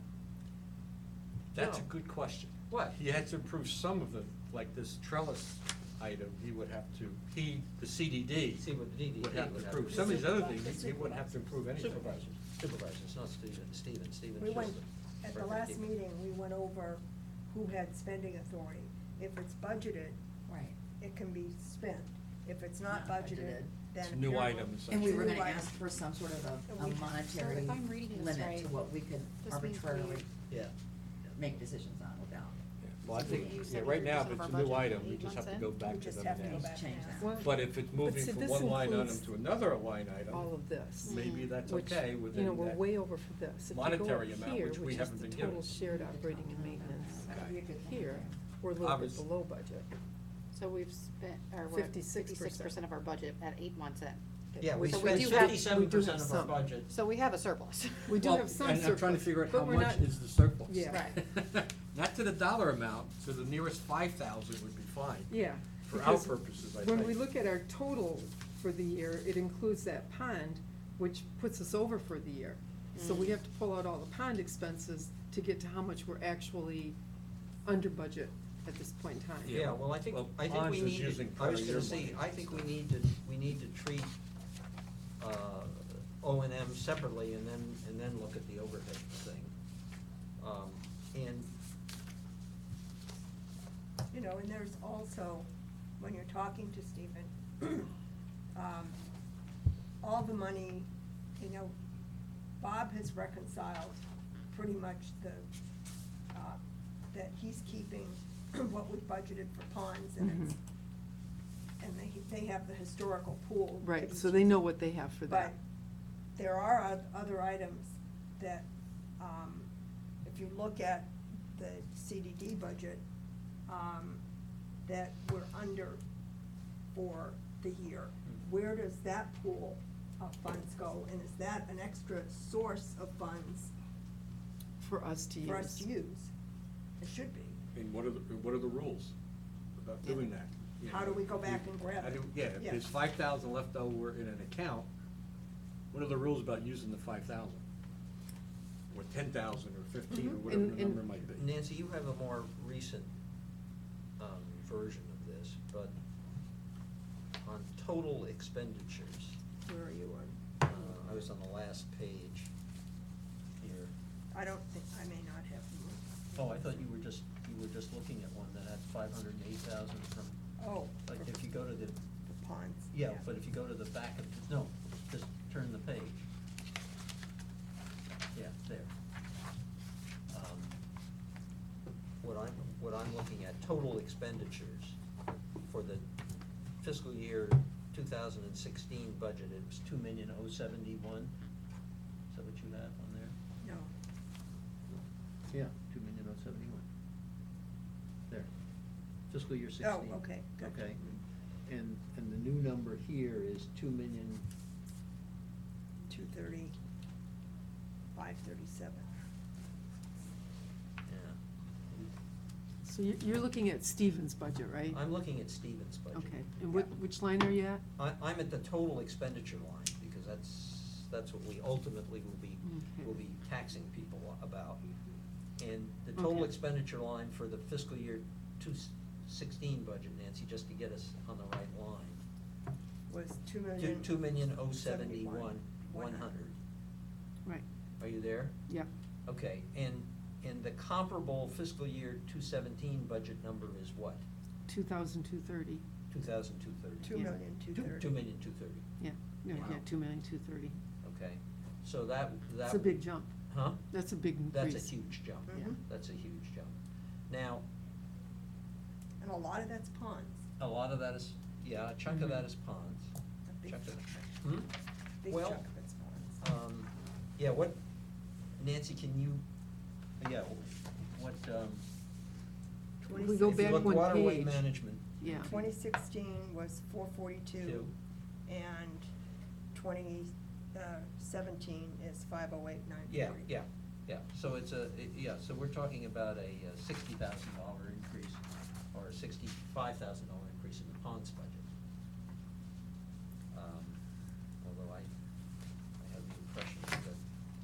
Speaker 6: That's a
Speaker 2: No.
Speaker 6: good question.
Speaker 2: What?
Speaker 6: He had to approve some of it, like this trellis item, he would have to, the CDD
Speaker 2: See what the DDD
Speaker 6: would have to
Speaker 2: would have
Speaker 6: approve.
Speaker 2: to
Speaker 6: Some of these
Speaker 2: do.
Speaker 6: other things, he wouldn't have to approve anything.
Speaker 2: Supervisors, not Stephen's
Speaker 7: We
Speaker 2: just
Speaker 7: went,
Speaker 2: the
Speaker 7: at the
Speaker 2: record
Speaker 7: last
Speaker 2: keeper.
Speaker 7: meeting, we went over who had spending authority. If it's budgeted,
Speaker 5: Right.
Speaker 7: it can be spent. If it's not
Speaker 5: Not
Speaker 7: budgeted,
Speaker 5: budgeted.
Speaker 7: then.
Speaker 6: It's a new
Speaker 7: apparently-
Speaker 6: item, essentially.
Speaker 5: And we were
Speaker 7: New
Speaker 5: gonna
Speaker 7: item.
Speaker 5: ask for some sort of
Speaker 7: And
Speaker 5: a
Speaker 7: we-
Speaker 5: monetary
Speaker 4: So if I'm reading this
Speaker 5: limit
Speaker 4: right,
Speaker 5: to what we could
Speaker 4: this means we-
Speaker 5: arbitrarily
Speaker 2: Yeah.
Speaker 5: make decisions on without.
Speaker 6: Well, I
Speaker 4: So
Speaker 6: think,
Speaker 4: you
Speaker 6: yeah,
Speaker 4: said
Speaker 6: right now, if
Speaker 4: 80% of
Speaker 6: it's a
Speaker 4: our
Speaker 6: new
Speaker 4: budget
Speaker 6: item, we
Speaker 4: 8
Speaker 6: just have to
Speaker 4: months
Speaker 6: go
Speaker 4: in?
Speaker 6: back
Speaker 7: We
Speaker 6: to
Speaker 7: just
Speaker 6: them
Speaker 7: have to
Speaker 6: and
Speaker 7: go
Speaker 6: ask.
Speaker 7: back
Speaker 5: Change
Speaker 7: and
Speaker 5: that.
Speaker 7: ask.
Speaker 3: Well,
Speaker 6: But if it's moving
Speaker 3: see,
Speaker 6: from
Speaker 3: this
Speaker 6: one line item
Speaker 3: includes
Speaker 6: to another line item.
Speaker 3: all of this.
Speaker 6: Maybe that's
Speaker 3: which,
Speaker 6: okay
Speaker 3: You
Speaker 6: within
Speaker 3: know, we're
Speaker 6: that
Speaker 3: way over for this. If you go
Speaker 6: monetary
Speaker 3: up
Speaker 6: amount,
Speaker 3: here,
Speaker 6: which we
Speaker 3: is
Speaker 6: haven't
Speaker 3: the
Speaker 6: been given.
Speaker 3: Total shared operating and maintenance.
Speaker 5: That would be a good thing to
Speaker 3: Here,
Speaker 5: do.
Speaker 3: we're a little bit
Speaker 6: Obvious-
Speaker 3: below budget.
Speaker 4: So we've spent, or we're at
Speaker 3: 56%.
Speaker 4: 56% of our budget at 8 months in.
Speaker 2: Yeah, we
Speaker 4: So we
Speaker 2: spent
Speaker 4: do have-
Speaker 2: 57% of our
Speaker 3: some.
Speaker 2: budget.
Speaker 4: So we have a surplus.
Speaker 3: We do
Speaker 6: Well,
Speaker 3: have some
Speaker 6: and
Speaker 3: surplus.
Speaker 6: I'm trying to figure out
Speaker 3: but
Speaker 6: how
Speaker 3: we're
Speaker 6: much
Speaker 3: not-
Speaker 6: is the surplus.
Speaker 3: Yeah.
Speaker 4: Right.
Speaker 6: Not to the dollar amount, to the nearest 5,000 would be fine.
Speaker 3: Yeah.
Speaker 6: For our
Speaker 3: because
Speaker 6: purposes, I
Speaker 3: When
Speaker 6: think.
Speaker 3: we look at our total for the year, it includes that pond, which puts us over for the year. So we have to pull out all the pond expenses to get to how much we're actually under budget at this point in time.
Speaker 2: Yeah, well, I think
Speaker 6: Well,
Speaker 2: we
Speaker 6: Ponds is
Speaker 2: need,
Speaker 6: using
Speaker 2: I was
Speaker 6: part of
Speaker 2: gonna
Speaker 6: your
Speaker 2: say,
Speaker 6: money.
Speaker 2: I think we need to treat, O&M separately and then look at the overhead thing. And,
Speaker 7: You know, and there's also, when you're talking to Stephen, all the money, you know, Bob has reconciled pretty much that he's keeping what we budgeted for ponds, and it's, and they have the historical pool. that
Speaker 3: Right,
Speaker 7: he's
Speaker 3: so they know what they have for
Speaker 7: But
Speaker 3: that.
Speaker 7: there are other items that, if you look at the CDD budget, that we're under for the year. Where does that pool of funds go, and is that an extra source of funds
Speaker 3: For us to use.
Speaker 7: for us to use? It should be.
Speaker 6: And what are the rules about doing that? You
Speaker 7: How
Speaker 6: know,
Speaker 7: do we go back and grab
Speaker 6: how
Speaker 7: it?
Speaker 6: do- Yeah, if
Speaker 7: Yeah.
Speaker 6: there's 5,000 left over in an account, what are the rules about using the 5,000? Or 10,000 or 15 or
Speaker 7: Mhm.
Speaker 6: whatever the
Speaker 3: And-
Speaker 6: number might be.
Speaker 2: Nancy, you have a more recent, version of this, but on total expenditures,
Speaker 7: Where are you on?
Speaker 2: I was on the last page here.
Speaker 7: I don't think, I may not have.
Speaker 2: Oh, I thought you were just looking at one that had 508,000 from,
Speaker 7: Oh,
Speaker 2: like, if you go to the,
Speaker 7: the ponds.
Speaker 2: yeah, but if you go to the back of, no, just turn the page. Yeah, there. What I'm looking at, total expenditures for the fiscal year 2016 budget, it was 2,071,071. Is that what you have on there?
Speaker 7: No,
Speaker 2: Yeah, 2,071,071. There, fiscal year 16.
Speaker 7: oh, okay, gotcha.
Speaker 2: Okay, and the new number here is 2,000,000.
Speaker 7: 230, 537.
Speaker 2: Yeah.
Speaker 3: So you're looking at Stephen's budget, right?
Speaker 2: I'm looking at Stephen's budget.
Speaker 3: Okay, and which line are you at?
Speaker 2: I'm at the total expenditure line, because that's what we ultimately will be taxing people about. And the total
Speaker 3: Okay.
Speaker 2: expenditure line for the fiscal year 2016 budget, Nancy, just to get us on the right line.
Speaker 7: Was 2,000,000.
Speaker 2: 2,071,100.
Speaker 3: Right,
Speaker 2: Are you there?
Speaker 3: yeah.
Speaker 2: Okay, and the comparable fiscal year 2017 budget number is what?
Speaker 3: 2,230,
Speaker 2: 2,230.
Speaker 7: 2,230,000.
Speaker 2: 2,230,000.
Speaker 3: yeah,
Speaker 2: Wow.
Speaker 3: 2,230,000.
Speaker 2: Okay, so that.
Speaker 3: That's a big jump.
Speaker 2: Huh?
Speaker 3: That's a big increase.
Speaker 2: That's a huge jump.
Speaker 7: Mhm.
Speaker 2: That's a huge jump. Now,
Speaker 7: And a lot of that's ponds,
Speaker 2: a lot of that is, yeah, a chunk of that is ponds.
Speaker 7: a big
Speaker 2: Chunk
Speaker 7: chunk
Speaker 2: of
Speaker 7: of
Speaker 2: it.
Speaker 7: it.
Speaker 2: Hmm?
Speaker 7: Big
Speaker 2: Well,
Speaker 7: chunk of it's ponds.
Speaker 2: Yeah, what, Nancy, can you, yeah, what,
Speaker 3: We go back
Speaker 2: look,
Speaker 3: one
Speaker 2: waterway
Speaker 3: page.
Speaker 2: management.
Speaker 3: Yeah.
Speaker 7: 2016 was 442,
Speaker 2: Two.
Speaker 7: and 2017 is 508,940.
Speaker 2: Yeah, so it's so we're talking about a $60,000 increase, or a $65,000 increase in the ponds budget. Although I have the impression that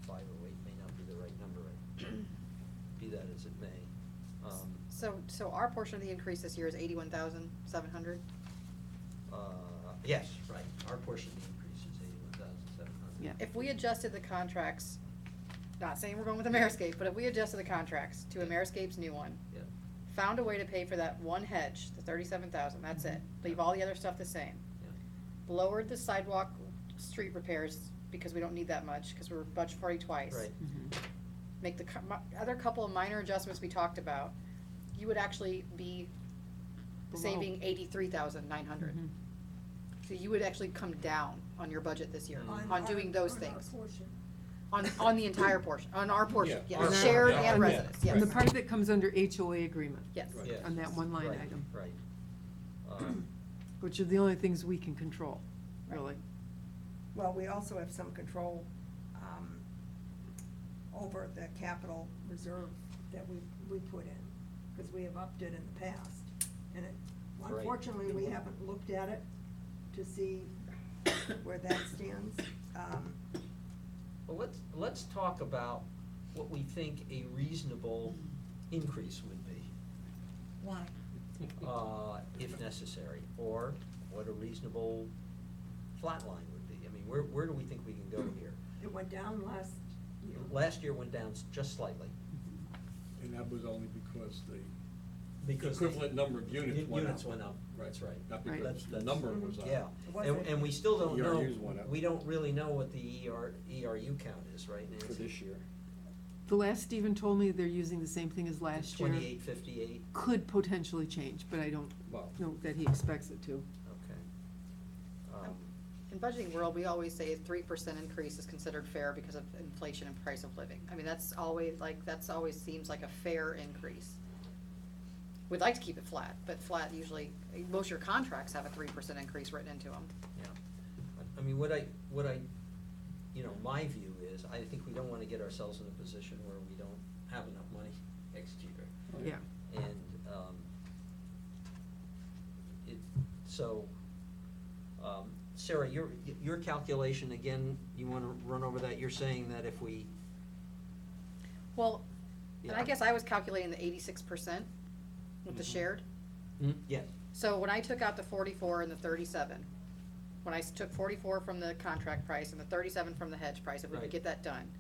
Speaker 2: 508 may not be the right number, be that as it may.
Speaker 4: So our portion of the increase this year is 81,700.
Speaker 2: Yes, right, our portion of the increase is 81,700.
Speaker 3: Yeah.
Speaker 4: If we adjusted the contracts, not saying we're going with Ameriscape, but if we adjusted the contracts to Ameriscape's new one,
Speaker 2: Yeah.
Speaker 4: found a way to pay for that one hedge, the 37,000, that's it, leave all the other stuff the same.
Speaker 2: Yeah.
Speaker 4: Lowered the sidewalk, street repairs, because we don't need that much, because we're budget for it twice.
Speaker 2: Right.
Speaker 4: Make the other couple of minor adjustments we talked about, you would actually be
Speaker 3: Below.
Speaker 4: saving 83,900.
Speaker 3: Mhm.
Speaker 4: So you would actually come down on your budget this year,
Speaker 2: On
Speaker 4: on doing those
Speaker 7: on our
Speaker 4: things.
Speaker 7: portion.
Speaker 4: On the entire portion, on our portion,
Speaker 6: Yeah.
Speaker 4: yes,
Speaker 2: Our
Speaker 4: shared
Speaker 2: portion.
Speaker 4: and
Speaker 2: Yeah.
Speaker 4: residents,
Speaker 3: And the
Speaker 4: yes,
Speaker 3: part that comes under HOA agreement,
Speaker 4: yes.
Speaker 6: Right.
Speaker 2: Yes.
Speaker 3: on that one line
Speaker 2: Right,
Speaker 3: item.
Speaker 2: Right.
Speaker 3: Which are the only things we can control, really.
Speaker 7: Well, we also have some control over the capital reserve that we put in, because we have upped it in the past. And
Speaker 2: Right.
Speaker 7: unfortunately, we haven't looked at it to see where that stands.
Speaker 2: Well, let's talk about what we think a reasonable increase would be,
Speaker 5: Why?
Speaker 2: if necessary, or what a reasonable flat line would be. I mean, where do we think we can go here?
Speaker 7: It went down last year.
Speaker 2: Last year went down just slightly.
Speaker 6: And that was only because the
Speaker 2: Because
Speaker 6: equivalent number of units went up.
Speaker 2: Units went up, that's right.
Speaker 6: Not
Speaker 3: Right.
Speaker 6: because the number was up.
Speaker 2: Yeah,
Speaker 7: It wasn't-
Speaker 2: and we still don't know,
Speaker 6: ERUs went up.
Speaker 2: we don't really know what the ERU count is, right, Nancy?
Speaker 6: For this year.
Speaker 3: The last Stephen told me they're using the same thing as last year.
Speaker 2: 2858,
Speaker 3: Could potentially change, but I don't
Speaker 6: Well.
Speaker 3: know that he expects it to.
Speaker 2: okay.
Speaker 4: In budgeting world, we always say a 3% increase is considered fair because of inflation and price of living. I mean, that's always seems like a fair increase. We'd like to keep it flat, but flat usually, most of your contracts have a 3% increase written into them.
Speaker 2: Yeah, I mean, my view is, I think we don't wanna get ourselves in a position where we don't have enough money next year.
Speaker 3: Yeah.
Speaker 2: And, Sarah, your calculation, again, you wanna run over that, you're saying that if we,
Speaker 4: Well, and I
Speaker 2: Yeah.
Speaker 4: guess I was calculating the 86% with the
Speaker 2: Mhm.
Speaker 4: shared.
Speaker 2: yes,
Speaker 4: So when I took out the 44 and the 37, when I took 44 from the contract price and the 37 from the hedge price, if we could
Speaker 2: Right.
Speaker 4: get that done,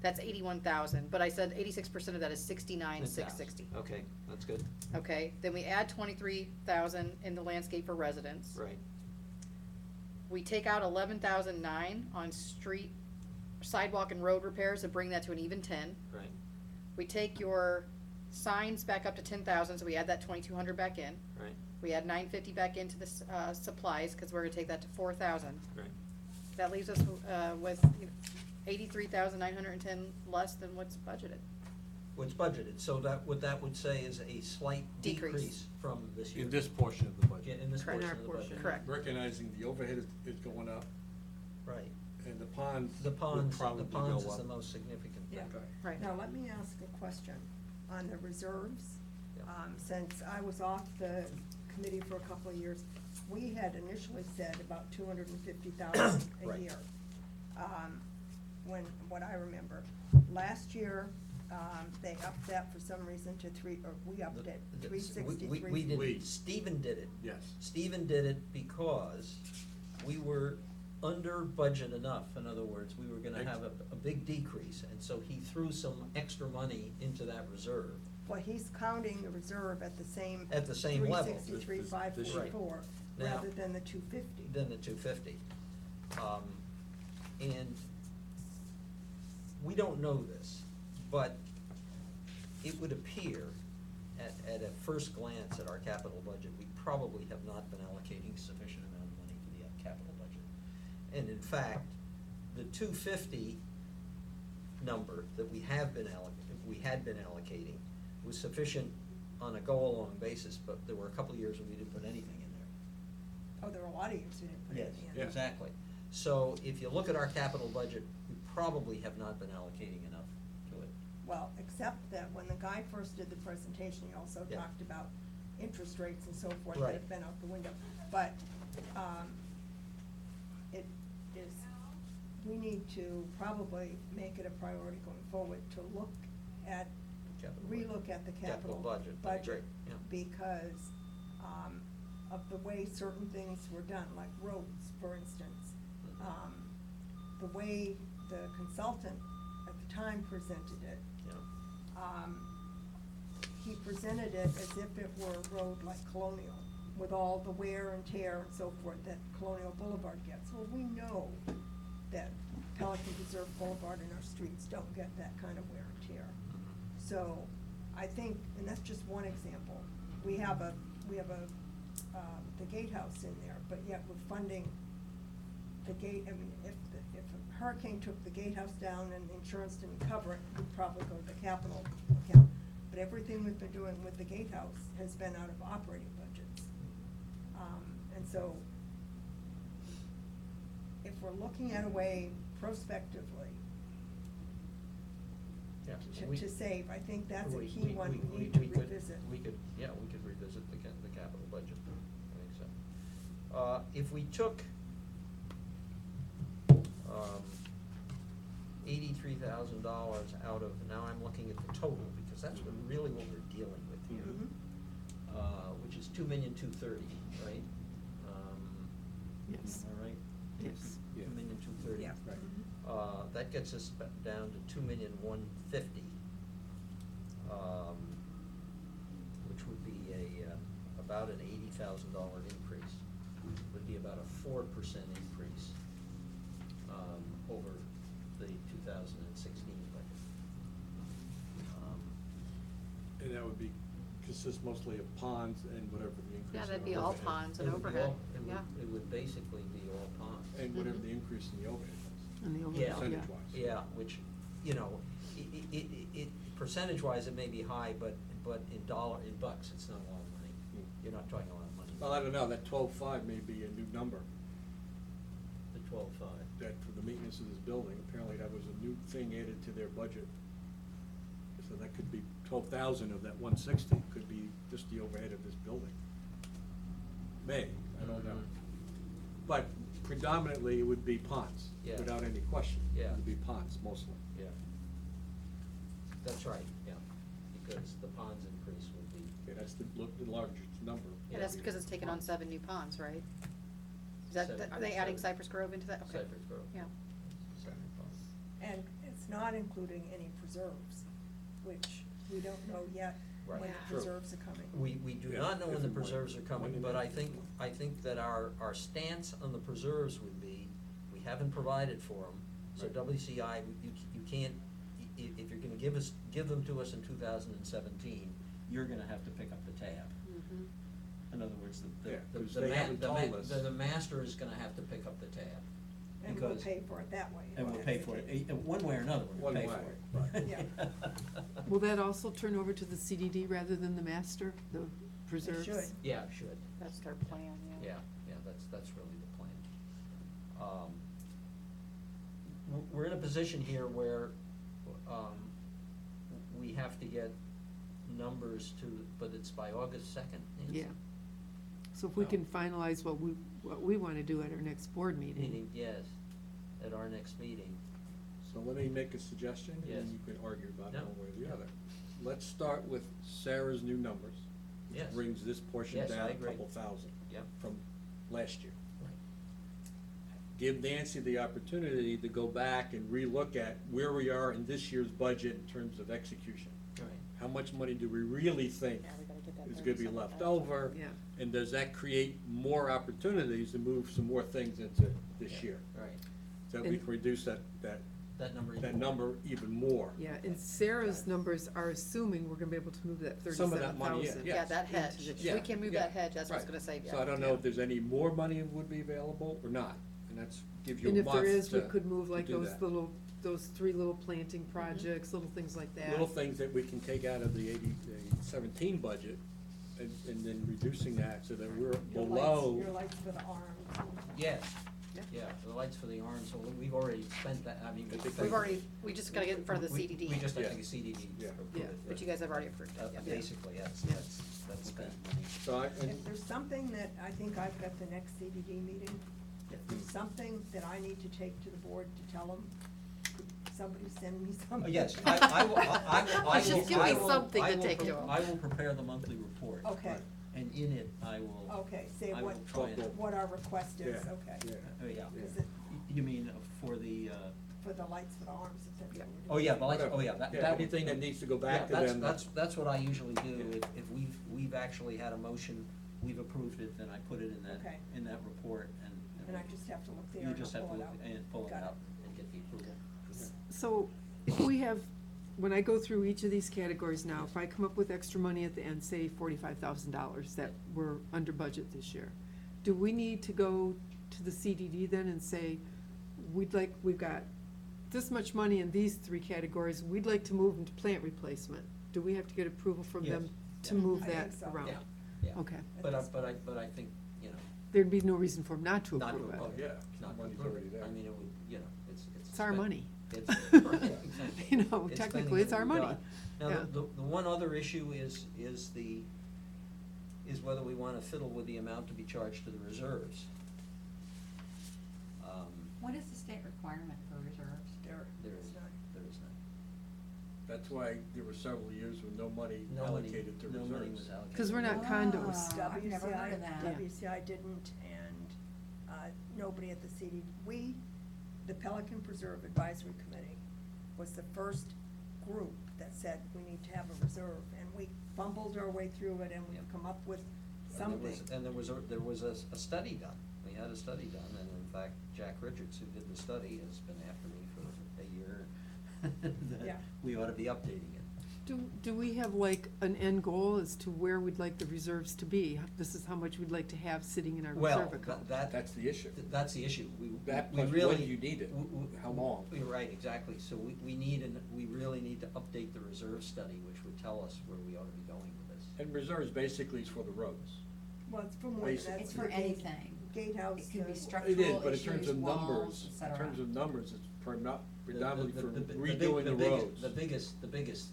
Speaker 4: That's 81,000, but I said 86% of that is 69,660.
Speaker 2: Okay, that's good,
Speaker 4: Okay, then we add 23,000 in the landscape for residents.
Speaker 2: right,
Speaker 4: We take out 11,009 on street, sidewalk and road repairs and bring that to an even 10.
Speaker 2: right,
Speaker 4: We take your signs back up to 10,000, so we add that 2,200 back in.
Speaker 2: right,
Speaker 4: We add 950 back into the supplies, cause we're gonna take that to 4,000.
Speaker 2: right.
Speaker 4: That leaves us, with 83,910 less than what's budgeted.
Speaker 2: What's budgeted, so that, what that would say is a slight
Speaker 4: Decrease.
Speaker 2: decrease from this year.
Speaker 6: In this portion of the budget.
Speaker 2: Yeah, in this
Speaker 4: Correct.
Speaker 2: portion of the budget.
Speaker 4: Correct.
Speaker 6: Recognizing the overhead is going up,
Speaker 2: Right.
Speaker 6: and the ponds
Speaker 2: The
Speaker 6: would
Speaker 2: ponds,
Speaker 6: probably
Speaker 2: the
Speaker 6: go
Speaker 2: ponds is
Speaker 6: up.
Speaker 2: the most significant thing.
Speaker 7: Yeah.
Speaker 6: Okay.
Speaker 4: Right.
Speaker 7: Now, let me ask a question on the reserves.
Speaker 2: Yeah.
Speaker 7: Since I was off the committee for a couple of years, we had initially said about 250,000 a
Speaker 2: Right.
Speaker 7: year. What I remember. Last year, they upped that for some reason to we upped it,
Speaker 2: The-
Speaker 7: 363.
Speaker 2: We did,
Speaker 6: We.
Speaker 2: Stephen did it.
Speaker 6: Yes.
Speaker 2: Stephen did it because we were under budget enough, in other words, we were gonna have a big decrease, and so he threw some extra money into that reserve.
Speaker 7: Well, he's counting the reserve at the same.
Speaker 2: At the same level.
Speaker 7: 363,
Speaker 6: This-
Speaker 7: 544,
Speaker 2: Now-
Speaker 7: rather than the 250.
Speaker 2: Than the 250. And we don't know this, but it would appear at a first glance at our capital budget, we probably have not been allocating sufficient amount of money to the capital budget. And in fact, the 250 number that we had been allocating was sufficient on a go-along basis, but there were a couple of years when we didn't put anything in there.
Speaker 7: Oh, there are a lot of years we didn't put anything in.
Speaker 6: Yeah.
Speaker 2: Exactly. So if you look at our capital budget, we probably have not been allocating enough to it.
Speaker 7: Well, except that when the guy first did the presentation, he also
Speaker 2: Yeah.
Speaker 7: talked about interest rates and so forth
Speaker 2: Right.
Speaker 7: that have been out the window. But, it is, we need to probably make it a priority going forward to look at,
Speaker 2: Capital
Speaker 7: relook at the capital
Speaker 2: budget, I agree, yeah.
Speaker 7: because, of the way certain things were done, like roads, for instance. The way the consultant at the time presented it,
Speaker 2: Yeah.
Speaker 7: he presented it as if it were a road like Colonial, with all the wear and tear and so forth that Colonial Boulevard gets. Well, we know that Pelican Reserve Boulevard and our streets don't get that kind of wear and tear. So, I think, and that's just one example, we have the gatehouse in there, but yet we're funding the gate, I mean, if a hurricane took the gatehouse down and the insurance didn't cover it, we'd probably go to the capital account. But everything we've been doing with the gatehouse has been out of operating budgets. And so, if we're looking at a way prospectively
Speaker 2: Yeah. We-
Speaker 7: to save, I think that's a
Speaker 2: we-
Speaker 7: key
Speaker 2: we-
Speaker 7: one we
Speaker 2: we
Speaker 7: need to
Speaker 2: could-
Speaker 7: revisit.
Speaker 2: We could revisit the capital budget, I think so. If we took, $83,000 out of, now I'm looking at the total, because that's really what we're dealing with here.
Speaker 7: Mhm.
Speaker 2: Which is 2,230,000, right?
Speaker 3: Yes.
Speaker 2: Am I right?
Speaker 3: Yes.
Speaker 6: Yeah.
Speaker 2: 2,230,000.
Speaker 7: Yeah.
Speaker 6: Right.
Speaker 2: That gets us down to 2,150,000, which would be about an $80,000 increase. Would be about a 4% increase, over the 2016 budget.
Speaker 6: And that would consist mostly of ponds and whatever the increase in
Speaker 4: Yeah, that'd
Speaker 6: the
Speaker 4: be all
Speaker 6: overhead.
Speaker 4: ponds
Speaker 2: It
Speaker 4: and
Speaker 2: would be
Speaker 4: overhead,
Speaker 2: all- it would-
Speaker 4: yeah.
Speaker 2: It would basically be all ponds.
Speaker 6: And whatever
Speaker 4: Mhm.
Speaker 6: the increase in the overhead is.
Speaker 3: And the overhead,
Speaker 2: Yeah.
Speaker 6: Percentage-wise.
Speaker 2: Yeah, which, percentage-wise, it may be high, but in bucks, it's not a lot of money. You're not talking a lot of money.
Speaker 6: Well, I don't know, that 12.5 may be a new number,
Speaker 2: The 12.5.
Speaker 6: that for the maintenance of this building, apparently that was a new thing added to their budget. So that could be 12,000 of that 160, could be just the overhead of this building. I don't know.
Speaker 2: Mhm.
Speaker 6: But predominantly, it would be ponds,
Speaker 2: Yeah.
Speaker 6: without any question.
Speaker 2: Yeah.
Speaker 6: It would be ponds mostly.
Speaker 2: Yeah. That's right, yeah, because the ponds increase would be.
Speaker 6: Okay, that's the largest number.
Speaker 4: Yeah, that's because it's taken on 7 new ponds, right? Is that,
Speaker 2: Seven.
Speaker 4: are they adding
Speaker 2: Seven.
Speaker 4: Cypress Grove into that? Okay.
Speaker 2: Cypress Grove.
Speaker 4: Yeah.
Speaker 2: Seven ponds.
Speaker 7: And it's not including any preserves, which we don't know yet when
Speaker 2: Right.
Speaker 7: the
Speaker 6: True.
Speaker 7: preserves are coming.
Speaker 2: We do
Speaker 6: Yeah,
Speaker 2: not know when
Speaker 6: if
Speaker 2: the
Speaker 6: and when.
Speaker 2: preserves are coming,
Speaker 6: When
Speaker 2: but
Speaker 6: and
Speaker 2: I think that our stance on the preserves would be, we haven't provided for them, so
Speaker 6: Right.
Speaker 2: WCI, you can't, if you're gonna give them to us in 2017, you're gonna have to pick up the tab. In other words,
Speaker 6: Yeah, 'cause they haven't told us.
Speaker 2: the master is gonna have to pick up the tab.
Speaker 7: And we'll
Speaker 2: because-
Speaker 7: pay for it that way.
Speaker 2: And we'll pay for it, one way or another, we're
Speaker 6: One
Speaker 2: gonna pay
Speaker 6: way,
Speaker 2: for it.
Speaker 6: right.
Speaker 7: Yeah.
Speaker 3: Will that also turn over to the CDD rather than the master, the preserves?
Speaker 7: should.
Speaker 2: Yeah, it should.
Speaker 4: That's their plan,
Speaker 2: Yeah, yeah, that's really the plan. We're in a position here where, we have to get numbers to, but it's by August 2nd, Nancy?
Speaker 3: Yeah. So if we
Speaker 2: So-
Speaker 3: can finalize what we wanna do at our next board meeting.
Speaker 2: Yes, at our next meeting.
Speaker 6: So let me make a suggestion, and
Speaker 2: Yes.
Speaker 6: then you can argue about it
Speaker 2: No.
Speaker 6: one way or the
Speaker 2: Yeah.
Speaker 6: other. Let's start with Sarah's new numbers, which
Speaker 2: Yes.
Speaker 6: brings this portion
Speaker 2: Yes,
Speaker 6: down
Speaker 2: I
Speaker 6: a
Speaker 2: agree.
Speaker 6: couple thousand
Speaker 2: Yep.
Speaker 6: from last year.
Speaker 2: Right.
Speaker 6: Give Nancy the opportunity to go back and relook at where we are in this year's budget in terms of execution.
Speaker 2: Right.
Speaker 6: How much money do we really think
Speaker 4: Yeah, we gotta get that
Speaker 6: is gonna be
Speaker 4: 37,000.
Speaker 6: left over?
Speaker 3: Yeah.
Speaker 6: And does that create more opportunities to move some more things into this
Speaker 2: Yeah,
Speaker 6: year?
Speaker 2: Right,
Speaker 6: So that we
Speaker 3: And-
Speaker 6: can reduce that
Speaker 2: that number even more.
Speaker 6: more.
Speaker 3: Yeah, and Sarah's numbers are assuming we're gonna be able to move that
Speaker 6: Some of
Speaker 3: 37,000.
Speaker 6: that money, yeah.
Speaker 4: Yeah, that
Speaker 3: into
Speaker 4: hedge,
Speaker 3: the
Speaker 4: if
Speaker 6: Yeah,
Speaker 4: we can move
Speaker 6: yeah,
Speaker 4: that hedge, that's what's
Speaker 6: right.
Speaker 4: gonna save you.
Speaker 6: So I don't know
Speaker 3: Yeah.
Speaker 6: if there's any more money would be available or not, and that's, gives you
Speaker 3: And
Speaker 6: a
Speaker 3: if
Speaker 6: month
Speaker 3: there is, we
Speaker 6: to-
Speaker 3: could move
Speaker 6: to
Speaker 3: like
Speaker 6: do that.
Speaker 3: those 3 little planting projects, little things like that.
Speaker 6: Little things that we can take out of the 17 budget, and then reducing that so that we're
Speaker 7: Your lights-
Speaker 6: below.
Speaker 7: Your lights for the arms.
Speaker 2: Yes,
Speaker 3: Yeah.
Speaker 2: yeah, the lights for the arms, so we've already spent that, I mean.
Speaker 6: I think
Speaker 4: We just gotta get in front of the
Speaker 2: we-
Speaker 4: CDD.
Speaker 2: We just have to
Speaker 6: Yeah.
Speaker 2: get CDD
Speaker 6: Yeah.
Speaker 2: to approve
Speaker 3: Yeah.
Speaker 2: it.
Speaker 4: But you guys have already approved it, yeah.
Speaker 2: Basically, that's
Speaker 3: Yeah.
Speaker 2: spent
Speaker 6: Okay.
Speaker 2: money.
Speaker 6: So I, and,
Speaker 7: If there's something that I think I've got the next CDD meeting, if there's something that I need to take to the board to tell them, could somebody send me something?
Speaker 2: Yes, I will.
Speaker 4: Just give me
Speaker 2: I will-
Speaker 4: something
Speaker 2: I
Speaker 4: to
Speaker 2: will
Speaker 4: take
Speaker 2: pre-
Speaker 4: to 'em.
Speaker 2: I will prepare the monthly report.
Speaker 7: Okay,
Speaker 2: And in it, I will.
Speaker 7: okay, say
Speaker 2: I
Speaker 7: what,
Speaker 2: will try and-
Speaker 7: what our request is,
Speaker 6: yeah,
Speaker 7: okay.
Speaker 6: yeah.
Speaker 2: Oh, yeah.
Speaker 7: Is it
Speaker 2: You mean for the,
Speaker 7: for the lights for the arms, if that's what we're doing?
Speaker 2: oh, yeah, the lights,
Speaker 6: Whatever.
Speaker 2: oh, yeah, that.
Speaker 6: Yeah,
Speaker 2: that
Speaker 6: anything
Speaker 2: would-
Speaker 6: that needs to go
Speaker 2: yeah,
Speaker 6: back to them.
Speaker 2: That's what I usually do,
Speaker 6: Yeah.
Speaker 2: if we've actually had a motion, we've approved it, then I put it
Speaker 7: Okay.
Speaker 2: in that report, and.
Speaker 7: And I just have to look there
Speaker 2: You
Speaker 7: and
Speaker 2: just have
Speaker 7: pull
Speaker 2: to
Speaker 7: it
Speaker 2: look
Speaker 7: out.
Speaker 2: and pull it
Speaker 7: Got it.
Speaker 2: out and get the approval.
Speaker 3: So if we have, when I go through each of these categories now, if I come up with extra money at the end, say $45,000 that we're under budget this year, do we need to go to the CDD then and say, we've got this much money in these 3 categories, we'd like to move into plant replacement? Do we have to get approval from them
Speaker 2: Yes.
Speaker 3: to
Speaker 2: Yeah.
Speaker 3: move
Speaker 7: I
Speaker 3: that
Speaker 7: think so.
Speaker 3: around?
Speaker 2: Yeah, yeah.
Speaker 3: Okay.
Speaker 2: But I think, you know,
Speaker 3: There'd be no reason for them not to
Speaker 2: not to
Speaker 3: approve it.
Speaker 6: Oh, yeah,
Speaker 2: not to
Speaker 6: money's
Speaker 2: approve
Speaker 6: already
Speaker 2: it.
Speaker 6: there.
Speaker 2: I mean, it would, you know, it's.
Speaker 3: It's our
Speaker 2: spent-
Speaker 3: money.
Speaker 2: It's, right, exactly.
Speaker 3: You know,
Speaker 2: It's
Speaker 3: technically,
Speaker 2: spending
Speaker 3: it's
Speaker 2: it
Speaker 3: our
Speaker 2: we've
Speaker 3: money.
Speaker 2: got. Now,
Speaker 3: Yeah.
Speaker 2: the one other issue is whether we wanna fiddle with the amount to be charged to the reserves.
Speaker 5: What is the state requirement for reserves?
Speaker 7: There,
Speaker 2: There
Speaker 7: it's
Speaker 2: is,
Speaker 7: not.
Speaker 2: there is none.
Speaker 6: That's why there were several years with no money
Speaker 2: No money-
Speaker 6: allocated to reserves.
Speaker 2: No money was allocated.
Speaker 3: 'Cause we're not condos.
Speaker 5: Oh, I've never heard of that.
Speaker 3: Yeah.
Speaker 7: WCI didn't, and, nobody at the the Pelican Preserve Advisory Committee was the first group that said we need to have a reserve, and we fumbled our way through it, and we've
Speaker 2: Yep.
Speaker 7: come up with
Speaker 2: And there was-
Speaker 7: something.
Speaker 2: And there was a study done, we had a study done, and in fact, Jack Richards, who did the study, has been after me for a year. that
Speaker 7: Yeah.
Speaker 2: We ought to be updating it.
Speaker 3: Do we have like an end goal as to where we'd like the reserves to be? This is how much we'd like to have sitting in our
Speaker 2: Well,
Speaker 3: reserve account.
Speaker 6: That's the issue.
Speaker 2: That's the issue,
Speaker 6: That
Speaker 2: we
Speaker 6: plus
Speaker 2: really.
Speaker 6: when you need it, how long?
Speaker 2: You're right, exactly, so we really need to update the reserve study, which would tell us where we ought to be going with this.
Speaker 6: And reserves basically is for the roads.
Speaker 7: Well, it's for more than that.
Speaker 6: Basic.
Speaker 5: It's for
Speaker 7: the gate-
Speaker 5: anything.
Speaker 7: Gatehouse.
Speaker 5: It can be
Speaker 7: uh,
Speaker 5: structural
Speaker 6: It is, but in
Speaker 5: issues,
Speaker 6: terms of
Speaker 5: walls,
Speaker 6: numbers,
Speaker 5: et
Speaker 6: in
Speaker 5: cetera.
Speaker 6: terms of numbers, it's predominantly for
Speaker 2: The big-
Speaker 6: redoing the roads.
Speaker 2: The biggest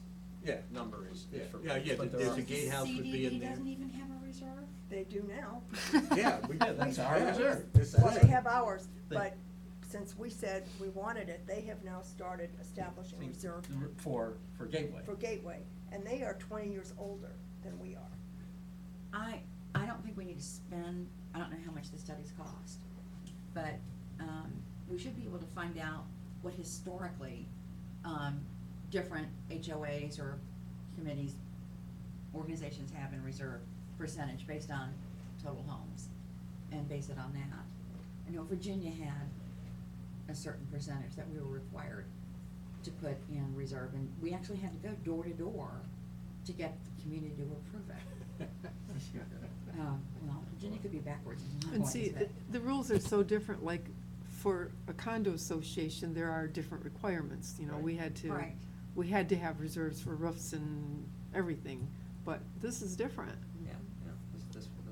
Speaker 6: Yeah.
Speaker 2: number is
Speaker 6: Yeah,
Speaker 2: for.
Speaker 6: yeah,
Speaker 2: but
Speaker 6: there's
Speaker 2: there
Speaker 6: a
Speaker 2: are-
Speaker 6: gatehouse would be in
Speaker 5: CDD
Speaker 6: there.
Speaker 5: doesn't even have a reserve?
Speaker 7: They do now.
Speaker 6: Yeah, we.
Speaker 2: Yeah, that's our reserve.
Speaker 6: This is
Speaker 7: Well,
Speaker 6: it.
Speaker 7: they have ours,
Speaker 2: They-
Speaker 7: but since we said we wanted it, they have now started establishing reserve
Speaker 2: For Gateway.
Speaker 7: for Gateway, and they are 20 years older than we are.
Speaker 5: I don't think we need to spend, I don't know how much the studies cost, but, we should be able to find out what historically different HOAs or committees, organizations have in reserve percentage based on total homes, and base it on that. I know Virginia had a certain percentage that we were required to put in reserve, and we actually had to go door to door to get the community to approve it. Well, Virginia could be backwards in a lot of
Speaker 3: And
Speaker 5: ways,
Speaker 3: see,
Speaker 5: but-
Speaker 3: the rules are so different, like, for a condo association, there are different requirements, you know, we had to,
Speaker 5: Right.
Speaker 3: we had to have reserves for roofs and everything, but this is different.
Speaker 2: Yeah, yeah, this one,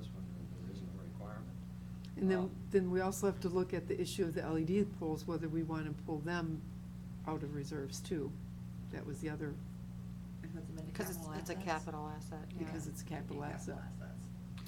Speaker 2: there isn't a requirement.
Speaker 3: And then we also have to look at the issue of the LED poles, whether we wanna pull them out of reserves too. That was the other,
Speaker 5: And put them into
Speaker 4: Cause
Speaker 5: capital
Speaker 4: it's a
Speaker 5: assets.
Speaker 4: capital asset, yeah.
Speaker 3: because it's a capital asset.
Speaker 5: assets.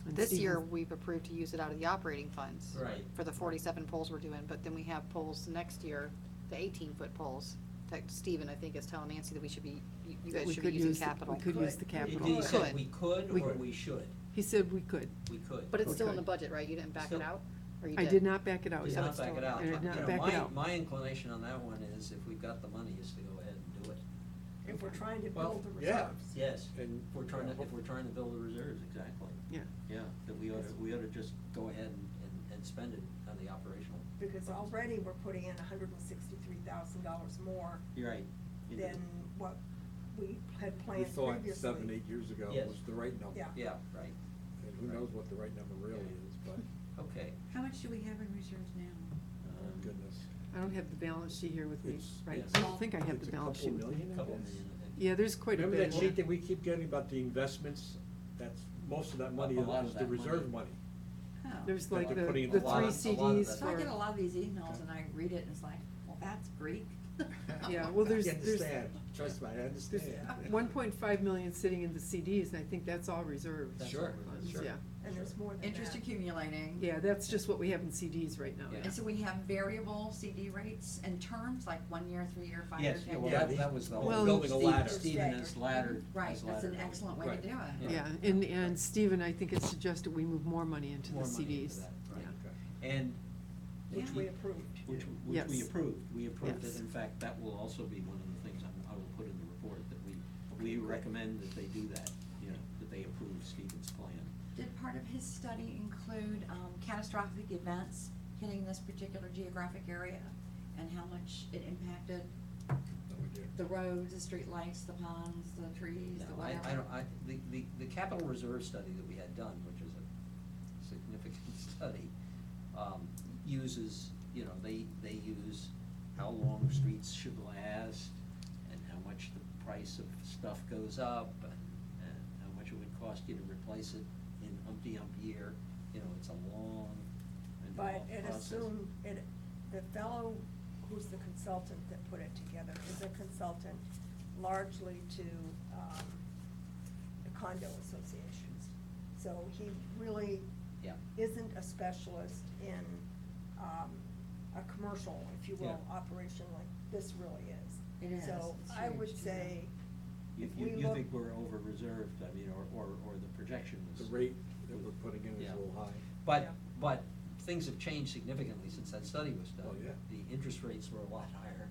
Speaker 3: And
Speaker 4: This year,
Speaker 3: Stephen's-
Speaker 4: we've approved to use it out of the operating funds.
Speaker 2: Right.
Speaker 4: For the 47 poles we're doing, but then we have poles next year, the 18-foot poles, that Stephen, I think, is telling Nancy that we should be, you guys
Speaker 3: we
Speaker 4: should be
Speaker 3: could
Speaker 4: using
Speaker 3: use the-
Speaker 4: capital.
Speaker 3: We could use the
Speaker 7: Could.
Speaker 3: capital.
Speaker 2: He said
Speaker 4: Could.
Speaker 2: we could
Speaker 3: We
Speaker 2: or
Speaker 3: could.
Speaker 2: we should?
Speaker 3: He said we could.
Speaker 2: We could.
Speaker 4: But it's still in
Speaker 3: Okay.
Speaker 4: the budget, right? You didn't back it
Speaker 2: Still-
Speaker 4: out? Or you
Speaker 3: I did not back it out
Speaker 2: Did
Speaker 3: yet.
Speaker 2: not back it out.
Speaker 3: I did
Speaker 2: You
Speaker 3: not
Speaker 2: know,
Speaker 3: back it out.
Speaker 2: My inclination on that one is if we've got the money is to go ahead and do it.
Speaker 7: If we're trying to
Speaker 6: Well,
Speaker 7: build the
Speaker 6: yeah.
Speaker 7: reserves.
Speaker 2: Yes,
Speaker 6: And,
Speaker 2: if we're trying to build the reserves, exactly.
Speaker 3: Yeah.
Speaker 2: Yeah, that we ought to just go ahead and spend it on the operational.
Speaker 7: Because already we're putting in $163,000 more
Speaker 2: You're right. You do.
Speaker 7: than what we had
Speaker 6: we
Speaker 7: planned
Speaker 6: thought
Speaker 7: previously.
Speaker 6: 7, 8 years ago
Speaker 2: Yes.
Speaker 6: was the right number.
Speaker 7: Yeah.
Speaker 2: Yeah, right,
Speaker 6: And who knows what the right number really is, but,
Speaker 2: okay.
Speaker 5: How much do we have in reserves now?
Speaker 6: oh goodness.
Speaker 3: I don't have the balance sheet here with me,
Speaker 6: It's-
Speaker 3: right?
Speaker 2: yes.
Speaker 3: I don't think I have
Speaker 6: It's
Speaker 3: the
Speaker 6: a
Speaker 3: balance
Speaker 6: couple
Speaker 3: sheet with me.
Speaker 6: million, I
Speaker 2: Couple
Speaker 6: guess.
Speaker 2: million, I think.
Speaker 3: Yeah, there's quite a bit.
Speaker 6: Remember that
Speaker 3: yeah.
Speaker 6: sheet that we keep getting about the investments? That's, most of that money
Speaker 2: A lot
Speaker 6: is
Speaker 2: of
Speaker 6: the
Speaker 2: that
Speaker 6: reserve
Speaker 2: money.
Speaker 6: money.
Speaker 5: Oh.
Speaker 3: There's
Speaker 6: That
Speaker 3: like
Speaker 6: they're
Speaker 3: the,
Speaker 6: putting in
Speaker 3: the
Speaker 6: a lot
Speaker 3: three
Speaker 6: of-
Speaker 2: a lot of
Speaker 3: CDs
Speaker 2: that.
Speaker 5: So I get a
Speaker 3: for,
Speaker 5: lot of these emails and I read it and it's like, well, that's Greek.
Speaker 3: Yeah, well, there's-
Speaker 6: I understand, trust me, I understand.
Speaker 3: 1.5 million sitting in the CDs, and I think that's all reserves.
Speaker 2: That's
Speaker 6: Sure,
Speaker 2: all
Speaker 3: funds,
Speaker 2: sure.
Speaker 3: Yeah,
Speaker 7: And there's more than that.
Speaker 5: Interest accumulating.
Speaker 3: yeah, that's just what we have in CDs right now.
Speaker 2: Yeah.
Speaker 5: And so we have variable CD rates and terms, like 1 year, 3 year, 5 year,
Speaker 2: Yes,
Speaker 5: 10
Speaker 2: well,
Speaker 5: year.
Speaker 2: that was the whole.
Speaker 3: Well,
Speaker 6: building a ladder.
Speaker 2: Stephen has laddered.
Speaker 5: Right,
Speaker 2: has
Speaker 5: that's an
Speaker 2: laddered
Speaker 5: excellent way
Speaker 6: Right.
Speaker 5: to do it.
Speaker 2: Yeah.
Speaker 3: Yeah, and Stephen, I think, has suggested we move more money into the
Speaker 2: More money into
Speaker 3: CDs.
Speaker 2: that, right.
Speaker 3: Yeah.
Speaker 2: And.
Speaker 7: Which
Speaker 5: Yeah.
Speaker 7: we approved.
Speaker 2: Which we
Speaker 3: Yes.
Speaker 2: approved. We approved
Speaker 3: Yes.
Speaker 2: it. In fact, that will also be one of the things I will put in the report, that we recommend that they do that, you know, that they approve Stephen's plan.
Speaker 5: Did part of his study include catastrophic events hitting this particular geographic area and how much it impacted
Speaker 6: No, we did.
Speaker 5: the roads, the streetlights, the ponds, the trees, the
Speaker 2: No,
Speaker 5: whatever?
Speaker 2: I don't, the capital reserve study that we had done, which is a significant study, uses, you know, they use how long streets should last and how much the price of stuff goes up and how much it would cost you to replace it in umpty year. You know, it's a long and
Speaker 7: But
Speaker 2: involved
Speaker 7: it
Speaker 2: process.
Speaker 7: assumed, the fellow who's the consultant that put it together is a consultant largely to, the condo associations. So he really
Speaker 2: Yeah.
Speaker 7: isn't a specialist in, a commercial, if you will,
Speaker 2: Yeah.
Speaker 7: operation like this really is.
Speaker 5: It is.
Speaker 7: So
Speaker 5: It's
Speaker 7: I
Speaker 5: huge,
Speaker 7: would
Speaker 5: too.
Speaker 7: say,
Speaker 2: You,
Speaker 7: if
Speaker 2: you,
Speaker 7: we
Speaker 2: you
Speaker 7: look.
Speaker 2: think we're over reserved, I mean, or the projection
Speaker 6: The
Speaker 2: was.
Speaker 6: rate that we're putting in is
Speaker 2: Yeah.
Speaker 6: a little high.
Speaker 2: But, but things have changed significantly since that study was done.
Speaker 6: Oh, yeah.
Speaker 2: The interest rates were a lot higher,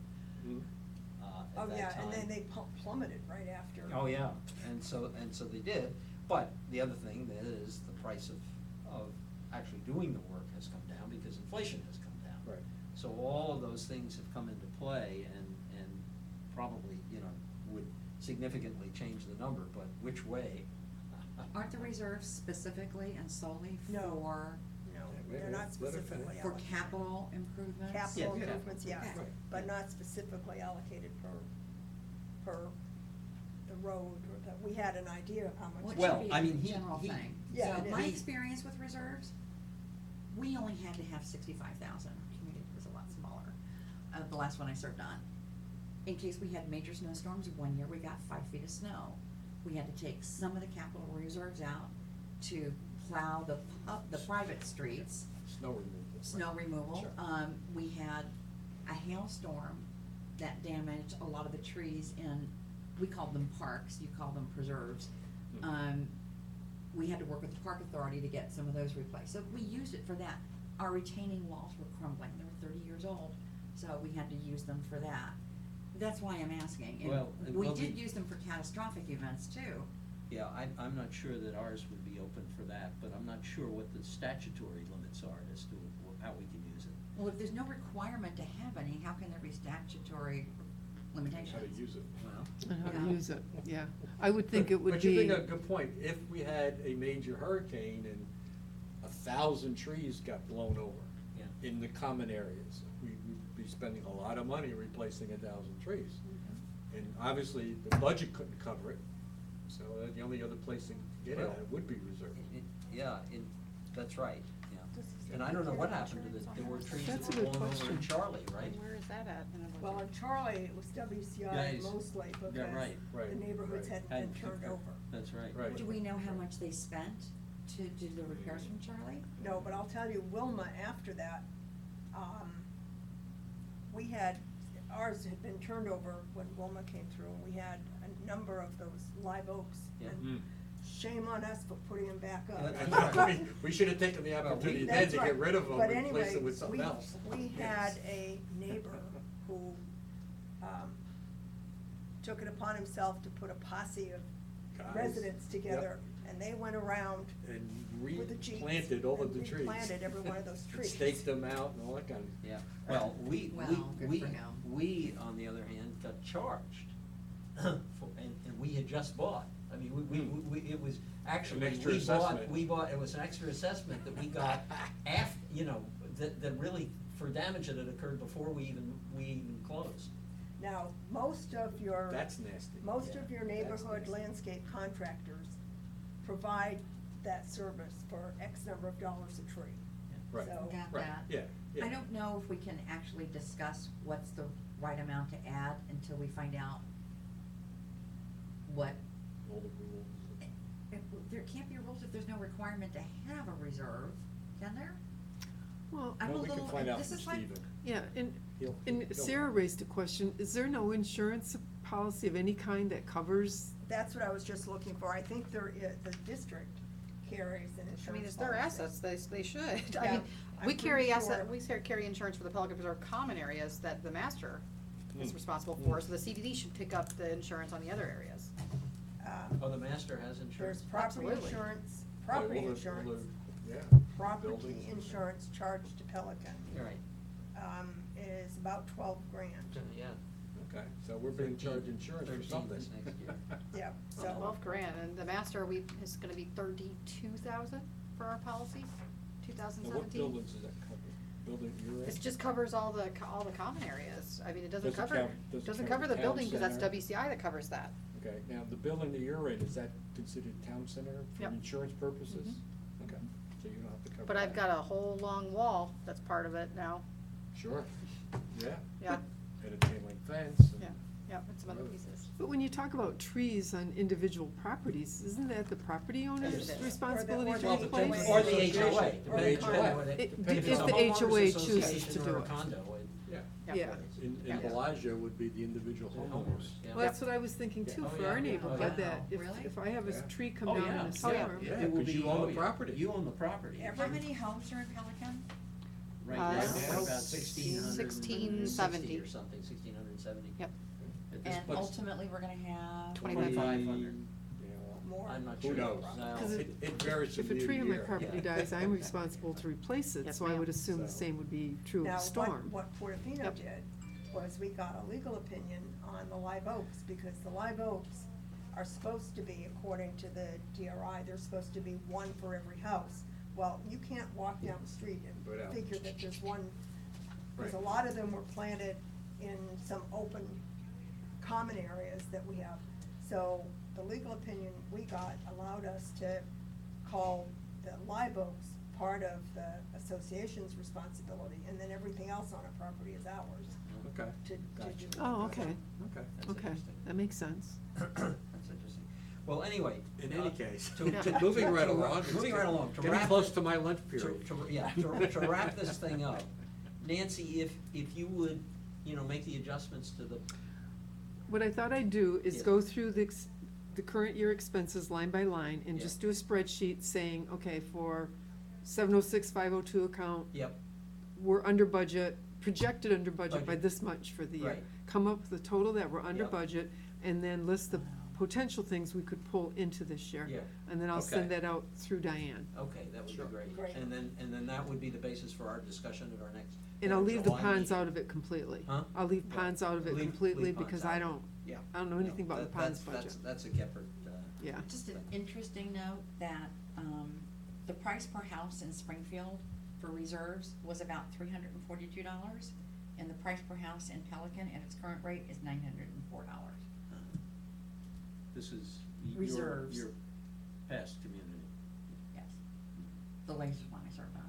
Speaker 7: Oh,
Speaker 2: at that
Speaker 7: yeah, and then
Speaker 2: time.
Speaker 7: they plummeted right after.
Speaker 2: Oh, yeah, and so they did, but the other thing is the price of actually doing the work has come down because inflation has come down.
Speaker 6: Right.
Speaker 2: So all of those things have come into play and probably, you know, would significantly change the number, but which way?
Speaker 5: Aren't the reserves specifically and solely
Speaker 7: No.
Speaker 5: for,
Speaker 7: No,
Speaker 6: Yeah,
Speaker 7: they're not
Speaker 6: let her
Speaker 7: specifically
Speaker 6: finish.
Speaker 5: for
Speaker 7: allocated.
Speaker 5: capital improvements?
Speaker 7: Capital
Speaker 2: Yeah.
Speaker 7: improvements, yes,
Speaker 5: Okay.
Speaker 6: Right.
Speaker 7: but not specifically allocated per the road or the, we had an idea of how much.
Speaker 5: Well, it
Speaker 2: Well,
Speaker 5: should be
Speaker 2: I
Speaker 5: a
Speaker 2: mean,
Speaker 5: general
Speaker 2: he-
Speaker 5: thing.
Speaker 7: Yeah,
Speaker 5: So
Speaker 7: it
Speaker 5: my
Speaker 7: is.
Speaker 5: experience with reserves, we only had to have 65,000. Community was a lot smaller, the last one I served on. In case we had major snowstorms, 1 year we got 5 feet of snow. We had to take some of the capital reserves out to plow the private streets,
Speaker 6: Snow removal.
Speaker 5: snow removal.
Speaker 6: Sure.
Speaker 5: We had a hailstorm that damaged a lot of the trees in, we called them parks, you call them preserves. We had to work with the park authority to get some of those replaced, so we used it for that. Our retaining walls were crumbling, they were 30 years old, so we had to use them for that. That's why I'm asking. And
Speaker 2: Well, and
Speaker 5: we
Speaker 2: we'll
Speaker 5: did
Speaker 2: be-
Speaker 5: use them for catastrophic events too.
Speaker 2: Yeah, I'm not sure that ours would be open for that, but I'm not sure what the statutory limits are as to how we can use it.
Speaker 5: Well, if there's no requirement to have any, how can there be statutory limitations?
Speaker 6: How to use it.
Speaker 2: Well,
Speaker 3: And how to
Speaker 5: Yeah.
Speaker 3: use it, yeah. I would think it would
Speaker 6: But you
Speaker 3: be,
Speaker 6: bring up a good point. If we had a major hurricane and 1,000 trees got blown over
Speaker 2: Yeah.
Speaker 6: in the common areas, we would be spending a lot of money replacing 1,000 trees. And obviously, the budget couldn't cover it, so the only other place to get it
Speaker 2: Well,
Speaker 6: at would be reserved.
Speaker 2: Yeah, that's right, yeah.
Speaker 1: Does the
Speaker 2: And I don't know
Speaker 1: state
Speaker 2: what
Speaker 1: have
Speaker 2: happened to
Speaker 1: insurance
Speaker 2: the,
Speaker 1: on
Speaker 2: there were
Speaker 1: those?
Speaker 2: trees
Speaker 3: That's
Speaker 2: that
Speaker 3: a
Speaker 2: were
Speaker 3: good
Speaker 2: blown over in
Speaker 3: question.
Speaker 2: Charlie, right?
Speaker 1: And where is that at? in the
Speaker 7: Well,
Speaker 1: budget?
Speaker 7: in Charlie, it was
Speaker 2: Yeah,
Speaker 7: WCI
Speaker 2: it's-
Speaker 7: mostly because
Speaker 2: yeah, right,
Speaker 6: right,
Speaker 7: the neighborhoods
Speaker 6: right.
Speaker 7: hadn't been turned over.
Speaker 2: That's right.
Speaker 6: Right.
Speaker 5: Do we know how much they spent to do the repairs from Charlie?
Speaker 7: No, but I'll tell you, Wilma, after that, we had, ours had been turned over when Wilma came through, and we had a number of those live oaks.
Speaker 2: Yeah.
Speaker 7: And shame on us for putting them back up.
Speaker 2: Yeah, that's right.
Speaker 6: We should have taken the opportunity then
Speaker 7: That's
Speaker 6: to
Speaker 7: right.
Speaker 6: get rid of them,
Speaker 7: But
Speaker 6: and replace
Speaker 7: anyway,
Speaker 6: them with something else.
Speaker 7: We had a neighbor who, took it upon himself to put a posse of
Speaker 6: Guys,
Speaker 7: residents together,
Speaker 6: yep.
Speaker 7: and they went around
Speaker 6: And
Speaker 7: with the jeeps.
Speaker 6: replanted all of the
Speaker 7: and
Speaker 6: trees.
Speaker 7: replanted every one of those
Speaker 6: And
Speaker 7: trees.
Speaker 6: staked them out and all that kind of.
Speaker 2: Yeah, well, we,
Speaker 5: Well, good
Speaker 2: we,
Speaker 5: for him.
Speaker 2: we, on the other hand, got charged, and we had just bought. I mean, it was actually,
Speaker 6: An extra
Speaker 2: we bought,
Speaker 6: assessment.
Speaker 2: it was an extra assessment that we got that really, for damage that had occurred before we even closed.
Speaker 7: Now, most of your.
Speaker 6: That's nasty.
Speaker 7: Most
Speaker 2: Yeah,
Speaker 7: of your
Speaker 6: that's
Speaker 7: neighborhood
Speaker 6: nasty.
Speaker 7: landscape contractors provide that service for X number of dollars a tree.
Speaker 6: Right.
Speaker 7: So,
Speaker 5: Got
Speaker 6: Right,
Speaker 5: that.
Speaker 6: yeah, yeah.
Speaker 5: I don't know if we can actually discuss what's the right amount to add until we find out what,
Speaker 6: All the rules.
Speaker 5: there can't be rules if there's no requirement to have a reserve, can there?
Speaker 3: well,
Speaker 5: I'm a
Speaker 6: Well, we can
Speaker 5: little-
Speaker 6: find out
Speaker 5: this
Speaker 6: from
Speaker 5: is like-
Speaker 6: Stephen.
Speaker 3: yeah,
Speaker 6: He'll-
Speaker 3: and
Speaker 6: he'll
Speaker 3: Sarah
Speaker 6: know.
Speaker 3: raised a question, is there no insurance policy of any kind that covers?
Speaker 7: that's what I was just looking for. I think the district carries an insurance
Speaker 4: I mean, it's their
Speaker 7: policy.
Speaker 4: assets, they should. I
Speaker 7: Yeah,
Speaker 4: mean,
Speaker 7: I'm
Speaker 4: we carry
Speaker 7: pretty
Speaker 4: asset,
Speaker 7: sure.
Speaker 4: we carry insurance for the Pelican Preserve common areas that the master is
Speaker 6: Mm.
Speaker 4: responsible for, so the CDD should pick up the insurance on the other areas.
Speaker 2: Oh, the master has insurance?
Speaker 7: There's property
Speaker 4: Absolutely.
Speaker 7: insurance,
Speaker 6: All
Speaker 7: property
Speaker 6: the- all
Speaker 7: insurance,
Speaker 6: the- Yeah.
Speaker 7: property
Speaker 6: buildings.
Speaker 7: insurance charged to Pelican,
Speaker 2: You're right,
Speaker 7: is about 12 grand.
Speaker 2: yeah.
Speaker 6: Okay, so we're being
Speaker 2: 13
Speaker 6: charged insurance for
Speaker 2: 13
Speaker 6: something.
Speaker 2: this next year.
Speaker 7: Yeah,
Speaker 2: Oh,
Speaker 7: so.
Speaker 4: 12 grand, and the master, is gonna be 32,000 for our policy,
Speaker 6: Now,
Speaker 4: 2017.
Speaker 6: what buildings does that cover? Building you're in?
Speaker 4: It just covers all the common areas. I mean, it doesn't
Speaker 6: Doesn't
Speaker 4: cover,
Speaker 6: count- doesn't
Speaker 4: doesn't
Speaker 6: cover
Speaker 4: cover
Speaker 6: the
Speaker 4: the
Speaker 6: town
Speaker 4: building, cause that's
Speaker 6: center.
Speaker 4: WCI that covers that.
Speaker 6: Okay, now, the building that you're in, is that considered town center for
Speaker 4: Yep.
Speaker 6: insurance purposes?
Speaker 4: Mhm.
Speaker 6: Okay, so you don't have to cover
Speaker 4: But I've
Speaker 6: that.
Speaker 4: got a whole long wall that's part of it now.
Speaker 6: Sure, yeah.
Speaker 4: Yeah,
Speaker 6: And a chain link fence. and-
Speaker 4: yeah, yeah, and some other
Speaker 6: Right.
Speaker 4: pieces.
Speaker 3: But when you talk about trees on individual properties, isn't that the property owner's
Speaker 2: It is.
Speaker 3: responsibility
Speaker 7: Or
Speaker 3: to
Speaker 7: the-
Speaker 2: Well,
Speaker 3: replace?
Speaker 2: or the HOA,
Speaker 7: Or the
Speaker 2: depending on
Speaker 7: HOA.
Speaker 2: what it,
Speaker 3: It-
Speaker 2: depending
Speaker 3: if
Speaker 2: if it's a
Speaker 3: the
Speaker 2: homeowners
Speaker 3: HOA chooses
Speaker 2: association
Speaker 3: to
Speaker 2: or
Speaker 3: do
Speaker 2: a
Speaker 3: it.
Speaker 2: condo,
Speaker 6: Yeah,
Speaker 3: Yeah.
Speaker 6: in
Speaker 2: Yeah.
Speaker 6: Bellagio would be the individual
Speaker 2: The
Speaker 6: homeowners.
Speaker 2: homeowners, yeah.
Speaker 3: Well, that's what I was thinking too,
Speaker 2: Oh,
Speaker 3: for
Speaker 2: yeah.
Speaker 3: our
Speaker 2: Oh,
Speaker 3: neighborhood,
Speaker 2: yeah.
Speaker 3: that
Speaker 5: Really?
Speaker 3: if I have a
Speaker 6: Yeah.
Speaker 3: tree come
Speaker 2: Oh,
Speaker 3: down
Speaker 2: yeah.
Speaker 3: in a
Speaker 2: Oh,
Speaker 3: storm.
Speaker 6: yeah.
Speaker 2: It will
Speaker 6: 'cause you
Speaker 2: be-
Speaker 6: own
Speaker 2: oh,
Speaker 6: the
Speaker 2: yeah.
Speaker 6: property.
Speaker 2: You own the property.
Speaker 5: How many homes are in Pelican?
Speaker 2: Right now,
Speaker 4: Uh,
Speaker 2: about 1,670
Speaker 4: 1670.
Speaker 2: or something, 1,670.
Speaker 4: Yep.
Speaker 2: At this
Speaker 5: And
Speaker 2: point,
Speaker 5: ultimately, we're gonna have.
Speaker 2: 2,500.
Speaker 6: Yeah, well,
Speaker 7: More.
Speaker 2: I'm not
Speaker 6: Who
Speaker 2: sure.
Speaker 6: knows?
Speaker 2: No.
Speaker 3: 'Cause
Speaker 6: It varies from
Speaker 3: If a
Speaker 6: year to
Speaker 3: tree on my
Speaker 6: year.
Speaker 3: property
Speaker 2: Yeah.
Speaker 3: dies, I'm responsible to replace it,
Speaker 4: Yes,
Speaker 3: so I
Speaker 4: ma'am.
Speaker 3: would assume the
Speaker 6: So-
Speaker 3: same would be true of
Speaker 7: Now,
Speaker 3: a storm.
Speaker 7: what Portofino
Speaker 4: Yep.
Speaker 7: did was we got a legal opinion on the live oaks, because the live oaks are supposed to be, according to the DRI, they're supposed to be one for every house. Well, you can't walk down the street
Speaker 6: Right
Speaker 7: and
Speaker 6: out.
Speaker 7: figure that there's one, because a
Speaker 6: Right.
Speaker 7: lot of them were planted in some open common areas that we have. So the legal opinion we got allowed us to call the live oaks part of the association's responsibility, and then everything else on a property is ours
Speaker 6: Okay.
Speaker 7: to
Speaker 6: Gotcha.
Speaker 7: do.
Speaker 3: Oh, okay,
Speaker 6: Okay.
Speaker 2: That's
Speaker 3: okay,
Speaker 2: interesting.
Speaker 3: that makes sense.
Speaker 2: That's interesting. Well, anyway.
Speaker 6: In
Speaker 2: uh,
Speaker 6: any case,
Speaker 2: to-
Speaker 3: Yeah.
Speaker 6: moving right
Speaker 2: to-
Speaker 6: along. it's
Speaker 2: Moving right along, to
Speaker 6: Getting
Speaker 2: wrap.
Speaker 6: close to my lunch
Speaker 2: To,
Speaker 6: period.
Speaker 2: to wrap this thing up, Nancy, if you would, make the adjustments to the,
Speaker 3: What I thought I'd do is
Speaker 2: Yeah.
Speaker 3: go through the current year expenses line by line and
Speaker 2: Yeah.
Speaker 3: just do a spreadsheet saying, okay, for 706-502 account,
Speaker 2: yep,
Speaker 3: we're under budget, projected under budget by
Speaker 2: Budget.
Speaker 3: this much for the year.
Speaker 2: Right.
Speaker 3: come up with the total that we're under
Speaker 2: Yep.
Speaker 3: budget, and then list the potential things we could pull into this year.
Speaker 2: Yeah.
Speaker 3: And then I'll send
Speaker 2: Okay.
Speaker 3: that out through Diane.
Speaker 2: Okay, that would
Speaker 6: Sure.
Speaker 2: be great.
Speaker 7: Great.
Speaker 2: And then that would be the basis for our discussion at our next.
Speaker 3: And
Speaker 2: at
Speaker 3: I'll
Speaker 2: our
Speaker 3: leave the
Speaker 2: July
Speaker 3: ponds
Speaker 2: meeting.
Speaker 3: out of it completely.
Speaker 2: Huh?
Speaker 3: I'll leave
Speaker 2: Right.
Speaker 3: ponds out of it
Speaker 2: Leave-
Speaker 3: completely,
Speaker 2: leave ponds
Speaker 3: because
Speaker 2: out.
Speaker 3: I don't
Speaker 2: Yeah.
Speaker 3: know anything about the
Speaker 2: That-
Speaker 3: ponds
Speaker 2: that's-
Speaker 3: budget.
Speaker 2: That's a Geppert,
Speaker 3: Yeah.
Speaker 5: Just an interesting note that, the price per house in Springfield for reserves was about $342, and the price per house in Pelican at its current rate is $904.
Speaker 2: this is
Speaker 5: Reserves.
Speaker 2: your past community.
Speaker 5: Yes. The latest one I served on.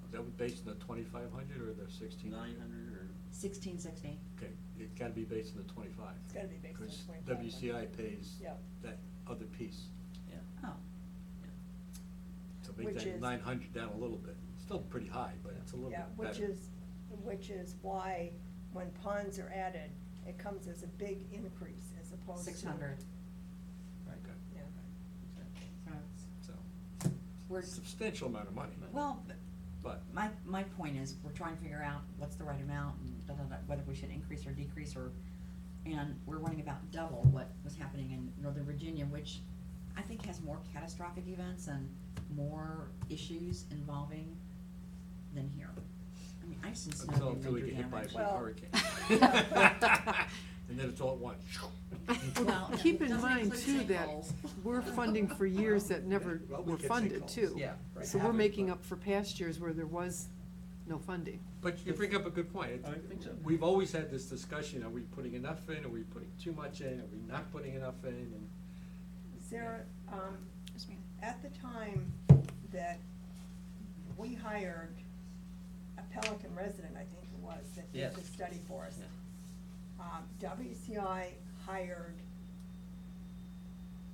Speaker 6: Is that based on the 2,500 or the 16?
Speaker 2: 900 or,
Speaker 5: 1660.
Speaker 6: Okay, it gotta be based on the 25.
Speaker 7: It's gotta be based on
Speaker 6: Because
Speaker 7: 25.
Speaker 6: WCI pays
Speaker 7: Yep.
Speaker 6: that other piece.
Speaker 2: yeah.
Speaker 5: Oh,
Speaker 6: So make
Speaker 7: Which
Speaker 6: that
Speaker 7: is-
Speaker 6: 900 down a little bit. Still pretty high, but it's a little
Speaker 7: Yeah,
Speaker 6: bit better.
Speaker 7: which is why when ponds are added, it comes as a big increase as opposed to.
Speaker 5: 600.
Speaker 2: Right.
Speaker 6: Okay,
Speaker 7: Yeah.
Speaker 5: So it's,
Speaker 6: so,
Speaker 5: we're,
Speaker 6: substantial amount of money,
Speaker 5: well,
Speaker 6: but.
Speaker 5: my point is, we're trying to figure out what's the right amount and da-da-da, whether we should increase or decrease and we're running about double what was happening in Northern Virginia, which I think has more catastrophic events and more issues involving than here. I mean, ice and snow
Speaker 6: Until
Speaker 5: do
Speaker 6: we
Speaker 5: major
Speaker 6: get hit by a
Speaker 5: damage.
Speaker 6: big
Speaker 7: Well-
Speaker 6: hurricane. And then it's all at once.
Speaker 5: Well,
Speaker 3: Keep
Speaker 5: it
Speaker 3: in
Speaker 5: doesn't
Speaker 3: mind
Speaker 5: include
Speaker 3: too that
Speaker 5: sinkholes.
Speaker 3: we're funding for years that never
Speaker 6: Well, we
Speaker 3: were
Speaker 6: get
Speaker 3: funded
Speaker 6: sinkholes.
Speaker 3: too.
Speaker 2: Yeah, right.
Speaker 3: So we're
Speaker 6: Haven't,
Speaker 3: making
Speaker 6: but-
Speaker 3: up for past years where there was no funding.
Speaker 6: But you bring up a good point.
Speaker 2: I think so.
Speaker 6: We've always had this discussion, are we putting enough in, are we putting too much in, are we not putting enough in, and.
Speaker 7: Sarah,
Speaker 4: Just me.
Speaker 7: at the time that we hired a Pelican resident, I think it was, that did
Speaker 2: Yes.
Speaker 7: the study for us.
Speaker 2: Yeah.
Speaker 7: WCI hired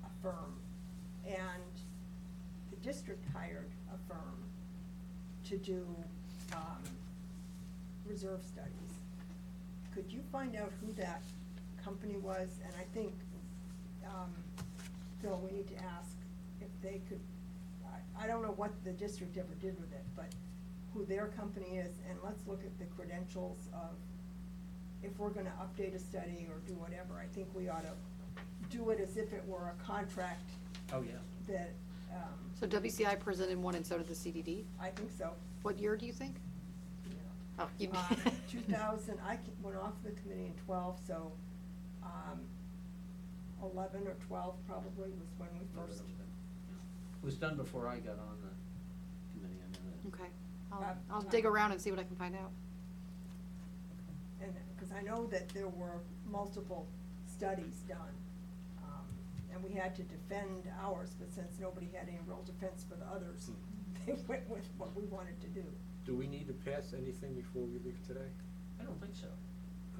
Speaker 7: a firm, and the district hired a firm to do, reserve studies. Could you find out who that company was? And I think, Phil, we need to ask if they could, I don't know what the district ever did with it, but who their company is, and let's look at the credentials of, if we're gonna update a study or do whatever, I think we ought to do it as if it were a contract
Speaker 2: Oh, yeah.
Speaker 7: that,
Speaker 4: So WCI presented one and so did the CDD.
Speaker 7: I think so,
Speaker 4: What year do you think?
Speaker 7: you know.
Speaker 4: Oh, you.
Speaker 7: 2000, went off the committee in 12, so 11 or 12 probably was when we first.
Speaker 2: It was done before I got on the committee, I know that.
Speaker 4: Okay,
Speaker 7: Uh,
Speaker 4: I'll dig around and see what I can find out.
Speaker 7: And, because I know that there were multiple studies done, and we had to defend ours, but since nobody had any real defense for the others, they went with what we wanted to do.
Speaker 6: Do we need to pass anything before we leave today?
Speaker 2: I don't think so.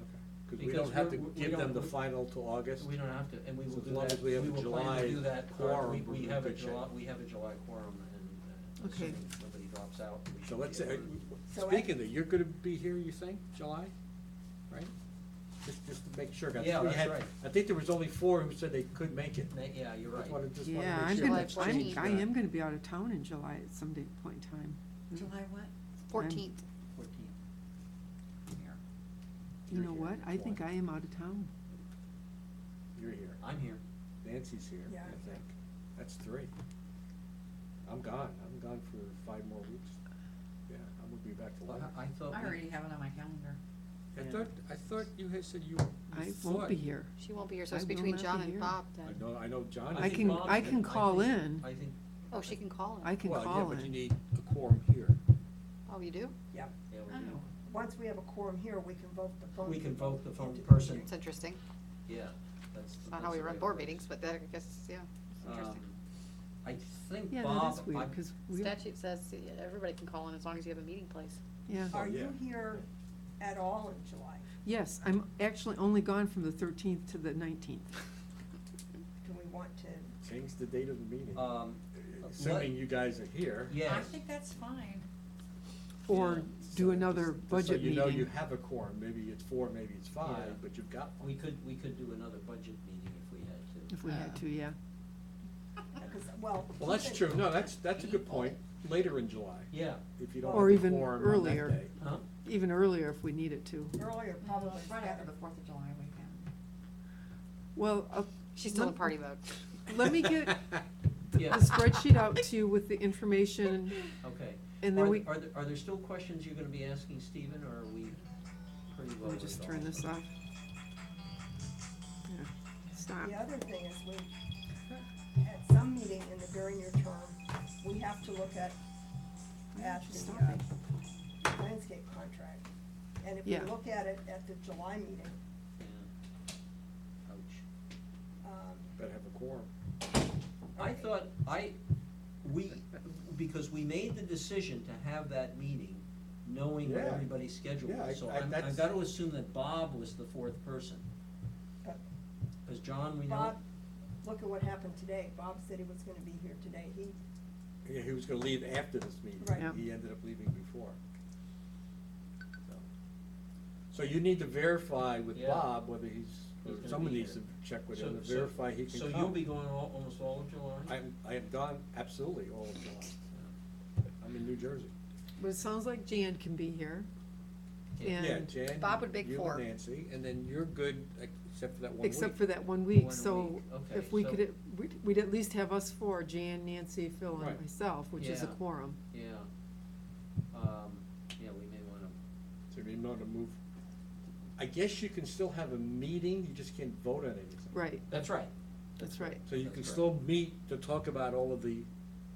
Speaker 6: Okay. Because we
Speaker 2: Because
Speaker 6: don't have to
Speaker 2: we
Speaker 6: give them
Speaker 2: don't-
Speaker 6: the
Speaker 2: we-
Speaker 6: final till August?
Speaker 2: We don't have to, and we will
Speaker 6: So as
Speaker 2: do
Speaker 6: long
Speaker 2: that,
Speaker 6: as we have a
Speaker 2: will plan
Speaker 6: July
Speaker 2: to do that,
Speaker 6: quorum,
Speaker 2: we
Speaker 6: we're in
Speaker 2: have a
Speaker 6: good shape.
Speaker 2: July, we have a July quorum, and
Speaker 3: Okay.
Speaker 2: assuming nobody drops out, we should
Speaker 6: So
Speaker 2: be
Speaker 6: let's say,
Speaker 2: able to-
Speaker 7: So
Speaker 6: speaking of, you're gonna be here, you think, July, right? Just to make sure. 'cause
Speaker 2: Yeah,
Speaker 6: we
Speaker 2: that's
Speaker 6: had-
Speaker 2: right.
Speaker 6: I think there was only 4 who said they could make it.
Speaker 2: Yeah, you're right.
Speaker 6: Just wanna
Speaker 3: Yeah,
Speaker 6: make
Speaker 3: I'm
Speaker 6: sure
Speaker 3: gonna,
Speaker 6: that's
Speaker 4: July
Speaker 6: changed.
Speaker 3: I am gonna be out of town in July at some point in time.
Speaker 5: July what?
Speaker 4: 14th.
Speaker 2: 14.
Speaker 5: Here.
Speaker 3: You know what? I think I am out of town.
Speaker 6: You're here.
Speaker 2: I'm here.
Speaker 6: Nancy's here,
Speaker 7: Yeah,
Speaker 6: I
Speaker 7: I'm here.
Speaker 6: think. That's 3. I'm gone. I'm gone for 5 more weeks. Yeah, I'm gonna be back to
Speaker 2: Well,
Speaker 6: London.
Speaker 2: I thought.
Speaker 5: I
Speaker 2: we-
Speaker 5: already have it on my calendar.
Speaker 6: I thought you had said you
Speaker 3: I won't be
Speaker 6: thought-
Speaker 3: here.
Speaker 4: She won't be here, so
Speaker 3: I
Speaker 4: it's
Speaker 3: will
Speaker 4: between
Speaker 3: not be
Speaker 4: John and
Speaker 3: here.
Speaker 4: Bob
Speaker 6: I
Speaker 4: then.
Speaker 6: know John.
Speaker 3: I
Speaker 6: is-
Speaker 3: can-
Speaker 2: Bob's
Speaker 3: I can call
Speaker 2: think-
Speaker 3: in.
Speaker 2: I think.
Speaker 4: Oh, she can call in.
Speaker 3: I can
Speaker 6: Well, yeah,
Speaker 3: call
Speaker 6: but you
Speaker 3: in.
Speaker 6: need a quorum here.
Speaker 4: Oh, you do?
Speaker 7: Yep.
Speaker 2: Yeah, we do.
Speaker 5: Oh.
Speaker 7: Once we have a quorum here, we can vote the phone.
Speaker 2: We can vote the phone
Speaker 7: into-
Speaker 2: person.
Speaker 4: It's interesting.
Speaker 2: Yeah, that's.
Speaker 4: It's not how we run board meetings, but that, I guess, yeah, it's interesting.
Speaker 2: I think
Speaker 3: Yeah,
Speaker 2: Bob.
Speaker 3: that is weird,
Speaker 2: I-
Speaker 3: because we,
Speaker 4: Statute says everybody can call in as long as you have a meeting place.
Speaker 3: yeah.
Speaker 7: Are
Speaker 6: yeah.
Speaker 7: you here at all in July?
Speaker 3: Yes, I'm actually only gone from the 13th to the 19th.
Speaker 7: Do we want to?
Speaker 6: Change the date of the meeting.
Speaker 2: let-
Speaker 6: Assuming you guys are here.
Speaker 5: I
Speaker 2: Yes.
Speaker 5: think that's fine.
Speaker 3: Or
Speaker 2: Yeah.
Speaker 3: do another
Speaker 6: Just
Speaker 3: budget
Speaker 6: So you know you
Speaker 3: meeting.
Speaker 6: have a quorum, maybe it's 4, maybe it's 5,
Speaker 2: Yeah.
Speaker 6: but you've got one.
Speaker 2: We could do another budget meeting if we had to.
Speaker 3: If we had to, yeah.
Speaker 7: Because, well.
Speaker 6: Well, that's
Speaker 7: keep
Speaker 6: true,
Speaker 7: in-
Speaker 6: no, that's a good point. later in July,
Speaker 2: Yeah,
Speaker 6: if you don't
Speaker 3: Or
Speaker 6: have a
Speaker 3: even
Speaker 6: quorum on that
Speaker 3: earlier.
Speaker 6: day.
Speaker 2: huh?
Speaker 3: Even earlier if we needed to.
Speaker 7: Earlier probably is
Speaker 5: Right after
Speaker 7: better.
Speaker 5: the 4th of July weekend.
Speaker 3: Well,
Speaker 4: She's still in
Speaker 3: Let-
Speaker 4: party mode.
Speaker 3: let me get the
Speaker 2: Yeah.
Speaker 3: spreadsheet out to you with the information,
Speaker 2: Okay.
Speaker 3: and then we,
Speaker 2: Are there still questions you're gonna be asking Stephen, or are we pretty well
Speaker 3: let me just
Speaker 2: resolved?
Speaker 3: turn this off. Yeah, stop.
Speaker 7: The other thing is at some meeting during your term, we have to look at
Speaker 3: Just
Speaker 7: the
Speaker 3: stop it.
Speaker 7: landscape contract. And if we
Speaker 3: Yeah.
Speaker 7: look at it at the July meeting,
Speaker 2: Yeah. Ouch.
Speaker 6: Better have a quorum.
Speaker 2: I thought, because we made the decision to have that meeting, knowing what
Speaker 6: Yeah.
Speaker 2: everybody's schedule
Speaker 6: Yeah,
Speaker 2: was, so
Speaker 6: I've
Speaker 2: I've gotta assume that Bob was the fourth person.
Speaker 7: but
Speaker 2: Cause John, we know.
Speaker 7: Bob, look at what happened today. Bob said he was gonna be here today.
Speaker 6: Yeah, he was gonna leave after this meeting.
Speaker 7: Right.
Speaker 3: Yep.
Speaker 6: He ended up leaving before. So you need to verify with
Speaker 2: Yeah.
Speaker 6: Bob whether he's,
Speaker 2: He's
Speaker 6: or
Speaker 2: gonna
Speaker 6: someone
Speaker 2: be
Speaker 6: needs to
Speaker 2: here.
Speaker 6: check with
Speaker 2: So-
Speaker 6: him to
Speaker 2: so-
Speaker 6: verify he can
Speaker 2: So
Speaker 6: come.
Speaker 2: you'll be going almost all of July?
Speaker 6: I am gone absolutely all of July. I'm in New Jersey.
Speaker 3: But it sounds like Jan can be here.
Speaker 2: Yeah.
Speaker 6: Yeah,
Speaker 3: And
Speaker 6: Jan,
Speaker 4: Bob would make
Speaker 6: you
Speaker 4: 4.
Speaker 6: and Nancy, and then you're good except for that 1 week.
Speaker 3: Except for that 1 week,
Speaker 2: 1
Speaker 3: so
Speaker 2: week, okay,
Speaker 3: if we
Speaker 2: so-
Speaker 3: could, we'd at least have us four, Jan, Nancy, Phil, and
Speaker 6: Right.
Speaker 3: myself, which is a
Speaker 2: Yeah.
Speaker 3: quorum.
Speaker 2: Yeah. Yeah, we may wanna,
Speaker 6: So you know to move, I guess you can still have a meeting, you just can't vote on anything.
Speaker 3: Right,
Speaker 2: that's right.
Speaker 3: that's right.
Speaker 6: So you
Speaker 2: That's
Speaker 6: can
Speaker 2: right.
Speaker 6: still meet to talk about all of the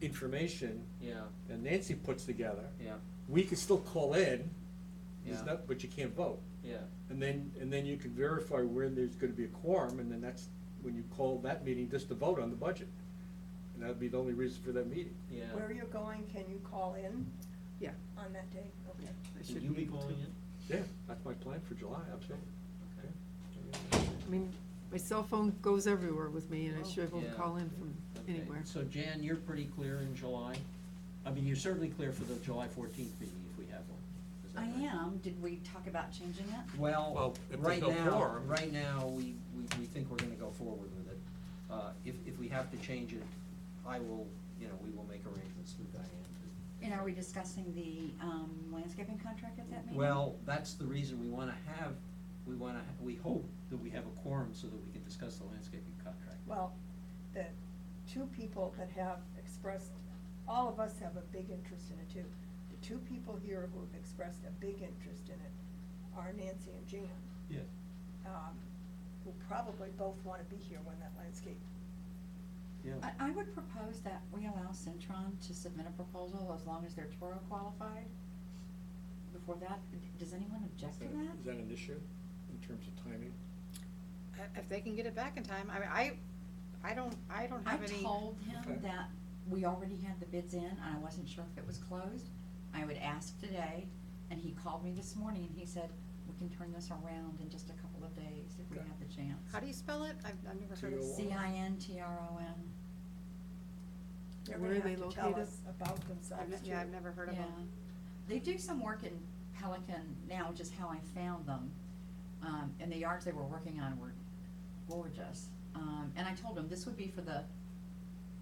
Speaker 6: information
Speaker 2: Yeah,
Speaker 6: that Nancy puts together.
Speaker 2: yeah,
Speaker 6: We can still call in,
Speaker 2: Yeah.
Speaker 6: but you can't vote.
Speaker 2: yeah.
Speaker 6: And then you can verify where there's gonna be a quorum, and then that's when you call that meeting just to vote on the budget. And that'd be the only reason for that meeting.
Speaker 2: Yeah.
Speaker 7: Where you're going, can you call in
Speaker 3: Yeah,
Speaker 7: on that day? Okay.
Speaker 3: I
Speaker 2: Should
Speaker 3: should
Speaker 2: you be
Speaker 3: able to.
Speaker 2: calling in?
Speaker 6: Yeah, that's my plan for July, absolutely.
Speaker 2: Okay.
Speaker 3: I mean, my cell phone goes everywhere with me, and I should be able to
Speaker 2: Yeah.
Speaker 3: call in from
Speaker 2: Okay.
Speaker 3: anywhere.
Speaker 2: So Jan, you're pretty clear in July? I mean, you're certainly clear for the July 14th meeting if we have one. Is that
Speaker 5: I
Speaker 2: right?
Speaker 5: am, did we talk about changing it?
Speaker 6: Well,
Speaker 2: Well,
Speaker 6: if
Speaker 2: right
Speaker 6: there's no
Speaker 2: now,
Speaker 6: quorum-
Speaker 2: right now, we think we're gonna go forward with it. If we have to change it, we will make arrangements through Diane to.
Speaker 5: And are we discussing the landscaping contract at that meeting?
Speaker 2: Well, that's the reason we hope that we have a quorum so that we can discuss the landscaping contract.
Speaker 7: Well, the two people that have expressed, all of us have a big interest in it too. The two people here who have expressed a big interest in it are Nancy and Jan,
Speaker 2: Yeah.
Speaker 7: who probably both wanna be here when that landscape.
Speaker 2: Yeah.
Speaker 5: I would propose that we allow Centron to submit a proposal as long as they're Toro qualified. Before that, does anyone object to that?
Speaker 6: Is that an issue in terms of timing?
Speaker 4: If they can get it back in time, I mean, I don't have any.
Speaker 5: I told him
Speaker 6: Okay.
Speaker 5: that we already had the bids in, and I wasn't sure if it was closed. I would ask today, and he called me this morning, and he said, we can turn this around in just a couple of days if we
Speaker 6: Okay.
Speaker 5: have the chance.
Speaker 4: How do you spell it? I've never heard of
Speaker 6: T-O-R.
Speaker 4: it.
Speaker 5: CINTRON.
Speaker 7: They're
Speaker 3: Where
Speaker 7: gonna
Speaker 3: are they
Speaker 7: have to tell
Speaker 3: located?
Speaker 7: us about themselves too.
Speaker 4: Yeah, I've never heard of
Speaker 5: Yeah.
Speaker 4: them.
Speaker 5: They do some work in Pelican now, which is how I found them. And the yards they were working on were gorgeous. And I told them this would be for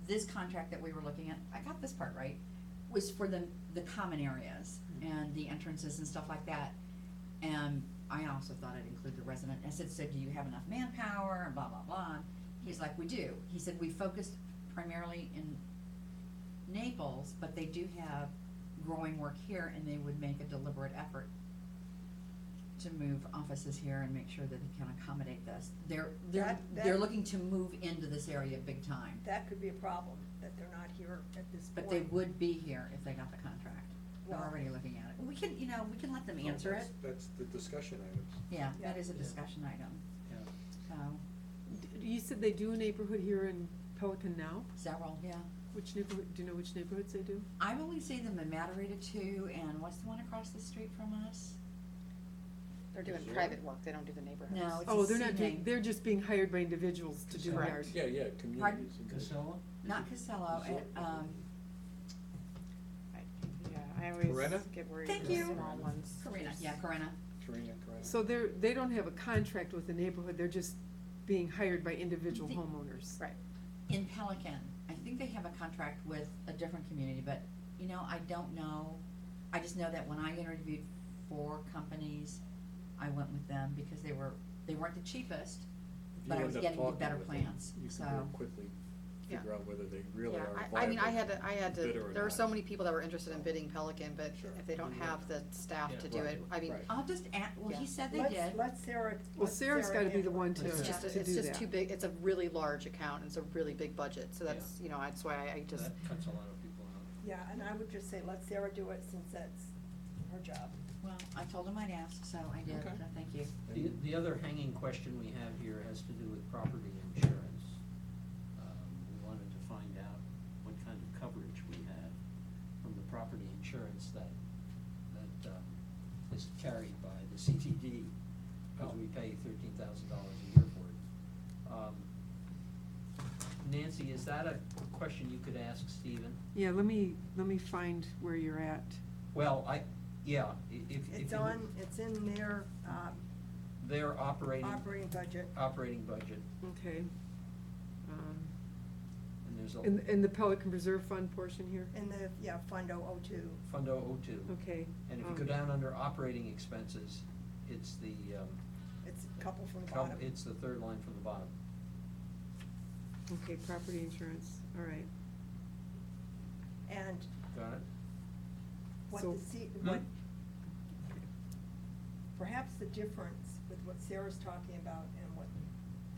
Speaker 5: this contract that we were looking at, I got this part right, was for the common areas and the entrances and stuff like that. And I also thought I'd include the resident, I said, so do you have enough manpower, and blah, blah, blah. He's like, we do. He said, we focused primarily in Naples, but they do have growing work here, and they would make a deliberate effort to move offices here and make sure that they can accommodate this. They're
Speaker 7: That-
Speaker 5: looking to move into this area big time,
Speaker 7: That could be a problem, that they're not here at this point.
Speaker 5: but they would be here if they got the contract. They're
Speaker 7: Wow.
Speaker 5: already looking at it. We can, we can let them
Speaker 6: No,
Speaker 5: answer it.
Speaker 6: That's the discussion items.
Speaker 5: Yeah, that
Speaker 7: Yeah.
Speaker 5: is a
Speaker 2: Yeah.
Speaker 5: discussion item,
Speaker 2: Yeah.
Speaker 5: so,
Speaker 3: You said they do a neighborhood here in Pelican now?
Speaker 5: several, yeah.
Speaker 3: Which neighborhood, do you know which neighborhoods they do?
Speaker 5: I've only seen them in Matarita too, and what's the one across the street from us?
Speaker 4: They're doing
Speaker 6: Zero?
Speaker 4: private work, they don't do the neighborhoods.
Speaker 5: No, it's
Speaker 3: Oh,
Speaker 5: a
Speaker 3: they're not
Speaker 5: C
Speaker 3: doing,
Speaker 5: name.
Speaker 3: they're just being hired by individuals to do
Speaker 5: Correct.
Speaker 3: yard.
Speaker 6: Yeah, communities. and-
Speaker 2: Casella?
Speaker 5: Not Casello,
Speaker 4: Yeah, I always
Speaker 6: Corinna?
Speaker 4: get worried
Speaker 5: Thank
Speaker 4: with the
Speaker 5: you.
Speaker 4: small ones.
Speaker 5: Corinna, yeah, Corinna.
Speaker 6: Karina.
Speaker 3: So they don't have a contract with the neighborhood, they're just being hired by individual homeowners.
Speaker 4: Right.
Speaker 5: In Pelican, I think they have a contract with a different community, but, You know, I don't know. I just know that when I interviewed 4 companies, I went with them because they weren't the cheapest,
Speaker 6: If
Speaker 5: but
Speaker 6: you
Speaker 5: I was
Speaker 6: end up
Speaker 5: getting the
Speaker 6: talking
Speaker 5: better
Speaker 6: with them,
Speaker 5: plans,
Speaker 6: you
Speaker 5: so.
Speaker 6: can very quickly
Speaker 4: Yeah.
Speaker 6: figure out whether they really
Speaker 4: Yeah,
Speaker 6: are a
Speaker 4: I mean, I
Speaker 6: viable
Speaker 4: had to,
Speaker 6: bidder or
Speaker 4: there were
Speaker 6: not.
Speaker 4: so many people that were interested in bidding Pelican, but
Speaker 6: Sure.
Speaker 4: if they don't have the staff
Speaker 2: Yeah,
Speaker 4: to do
Speaker 6: right,
Speaker 4: it, I mean,
Speaker 6: right.
Speaker 5: I'll just add, well, he
Speaker 4: Yeah.
Speaker 5: said they did.
Speaker 7: Let Sarah.
Speaker 3: Well,
Speaker 7: let
Speaker 3: Sarah's
Speaker 7: Sarah
Speaker 3: gotta be the
Speaker 7: handle
Speaker 3: one
Speaker 7: it.
Speaker 3: to,
Speaker 4: it's
Speaker 5: Yeah.
Speaker 4: just,
Speaker 3: to
Speaker 4: it's
Speaker 3: do
Speaker 4: just
Speaker 3: that.
Speaker 4: too big, it's a really large account, and it's a really big budget, so that's, you know, that's why I just,
Speaker 2: That cuts a lot of people out.
Speaker 7: Yeah, and I would just say, let Sarah do it since that's her job.
Speaker 5: Well, I told him I'd ask, so I did,
Speaker 6: Okay.
Speaker 5: so thank you.
Speaker 2: The other hanging question we have here has to do with property insurance. We wanted to find out what kind of coverage we have from the property insurance that is carried by the CTD, because we pay $13,000 a year for it. Nancy, is that a question you could ask Stephen?
Speaker 3: Yeah, let me find where you're at.
Speaker 2: Well, if
Speaker 7: It's
Speaker 2: you-
Speaker 7: on, it's in their,
Speaker 2: Their operating
Speaker 7: operating budget.
Speaker 2: budget,
Speaker 3: Okay.
Speaker 2: and there's a
Speaker 3: In the Pelican Reserve Fund portion here?
Speaker 7: In the, yeah, Fund 002.
Speaker 2: Fund 002.
Speaker 3: Okay.
Speaker 2: And if you go down under operating expenses, it's the,
Speaker 7: It's a couple from the bottom.
Speaker 2: it's the third line from the bottom.
Speaker 3: Okay, property insurance, all right.
Speaker 7: And
Speaker 2: Got it?
Speaker 7: what
Speaker 3: So-
Speaker 7: the C,
Speaker 2: Hmm?
Speaker 7: what, perhaps the difference with what Sarah's talking about and what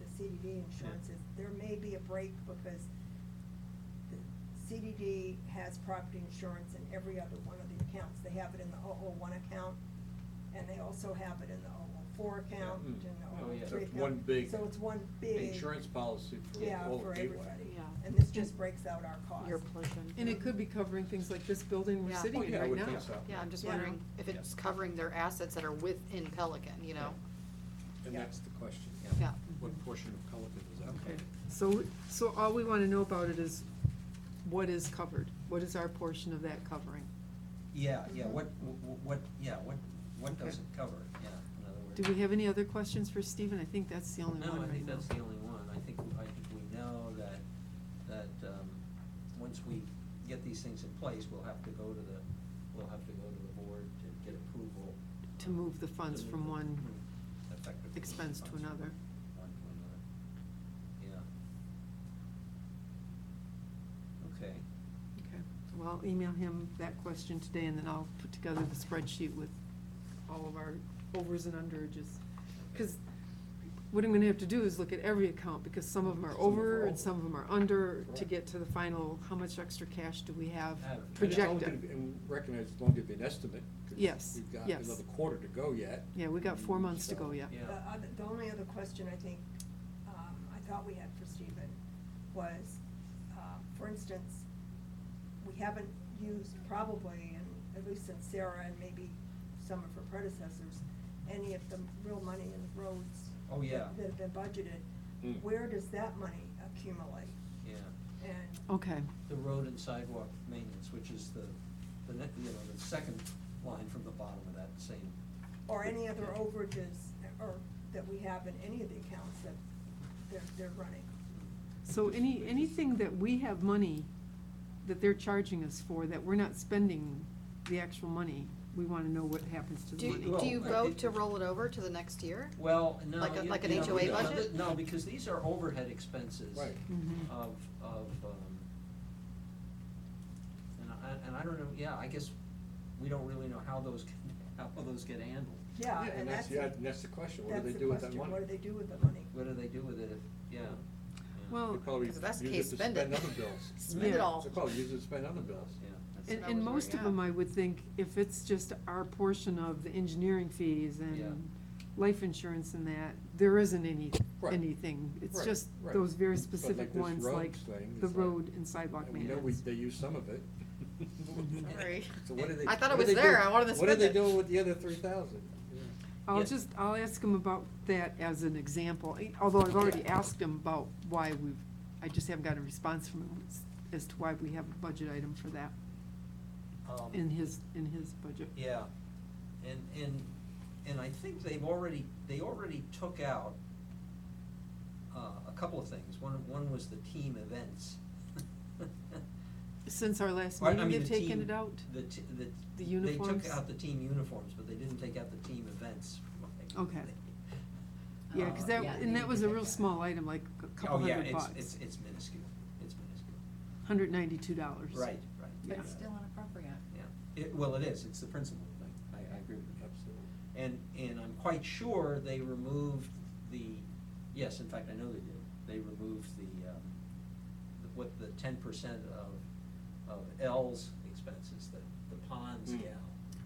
Speaker 7: the CDD insurance is, there may be a break because the CDD has property insurance in every other one of the accounts. They have it in the 001 account, and they also have it in the 004 account,
Speaker 6: Yeah.
Speaker 7: and the
Speaker 2: Oh, yeah.
Speaker 7: 003
Speaker 6: So it's
Speaker 7: account.
Speaker 6: one big
Speaker 7: So it's one big.
Speaker 6: insurance policy for
Speaker 7: Yeah,
Speaker 6: all
Speaker 7: for
Speaker 6: of Gateway.
Speaker 7: everybody.
Speaker 4: Yeah.
Speaker 7: And this just breaks out our cost.
Speaker 4: your portion.
Speaker 3: And it could be covering things like this building we're
Speaker 4: Yeah.
Speaker 3: sitting
Speaker 6: Oh,
Speaker 3: in
Speaker 6: yeah, I
Speaker 3: right
Speaker 6: would
Speaker 3: now.
Speaker 6: think so.
Speaker 4: Yeah, I'm just
Speaker 3: Yeah.
Speaker 4: wondering if it's covering their assets that are within Pelican, you know?
Speaker 6: And
Speaker 7: Yeah.
Speaker 6: that's the question.
Speaker 4: Yeah.
Speaker 6: What portion of Pelican is that?
Speaker 3: Okay, so all we wanna know about it is what is covered? What is our portion of that covering?
Speaker 2: Yeah,
Speaker 7: Mhm.
Speaker 2: what
Speaker 3: Okay.
Speaker 2: does it cover, yeah, in other words.
Speaker 3: Do we have any other questions for Stephen? I think that's the only one
Speaker 2: No, I
Speaker 3: right
Speaker 2: think
Speaker 3: now.
Speaker 2: that's the only one. I think we know that, once we get these things in place, we'll have to go to the board to get approval.
Speaker 3: To move the funds
Speaker 2: to
Speaker 3: from
Speaker 2: move
Speaker 3: one
Speaker 2: effectively move
Speaker 3: expense to
Speaker 2: funds from
Speaker 3: another.
Speaker 2: one to another. Yeah. Okay.
Speaker 3: Okay, well, I'll email him that question today, and then I'll put together the spreadsheet with all of our overs and underages. Because what I'm gonna have to do is look at every account, because some of them are
Speaker 6: Some of them are
Speaker 3: over and
Speaker 6: over.
Speaker 3: some of them are under, to
Speaker 6: Correct.
Speaker 3: get to the final, how much extra cash do we have
Speaker 2: Have.
Speaker 6: And it's only gonna
Speaker 3: projected?
Speaker 6: be- And recognize it's only gonna be an estimate. 'Cause
Speaker 3: Yes,
Speaker 6: we've got
Speaker 3: yes.
Speaker 6: another quarter to go yet.
Speaker 3: Yeah, we got 4 months to go
Speaker 6: So-
Speaker 3: yet.
Speaker 2: Yeah.
Speaker 7: The only other question I think, I thought we had for Stephen was, for instance, we haven't used probably, and at least since Sarah and maybe some of her predecessors, any of the real money in the roads.
Speaker 2: Oh, yeah.
Speaker 7: That have been budgeted.
Speaker 6: Mm.
Speaker 7: Where does that money accumulate?
Speaker 2: Yeah.
Speaker 7: And,
Speaker 3: Okay,
Speaker 2: The road and sidewalk maintenance, which is the second line from the bottom of that same.
Speaker 7: or any other overages, or that we have in any of the accounts that they're running.
Speaker 3: so anything that we have money that they're charging us for, that we're not spending the actual money, we wanna know what happens to the
Speaker 4: Do,
Speaker 3: money.
Speaker 2: Well,
Speaker 4: do you
Speaker 2: I
Speaker 4: vote
Speaker 2: think-
Speaker 4: to roll it over to the next year?
Speaker 2: Well, no.
Speaker 4: Like
Speaker 2: you
Speaker 4: an
Speaker 2: know,
Speaker 4: HOA
Speaker 2: no,
Speaker 4: budget?
Speaker 2: No, because these are overhead expenses.
Speaker 6: Right.
Speaker 3: Mhm.
Speaker 2: And I don't know, yeah, I guess we don't really know how those get handled.
Speaker 7: Yeah,
Speaker 6: And that's the question, what do
Speaker 7: that's
Speaker 6: they
Speaker 7: the
Speaker 6: do with that
Speaker 7: question.
Speaker 6: money?
Speaker 7: What do they do with the money?
Speaker 2: What do they do with it if, yeah. yeah.
Speaker 3: Well,
Speaker 6: They probably
Speaker 4: If that's the
Speaker 6: use
Speaker 4: case,
Speaker 6: it to
Speaker 4: spend
Speaker 6: spend
Speaker 4: it.
Speaker 6: other bills.
Speaker 4: Spend it
Speaker 3: Yeah.
Speaker 4: all.
Speaker 6: They probably use it to spend other bills.
Speaker 2: Yeah.
Speaker 4: That's
Speaker 3: And,
Speaker 4: what I
Speaker 3: and
Speaker 4: was
Speaker 3: most of
Speaker 4: wondering,
Speaker 3: them,
Speaker 4: yeah.
Speaker 3: I would think, if it's just our portion of the engineering fees
Speaker 2: Yeah.
Speaker 3: and life insurance and that, there isn't
Speaker 6: Right.
Speaker 3: anything. It's
Speaker 6: Right,
Speaker 3: just
Speaker 6: right.
Speaker 3: those very
Speaker 6: But
Speaker 3: specific
Speaker 6: this
Speaker 3: ones,
Speaker 6: road
Speaker 3: like
Speaker 6: thing
Speaker 3: the
Speaker 6: is like-
Speaker 3: road and sidewalk
Speaker 6: And we know
Speaker 3: maintenance.
Speaker 6: they use some of it.
Speaker 4: Sorry.
Speaker 6: So what do they?
Speaker 4: I thought it
Speaker 6: what do
Speaker 4: was
Speaker 6: they
Speaker 4: there.
Speaker 6: do-
Speaker 4: I wanted to
Speaker 6: What are
Speaker 4: spend
Speaker 6: they
Speaker 4: it.
Speaker 6: doing with the other 3,000?
Speaker 2: Yeah.
Speaker 3: I'll ask him about that as an example, although I've already asked him about why I just haven't got a response from him as to why we have a budget item for that in his budget.
Speaker 2: Yeah, and I think they already took out a couple of things. One was the team events.
Speaker 3: Since our last
Speaker 2: Or, I
Speaker 3: meeting,
Speaker 2: mean,
Speaker 3: they've
Speaker 2: the
Speaker 3: taken
Speaker 2: team-
Speaker 3: it out?
Speaker 2: The
Speaker 3: The
Speaker 2: They
Speaker 3: uniforms?
Speaker 2: took out the team uniforms, but they didn't take out the team events.
Speaker 3: Okay. Yeah, cause that,
Speaker 5: Yeah,
Speaker 3: and
Speaker 5: they
Speaker 3: that was
Speaker 5: did
Speaker 3: a
Speaker 5: take
Speaker 3: real
Speaker 5: that
Speaker 3: small item, like a couple
Speaker 2: Oh, yeah,
Speaker 3: $100.
Speaker 2: it's minuscule, it's minuscule.
Speaker 3: $192.
Speaker 2: Right,
Speaker 5: But
Speaker 2: yeah,
Speaker 5: it's still inappropriate.
Speaker 2: yeah. Well, it is, it's the principal thing, I agree with you.
Speaker 6: Absolutely.
Speaker 2: And I'm quite sure they removed yes, in fact, I know they did, they removed what the 10% of L's expenses, the ponds
Speaker 6: Mm.
Speaker 2: gal.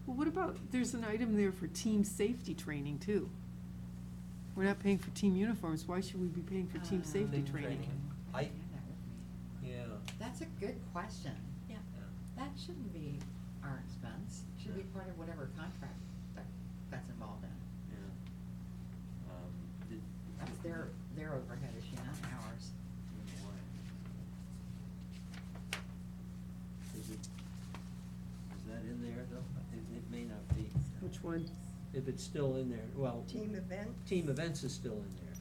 Speaker 3: Well, what about, there's an item there for team safety training too. We're not paying for team uniforms, why should we be paying for team safety
Speaker 2: Team
Speaker 3: training?
Speaker 2: training.
Speaker 5: I
Speaker 2: I-
Speaker 5: have that with me.
Speaker 2: Yeah.
Speaker 5: That's a good question.
Speaker 1: Yeah.
Speaker 5: That shouldn't be our expense. It should be part of whatever contract that's involved in.
Speaker 2: Yeah.
Speaker 5: That's their overhead issue, not ours.
Speaker 2: Is that in there though? It may not be.
Speaker 3: Which one?
Speaker 2: If it's still in there, well.
Speaker 7: Team event?
Speaker 2: Team events is still in there.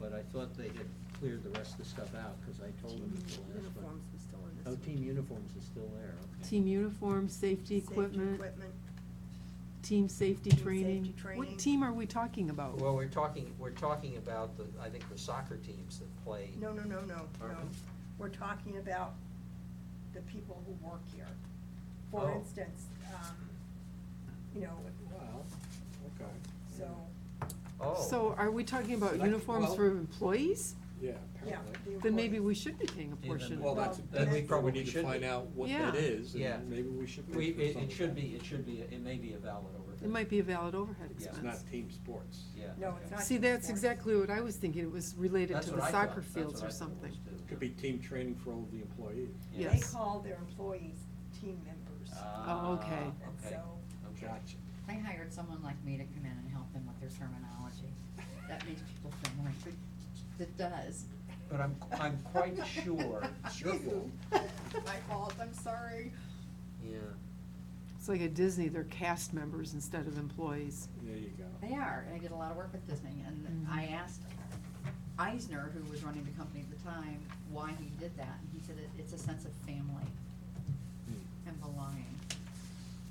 Speaker 2: But I thought they had cleared the rest of the stuff out, cause I told them at the last one.
Speaker 7: Uniforms was still in this
Speaker 2: Oh,
Speaker 7: one.
Speaker 2: team uniforms is still there, okay.
Speaker 3: Team uniform, safety equipment,
Speaker 7: equipment.
Speaker 3: team safety
Speaker 7: Team
Speaker 3: training.
Speaker 7: safety training.
Speaker 3: What team are we talking about?
Speaker 2: Well, we're talking about I think the soccer teams that play.
Speaker 7: No.
Speaker 2: Aren't we?
Speaker 7: We're talking about the people who work here. For
Speaker 2: Oh.
Speaker 7: instance,
Speaker 6: Well, okay.
Speaker 7: so,
Speaker 2: Oh.
Speaker 3: So are we talking about
Speaker 6: Like,
Speaker 3: uniforms
Speaker 6: well-
Speaker 3: for employees?
Speaker 6: Yeah,
Speaker 7: yeah.
Speaker 6: apparently.
Speaker 7: the
Speaker 3: Then maybe
Speaker 7: employees.
Speaker 3: we should be paying a
Speaker 2: Yeah,
Speaker 3: portion.
Speaker 6: Well, that's,
Speaker 7: Well,
Speaker 6: that's
Speaker 2: we
Speaker 6: where we
Speaker 2: probably
Speaker 6: need to
Speaker 2: should
Speaker 6: find
Speaker 2: be.
Speaker 6: out what
Speaker 3: Yeah.
Speaker 6: that is,
Speaker 2: Yeah.
Speaker 6: and maybe we should
Speaker 2: We,
Speaker 6: pay for some
Speaker 2: it
Speaker 6: of
Speaker 2: should
Speaker 6: that.
Speaker 2: be, it may be a valid overhead.
Speaker 3: It might be a valid overhead
Speaker 2: Yeah.
Speaker 6: It's
Speaker 3: expense.
Speaker 6: not team sports.
Speaker 2: Yeah.
Speaker 7: No,
Speaker 2: okay.
Speaker 7: it's not.
Speaker 3: See, that's exactly what I was thinking, it was related
Speaker 2: That's
Speaker 3: to
Speaker 2: what
Speaker 3: the
Speaker 2: I thought.
Speaker 3: soccer
Speaker 2: That's
Speaker 3: fields
Speaker 2: what I
Speaker 3: or
Speaker 2: thought it
Speaker 3: something.
Speaker 2: was too.
Speaker 6: Could be team training for all of the employees.
Speaker 2: Yeah.
Speaker 7: They
Speaker 3: Yes.
Speaker 7: call their employees team members.
Speaker 3: Oh, okay.
Speaker 7: And
Speaker 2: Okay.
Speaker 7: so,
Speaker 2: Okay.
Speaker 6: Gotcha.
Speaker 5: They hired someone like me to come in and help them with their terminology. That makes people feel more, it does.
Speaker 2: But I'm quite sure.
Speaker 6: Sure will.
Speaker 5: My fault, I'm sorry.
Speaker 2: Yeah.
Speaker 3: It's like at Disney, they're cast members instead of employees.
Speaker 6: There you go.
Speaker 5: They are, and I did a lot of work with Disney, and
Speaker 3: Mhm.
Speaker 5: I asked Eisner, who was running the company at the time, why he did that, and he said it's a sense of family
Speaker 6: Hmm.
Speaker 5: and belonging.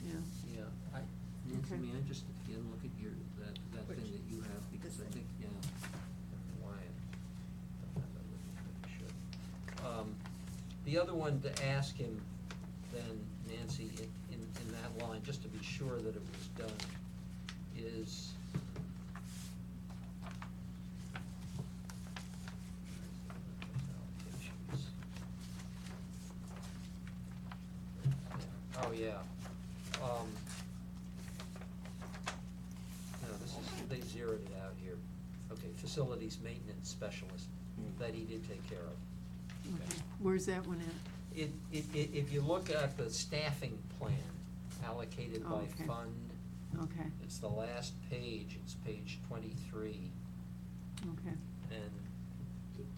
Speaker 3: Yeah.
Speaker 2: Yeah, Nancy,
Speaker 3: Okay.
Speaker 2: may I just again look at that
Speaker 7: Which?
Speaker 2: thing that you have, because I
Speaker 7: This
Speaker 2: think, yeah, I don't know why I don't have that with me, but I should. The other one to ask him then, Nancy, in that line, just to be sure that it was done, is oh, yeah. No, this is, they zeroed it out here. Okay, facilities maintenance specialist, that he did take care of.
Speaker 3: Okay. Where's that one at?
Speaker 2: If you look at the staffing plan allocated
Speaker 3: Oh,
Speaker 2: by
Speaker 3: okay.
Speaker 2: fund,
Speaker 3: Okay,
Speaker 2: it's the last page, it's page 23,
Speaker 3: okay.
Speaker 2: and,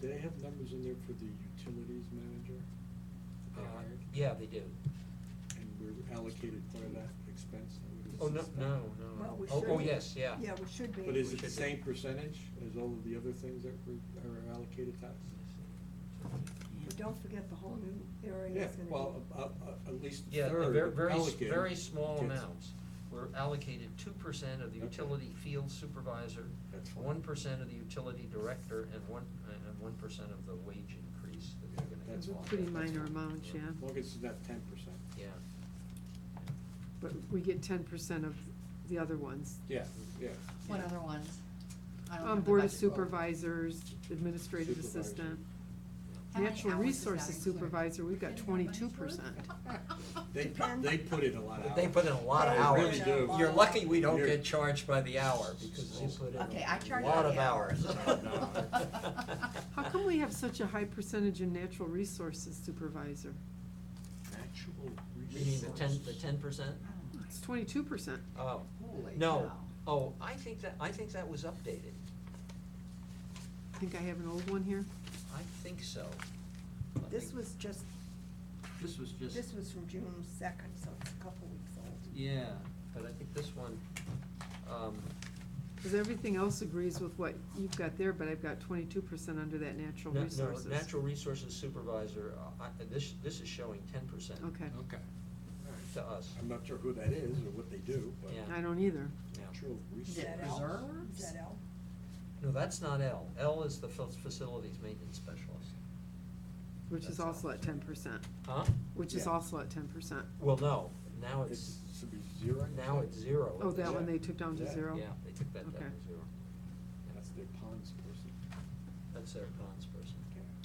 Speaker 6: Do they have numbers in there for the utilities manager? that they hired?
Speaker 2: yeah, they do.
Speaker 6: And we're allocated part of that expense? I would
Speaker 2: Oh, no,
Speaker 6: suspect.
Speaker 7: well, we
Speaker 2: Oh,
Speaker 7: should
Speaker 2: oh,
Speaker 7: be.
Speaker 2: yes, yeah.
Speaker 7: Yeah, we should be.
Speaker 6: But is
Speaker 2: We
Speaker 6: it the
Speaker 2: should
Speaker 6: same percentage as all of the other things that are allocated to us?
Speaker 7: But don't forget the whole new area
Speaker 6: Yeah,
Speaker 7: is gonna be.
Speaker 6: well, at least a
Speaker 2: Yeah,
Speaker 6: third
Speaker 2: very,
Speaker 6: of
Speaker 2: very,
Speaker 6: Pelican
Speaker 2: very small
Speaker 6: gets-
Speaker 2: amounts. We're allocated 2% of the
Speaker 6: Okay.
Speaker 2: utility field supervisor,
Speaker 6: That's fine.
Speaker 2: 1% of the utility director, and 1% of the wage increase that they're gonna
Speaker 6: That's
Speaker 2: get.
Speaker 6: fine.
Speaker 3: Pretty minor amounts, yeah.
Speaker 6: As long as it's not 10%.
Speaker 2: Yeah.
Speaker 3: But we get 10% of the other ones.
Speaker 6: Yeah, yeah.
Speaker 5: What
Speaker 2: Yeah.
Speaker 5: other ones? I don't have the
Speaker 3: Board of
Speaker 5: budget.
Speaker 3: Supervisors, administrative
Speaker 6: Supervisor.
Speaker 3: assistant.
Speaker 5: How many
Speaker 3: Natural
Speaker 5: hours does that
Speaker 3: resources
Speaker 5: include?
Speaker 3: supervisor, we've got
Speaker 5: Depending on money's
Speaker 3: 22%.
Speaker 6: They,
Speaker 7: Depends.
Speaker 6: they put in a lot of hours.
Speaker 2: They put in a lot of
Speaker 7: They
Speaker 2: hours.
Speaker 6: really do.
Speaker 2: You're lucky we don't
Speaker 6: You're-
Speaker 2: get charged by the hour, because they put in
Speaker 5: Okay, I
Speaker 2: a
Speaker 5: charge
Speaker 2: lot
Speaker 5: by
Speaker 2: of
Speaker 5: the hour.
Speaker 2: hours.
Speaker 3: How come we have such a high percentage in natural resources supervisor?
Speaker 6: Natural
Speaker 2: You mean the
Speaker 6: resources.
Speaker 2: 10%?
Speaker 3: It's 22%.
Speaker 2: Oh,
Speaker 5: Holy
Speaker 2: no,
Speaker 5: cow.
Speaker 2: oh, I think that was updated.
Speaker 3: I think I have an old one here.
Speaker 2: I think so. I
Speaker 7: This
Speaker 2: think-
Speaker 7: was just,
Speaker 2: This was just.
Speaker 7: this was from June 2nd, so it's a couple weeks old.
Speaker 2: Yeah, but I think this one,
Speaker 3: Cause everything else agrees with what you've got there, but I've got 22% under that natural resources.
Speaker 2: No, natural resources supervisor, this is showing 10%.
Speaker 3: Okay,
Speaker 6: Okay.
Speaker 2: To us.
Speaker 6: I'm not sure who that is or what they do, but.
Speaker 2: Yeah.
Speaker 3: I don't either.
Speaker 2: Yeah.
Speaker 6: Natural
Speaker 7: Is
Speaker 5: Is
Speaker 6: resource.
Speaker 5: it
Speaker 7: that L?
Speaker 5: reserves?
Speaker 7: Is that L?
Speaker 2: No, that's not L. L is the facilities maintenance specialist.
Speaker 3: Which is
Speaker 2: That's
Speaker 3: also
Speaker 2: all.
Speaker 3: at 10%,
Speaker 2: Huh?
Speaker 3: which is
Speaker 6: Yeah.
Speaker 3: also at 10%.
Speaker 2: Well, no, now
Speaker 6: It
Speaker 2: it's,
Speaker 6: should be zero.
Speaker 2: now it's 0.
Speaker 3: Oh, that
Speaker 6: Yeah.
Speaker 3: one they took down to
Speaker 6: Yeah.
Speaker 3: 0?
Speaker 2: Yeah, they took that down
Speaker 3: Okay.
Speaker 2: to 0.
Speaker 6: That's their ponds person.
Speaker 2: That's their cons person.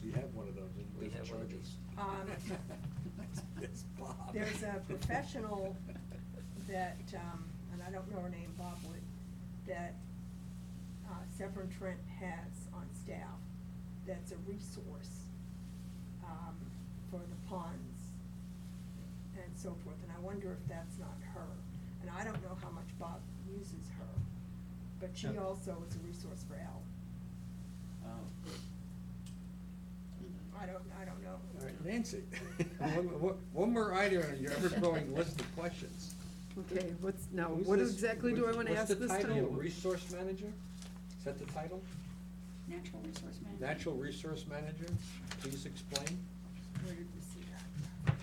Speaker 6: We have one of those in
Speaker 2: We
Speaker 6: different
Speaker 2: have one of
Speaker 6: charges.
Speaker 7: These.
Speaker 6: It's Bob.
Speaker 7: There's a professional that, and I don't know her name, Bob Wood, that Severn Trent has on staff, that's a resource for the ponds and so forth, and I wonder if that's not her. And I don't know how much Bob uses her, but she
Speaker 2: Oh.
Speaker 7: also is a resource for Al. I don't know.
Speaker 6: All right, Nancy, one more item on your ever-growing list of questions.
Speaker 3: Okay, now,
Speaker 6: Who's
Speaker 3: what
Speaker 6: this-
Speaker 3: exactly do I wanna ask this
Speaker 6: What's the
Speaker 3: time?
Speaker 6: title, resource manager? Is that the title?
Speaker 5: Natural resource management.
Speaker 6: Natural resource manager? Please explain.
Speaker 7: Where did we see that?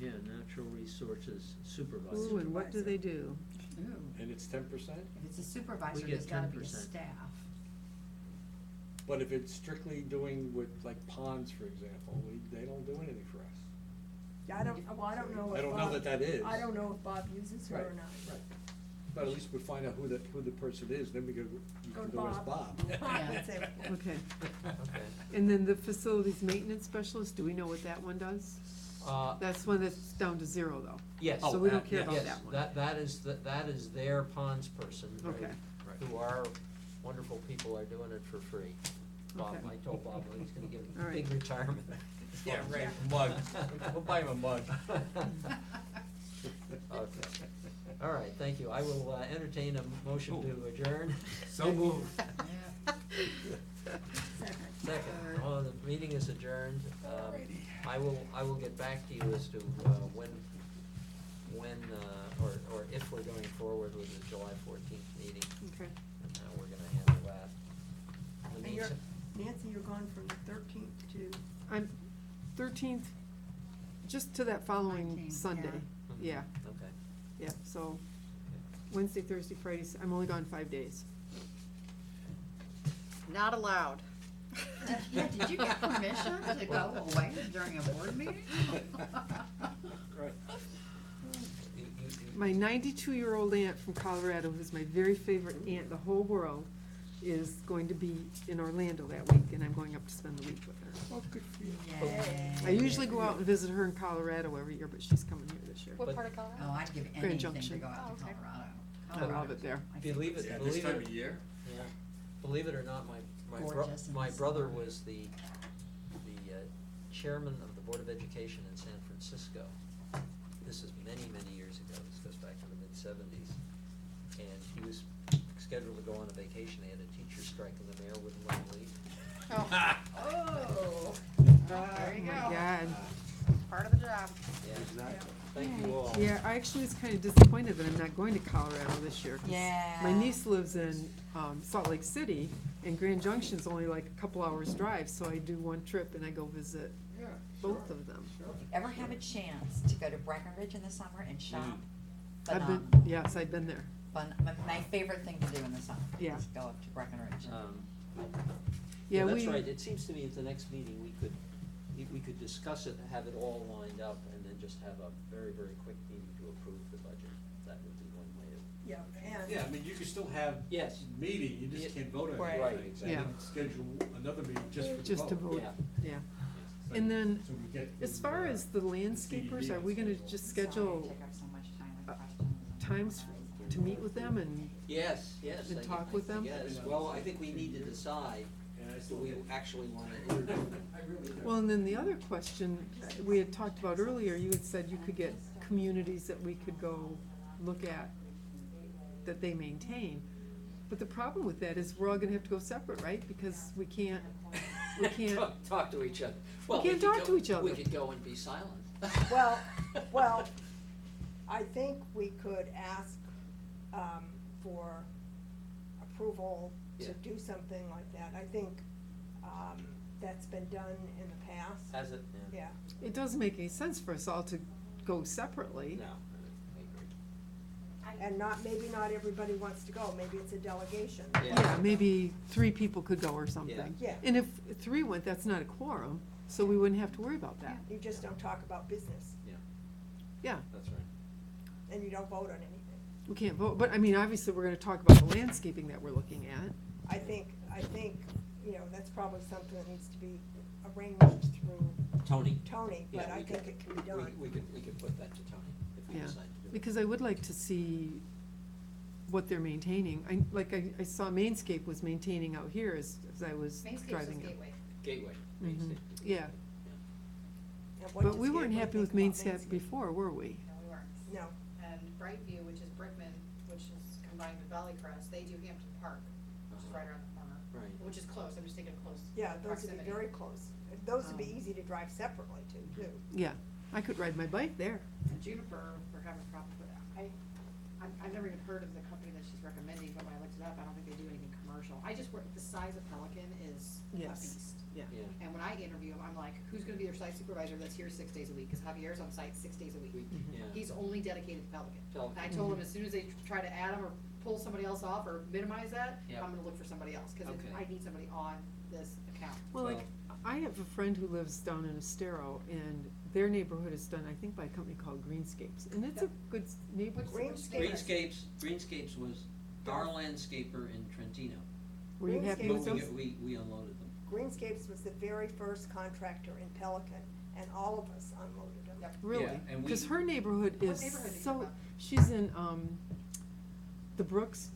Speaker 2: Yeah, natural resources supervisor.
Speaker 3: Ooh, and what do they do?
Speaker 5: Ooh.
Speaker 6: And it's 10%?
Speaker 5: If it's a supervisor,
Speaker 2: get
Speaker 5: there's gotta be a
Speaker 2: 10%.
Speaker 5: staff.
Speaker 6: But if it's strictly doing with like ponds, for example, they don't do anything for us.
Speaker 7: Yeah, I don't know
Speaker 6: I
Speaker 7: if
Speaker 6: don't know
Speaker 7: Bob-
Speaker 6: that is.
Speaker 7: I don't know if Bob uses her or
Speaker 6: Right,
Speaker 7: not.
Speaker 6: right. But at least we find out who the person is, then we could, you
Speaker 7: Go
Speaker 6: can
Speaker 7: to
Speaker 6: go as
Speaker 7: Bob.
Speaker 6: Bob.
Speaker 7: That's it.
Speaker 3: Okay,
Speaker 2: Okay.
Speaker 3: and then the facilities maintenance specialist, do we know what that one does? That's one that's down to 0 though.
Speaker 2: Yes.
Speaker 3: So we don't care about
Speaker 2: Yes,
Speaker 3: that one.
Speaker 2: that is their ponds person. right,
Speaker 3: Okay.
Speaker 2: Who our wonderful people are doing it for free. Bob,
Speaker 3: Okay.
Speaker 2: I told Bob he's gonna give him
Speaker 3: All
Speaker 2: a
Speaker 3: right.
Speaker 2: big retirement.
Speaker 6: Yeah, right, mug. We'll buy him a mug.
Speaker 2: Okay, all right, thank you. I will entertain a motion to adjourn.
Speaker 6: So moved.
Speaker 7: Second.
Speaker 2: Second, the meeting is adjourned.
Speaker 6: Alrighty.
Speaker 2: I will get back to you as to when, or if we're going forward with the July 14th meeting,
Speaker 3: Okay,
Speaker 2: and how we're gonna handle that. In the
Speaker 7: And you're,
Speaker 2: meantime-
Speaker 7: Nancy, you're gone from the 13th to,
Speaker 3: I'm 13th, just to that following
Speaker 5: 19th,
Speaker 3: Sunday.
Speaker 2: Mhm.
Speaker 3: Yeah,
Speaker 2: Okay.
Speaker 3: yeah, so Wednesday, Thursday, Friday, I'm only gone 5 days.
Speaker 4: Not allowed.
Speaker 5: Yeah, did you get permission to go away during a board meeting?
Speaker 6: Right.
Speaker 2: You-
Speaker 3: My 92-year-old aunt from Colorado, who's my very favorite aunt in the whole world, is going to be in Orlando that week, and I'm going up to spend the week with her.
Speaker 6: Oh, good for you.
Speaker 5: Yay.
Speaker 3: I usually go out and visit her in Colorado every year, but she's coming here this year.
Speaker 2: But-
Speaker 4: What part of Colorado?
Speaker 5: Oh, I'd give
Speaker 3: Grand
Speaker 5: anything to
Speaker 3: Junction.
Speaker 5: go out to
Speaker 4: Oh, okay.
Speaker 5: Colorado.
Speaker 3: I love
Speaker 5: Colorado's
Speaker 3: it there.
Speaker 5: my
Speaker 2: Believe
Speaker 5: favorite
Speaker 2: it,
Speaker 5: state.
Speaker 2: believe it.
Speaker 6: year?
Speaker 2: Yeah, believe it or not,
Speaker 5: Gorgeous in
Speaker 2: my
Speaker 5: the
Speaker 2: brother
Speaker 5: summer.
Speaker 2: was the chairman of the Board of Education in San Francisco. This is many, many years ago, this goes back to the mid-70s. And he was scheduled to go on a vacation, they had a teacher strike and the mayor wouldn't let him leave.
Speaker 4: Oh. There you
Speaker 3: Oh,
Speaker 4: go.
Speaker 3: my God.
Speaker 4: Part of the job.
Speaker 2: Yeah,
Speaker 6: Exactly.
Speaker 2: thank you all.
Speaker 3: Yeah, I actually was kind of disappointed that I'm not going to Colorado this year. 'cause
Speaker 4: Yeah.
Speaker 3: My niece lives in Salt Lake City, and Grand Junction's only like a couple hours drive, so I do one trip and I go visit
Speaker 6: Yeah,
Speaker 3: both
Speaker 6: sure,
Speaker 3: of them.
Speaker 6: sure.
Speaker 8: If you ever have a chance to go to Breckenridge in the summer and shop,
Speaker 3: I've
Speaker 8: phenomenal.
Speaker 3: been, yes, I've been there.
Speaker 8: My favorite thing to do in the summer
Speaker 3: Yeah.
Speaker 8: is go up to Breckenridge.
Speaker 3: Yeah,
Speaker 2: That's
Speaker 3: we,
Speaker 2: right, it seems to me at the next meeting, we could discuss it, have it all lined up, and then just have a very, very quick meeting to approve the budget. That would be one way to.
Speaker 7: yeah, and.
Speaker 6: Yeah, I mean, you can still have
Speaker 2: Yes.
Speaker 6: meeting, you
Speaker 2: Yeah.
Speaker 6: just can't vote on
Speaker 8: Right.
Speaker 6: anything. So you
Speaker 3: Yeah.
Speaker 6: can schedule another meeting just for the vote.
Speaker 3: just to vote,
Speaker 2: Yeah.
Speaker 3: yeah.
Speaker 6: So-
Speaker 3: And then,
Speaker 6: so we get
Speaker 3: as far as the landscapers, are we gonna just schedule
Speaker 8: Take up so much time with
Speaker 3: uh,
Speaker 8: questions.
Speaker 3: times to meet with them and,
Speaker 2: Yes, yes.
Speaker 3: And
Speaker 2: I
Speaker 3: talk
Speaker 2: think-
Speaker 3: with them?
Speaker 2: Yes, well, I think we need to decide, do we actually wanna interview them?
Speaker 3: well, and then the other question, we had talked about earlier, you had said you could get communities that we could go look at, that they maintain. But the problem with that is we're all gonna have to go separate, right? Because we can't,
Speaker 2: Talk to each other.
Speaker 3: We
Speaker 2: Well,
Speaker 3: can't
Speaker 2: could
Speaker 3: talk
Speaker 2: go-
Speaker 3: to each other.
Speaker 2: We could go and be silent.
Speaker 7: Well, I think we could ask, for approval to
Speaker 2: Yeah.
Speaker 7: do something like that. I think, that's been done in the past.
Speaker 2: Has it?
Speaker 7: Yeah,
Speaker 3: It doesn't make any sense for us all to go separately.
Speaker 2: No, I agree.
Speaker 7: and maybe not everybody wants to go, maybe it's a delegation.
Speaker 2: Yeah.
Speaker 3: Yeah, maybe 3 people could go or something.
Speaker 7: Yeah.
Speaker 3: And if 3 went, that's not a quorum, so we wouldn't have to worry about that.
Speaker 7: You just don't talk about business,
Speaker 3: Yeah,
Speaker 2: That's right.
Speaker 7: and you don't vote on anything.
Speaker 3: we can't vote, but I mean, obviously, we're gonna talk about the landscaping that we're looking at.
Speaker 7: I think, that's probably something that needs to be arranged through
Speaker 2: Tony.
Speaker 7: Tony, but
Speaker 2: Yeah,
Speaker 7: I
Speaker 2: we
Speaker 7: think
Speaker 2: could-
Speaker 7: it can be done.
Speaker 2: We could put that to Tony if we
Speaker 3: Yeah,
Speaker 2: decide to do it.
Speaker 3: because I would like to see what they're maintaining. I saw Mainscape was maintaining out here as I was
Speaker 4: Mainscape's just
Speaker 3: driving it.
Speaker 4: Gateway.
Speaker 2: Gateway.
Speaker 3: Mhm.
Speaker 2: Main State.
Speaker 3: Yeah,
Speaker 7: And what
Speaker 3: but
Speaker 7: does
Speaker 3: we weren't
Speaker 7: Gateway
Speaker 3: happy
Speaker 7: think
Speaker 3: with
Speaker 7: about
Speaker 3: Mainscape before, were we?
Speaker 4: No, we weren't.
Speaker 7: No,
Speaker 4: And Brightview, which is Brickman, which is combined with Valley Crest, they do Hampton Park, which is right around the corner.
Speaker 2: Right.
Speaker 4: Which is close, I'm just thinking close
Speaker 7: yeah, those would
Speaker 4: proximity.
Speaker 7: be very close. Those would be
Speaker 4: Um,
Speaker 7: easy to drive separately too.
Speaker 3: Yeah, I could ride my bike there.
Speaker 4: And Juniper, we're having a problem with that. I've never even heard of the company that she's recommending, but when I looked it up, I don't think they do anything commercial. I just work, the size of Pelican is a
Speaker 3: Yes.
Speaker 4: beast.
Speaker 3: Yeah.
Speaker 2: Yeah.
Speaker 4: And when I interview him, I'm like, who's gonna be their site supervisor that's here 6 days a week? Cause Javier's on site 6 days a week.
Speaker 2: Yeah.
Speaker 4: He's only dedicated to Pelican.
Speaker 2: Pelican.
Speaker 4: And I told him as soon as they try to add him or pull somebody else off or minimize that,
Speaker 2: Yep.
Speaker 4: I'm gonna look for somebody else, cause
Speaker 2: Okay.
Speaker 4: I need somebody on this account.
Speaker 3: Well, like, I have a friend who lives down in Estero, and their neighborhood is done, I think, by a company called Greenscapes, and it's a
Speaker 4: Yep.
Speaker 3: good neighborhood.
Speaker 2: Greenscapes was our landscaper in Trentino.
Speaker 3: Were you happy with
Speaker 7: Greenscapes
Speaker 3: those?
Speaker 2: We unloaded them.
Speaker 7: Greenscapes was the very first contractor in Pelican, and all of us unloaded them.
Speaker 4: Yep.
Speaker 3: Really?
Speaker 2: Yeah, and we-
Speaker 3: Cause her neighborhood
Speaker 4: What
Speaker 3: is
Speaker 4: neighborhood are you
Speaker 3: so,
Speaker 4: talking about?
Speaker 3: she's in, the Brooks,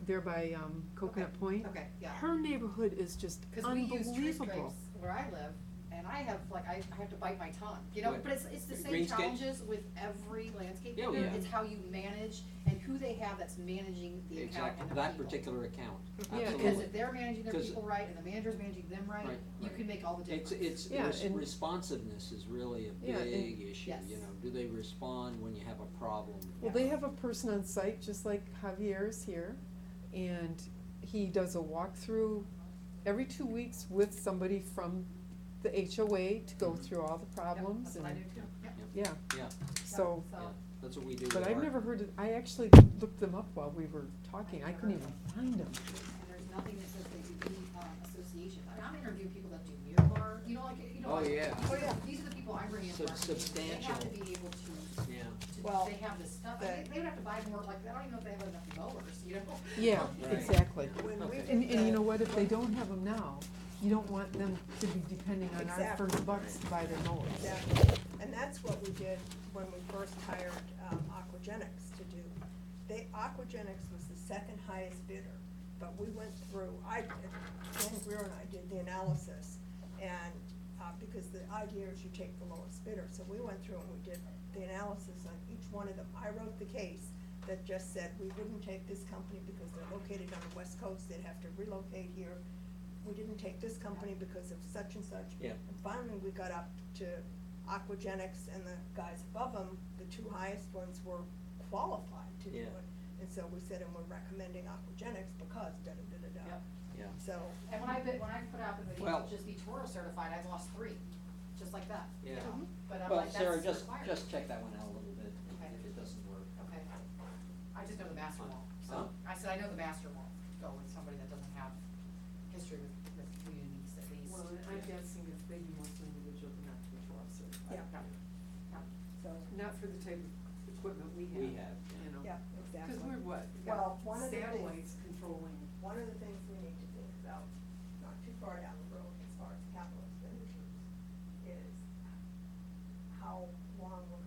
Speaker 3: there by, Coconut
Speaker 4: Okay,
Speaker 3: Point.
Speaker 4: Okay, yeah.
Speaker 3: Her neighborhood is just
Speaker 4: Cause we use tree
Speaker 3: unbelievable.
Speaker 4: scrapes where I live, and I have, like, I have to bite my tongue, you know,
Speaker 2: What?
Speaker 4: but it's the same
Speaker 2: Greenscapes?
Speaker 4: challenges with every landscape
Speaker 2: Yeah,
Speaker 4: vendor.
Speaker 2: yeah.
Speaker 4: It's how you manage and who they have that's managing the account
Speaker 2: Exactly,
Speaker 4: and the
Speaker 2: that
Speaker 4: people.
Speaker 2: particular account,
Speaker 3: Yeah,
Speaker 2: absolutely.
Speaker 4: Because if they're managing their
Speaker 2: 'Cause-
Speaker 4: people right and the manager's managing them right,
Speaker 2: Right,
Speaker 4: you
Speaker 2: right.
Speaker 4: can make all the difference.
Speaker 3: Yeah, and-
Speaker 2: Responsiveness is really a
Speaker 3: Yeah, and-
Speaker 2: big issue,
Speaker 4: Yes.
Speaker 2: you know, do they respond when you have a problem?
Speaker 3: Well, they have a person on site, just like Javier is here, and he does a walkthrough every 2 weeks with somebody from the HOA to go
Speaker 2: Mhm.
Speaker 3: through all the
Speaker 4: Yep,
Speaker 3: problems
Speaker 4: that's what I do
Speaker 3: and,
Speaker 4: too, yep.
Speaker 3: yeah,
Speaker 2: Yeah,
Speaker 3: so.
Speaker 2: yeah, that's what we do.
Speaker 3: But
Speaker 2: with
Speaker 3: I've
Speaker 2: our-
Speaker 3: never heard, I actually looked them up while we were talking, I couldn't even find them.
Speaker 4: And there's nothing that says they do any, association. I mean, I'm interviewing people that do Miramar, you know, like,
Speaker 2: Oh, yeah.
Speaker 7: Oh, yeah.
Speaker 4: These are the people I'm bringing in. for our meetings.
Speaker 2: Substantial.
Speaker 4: They have to be able to,
Speaker 2: Yeah,
Speaker 7: Well,
Speaker 4: they have this stuff, and they would have to buy more, like, I don't even know if they have enough mowers, you know?
Speaker 3: Yeah,
Speaker 2: Right.
Speaker 3: exactly.
Speaker 7: When we
Speaker 2: Okay.
Speaker 7: did
Speaker 3: And you
Speaker 7: the-
Speaker 3: know what, if they don't have them now, you don't want them to be depending on our
Speaker 7: Exactly.
Speaker 3: first bucks to buy their mowers.
Speaker 7: Exactly, and that's what we did when we first hired, Aquagenics to do. Aquagenics was the second highest bidder, but we went through, Dan Greer and I did the analysis, and, because the idea is you take the lowest bidder, so we went through and we did the analysis on each one of them. I wrote the case that just said, we wouldn't take this company because they're located on the west coast, they'd have to relocate here. We didn't take this company because of such and such.
Speaker 2: Yeah.
Speaker 7: And finally, we got up to Aquagenics, and the guys above them, the 2 highest ones were qualified to do
Speaker 2: Yeah.
Speaker 7: it. And so we said, and we're recommending Aquagenics because da-da-da-da-da.
Speaker 4: Yep.
Speaker 2: yeah.
Speaker 7: So,
Speaker 4: And when I put out the video,
Speaker 2: Well-
Speaker 4: just be Toro certified, I've lost 3, just like that. you
Speaker 2: Yeah.
Speaker 4: know? But I'm
Speaker 2: Well,
Speaker 4: like,
Speaker 2: Sarah,
Speaker 4: that's
Speaker 2: just,
Speaker 4: required.
Speaker 2: just check that one out a little bit,
Speaker 4: Okay.
Speaker 2: if it doesn't work.
Speaker 4: Okay. I just know the master won't,
Speaker 2: Huh?
Speaker 4: so, I said, I know the master won't go with somebody that doesn't have history with communities at least.
Speaker 3: Well, and I'm guessing if they be mostly individual, not control certified.
Speaker 7: Yeah. so,
Speaker 3: Not for the type of equipment we have.
Speaker 2: We have, yeah.
Speaker 3: You know.
Speaker 7: yeah, exactly.
Speaker 3: Cause we're what? We
Speaker 7: Well,
Speaker 3: got
Speaker 7: one of the things-
Speaker 3: satellites controlling.
Speaker 7: One of the things we need to think about, not too far down the road as far as capital expenditures, is how long we're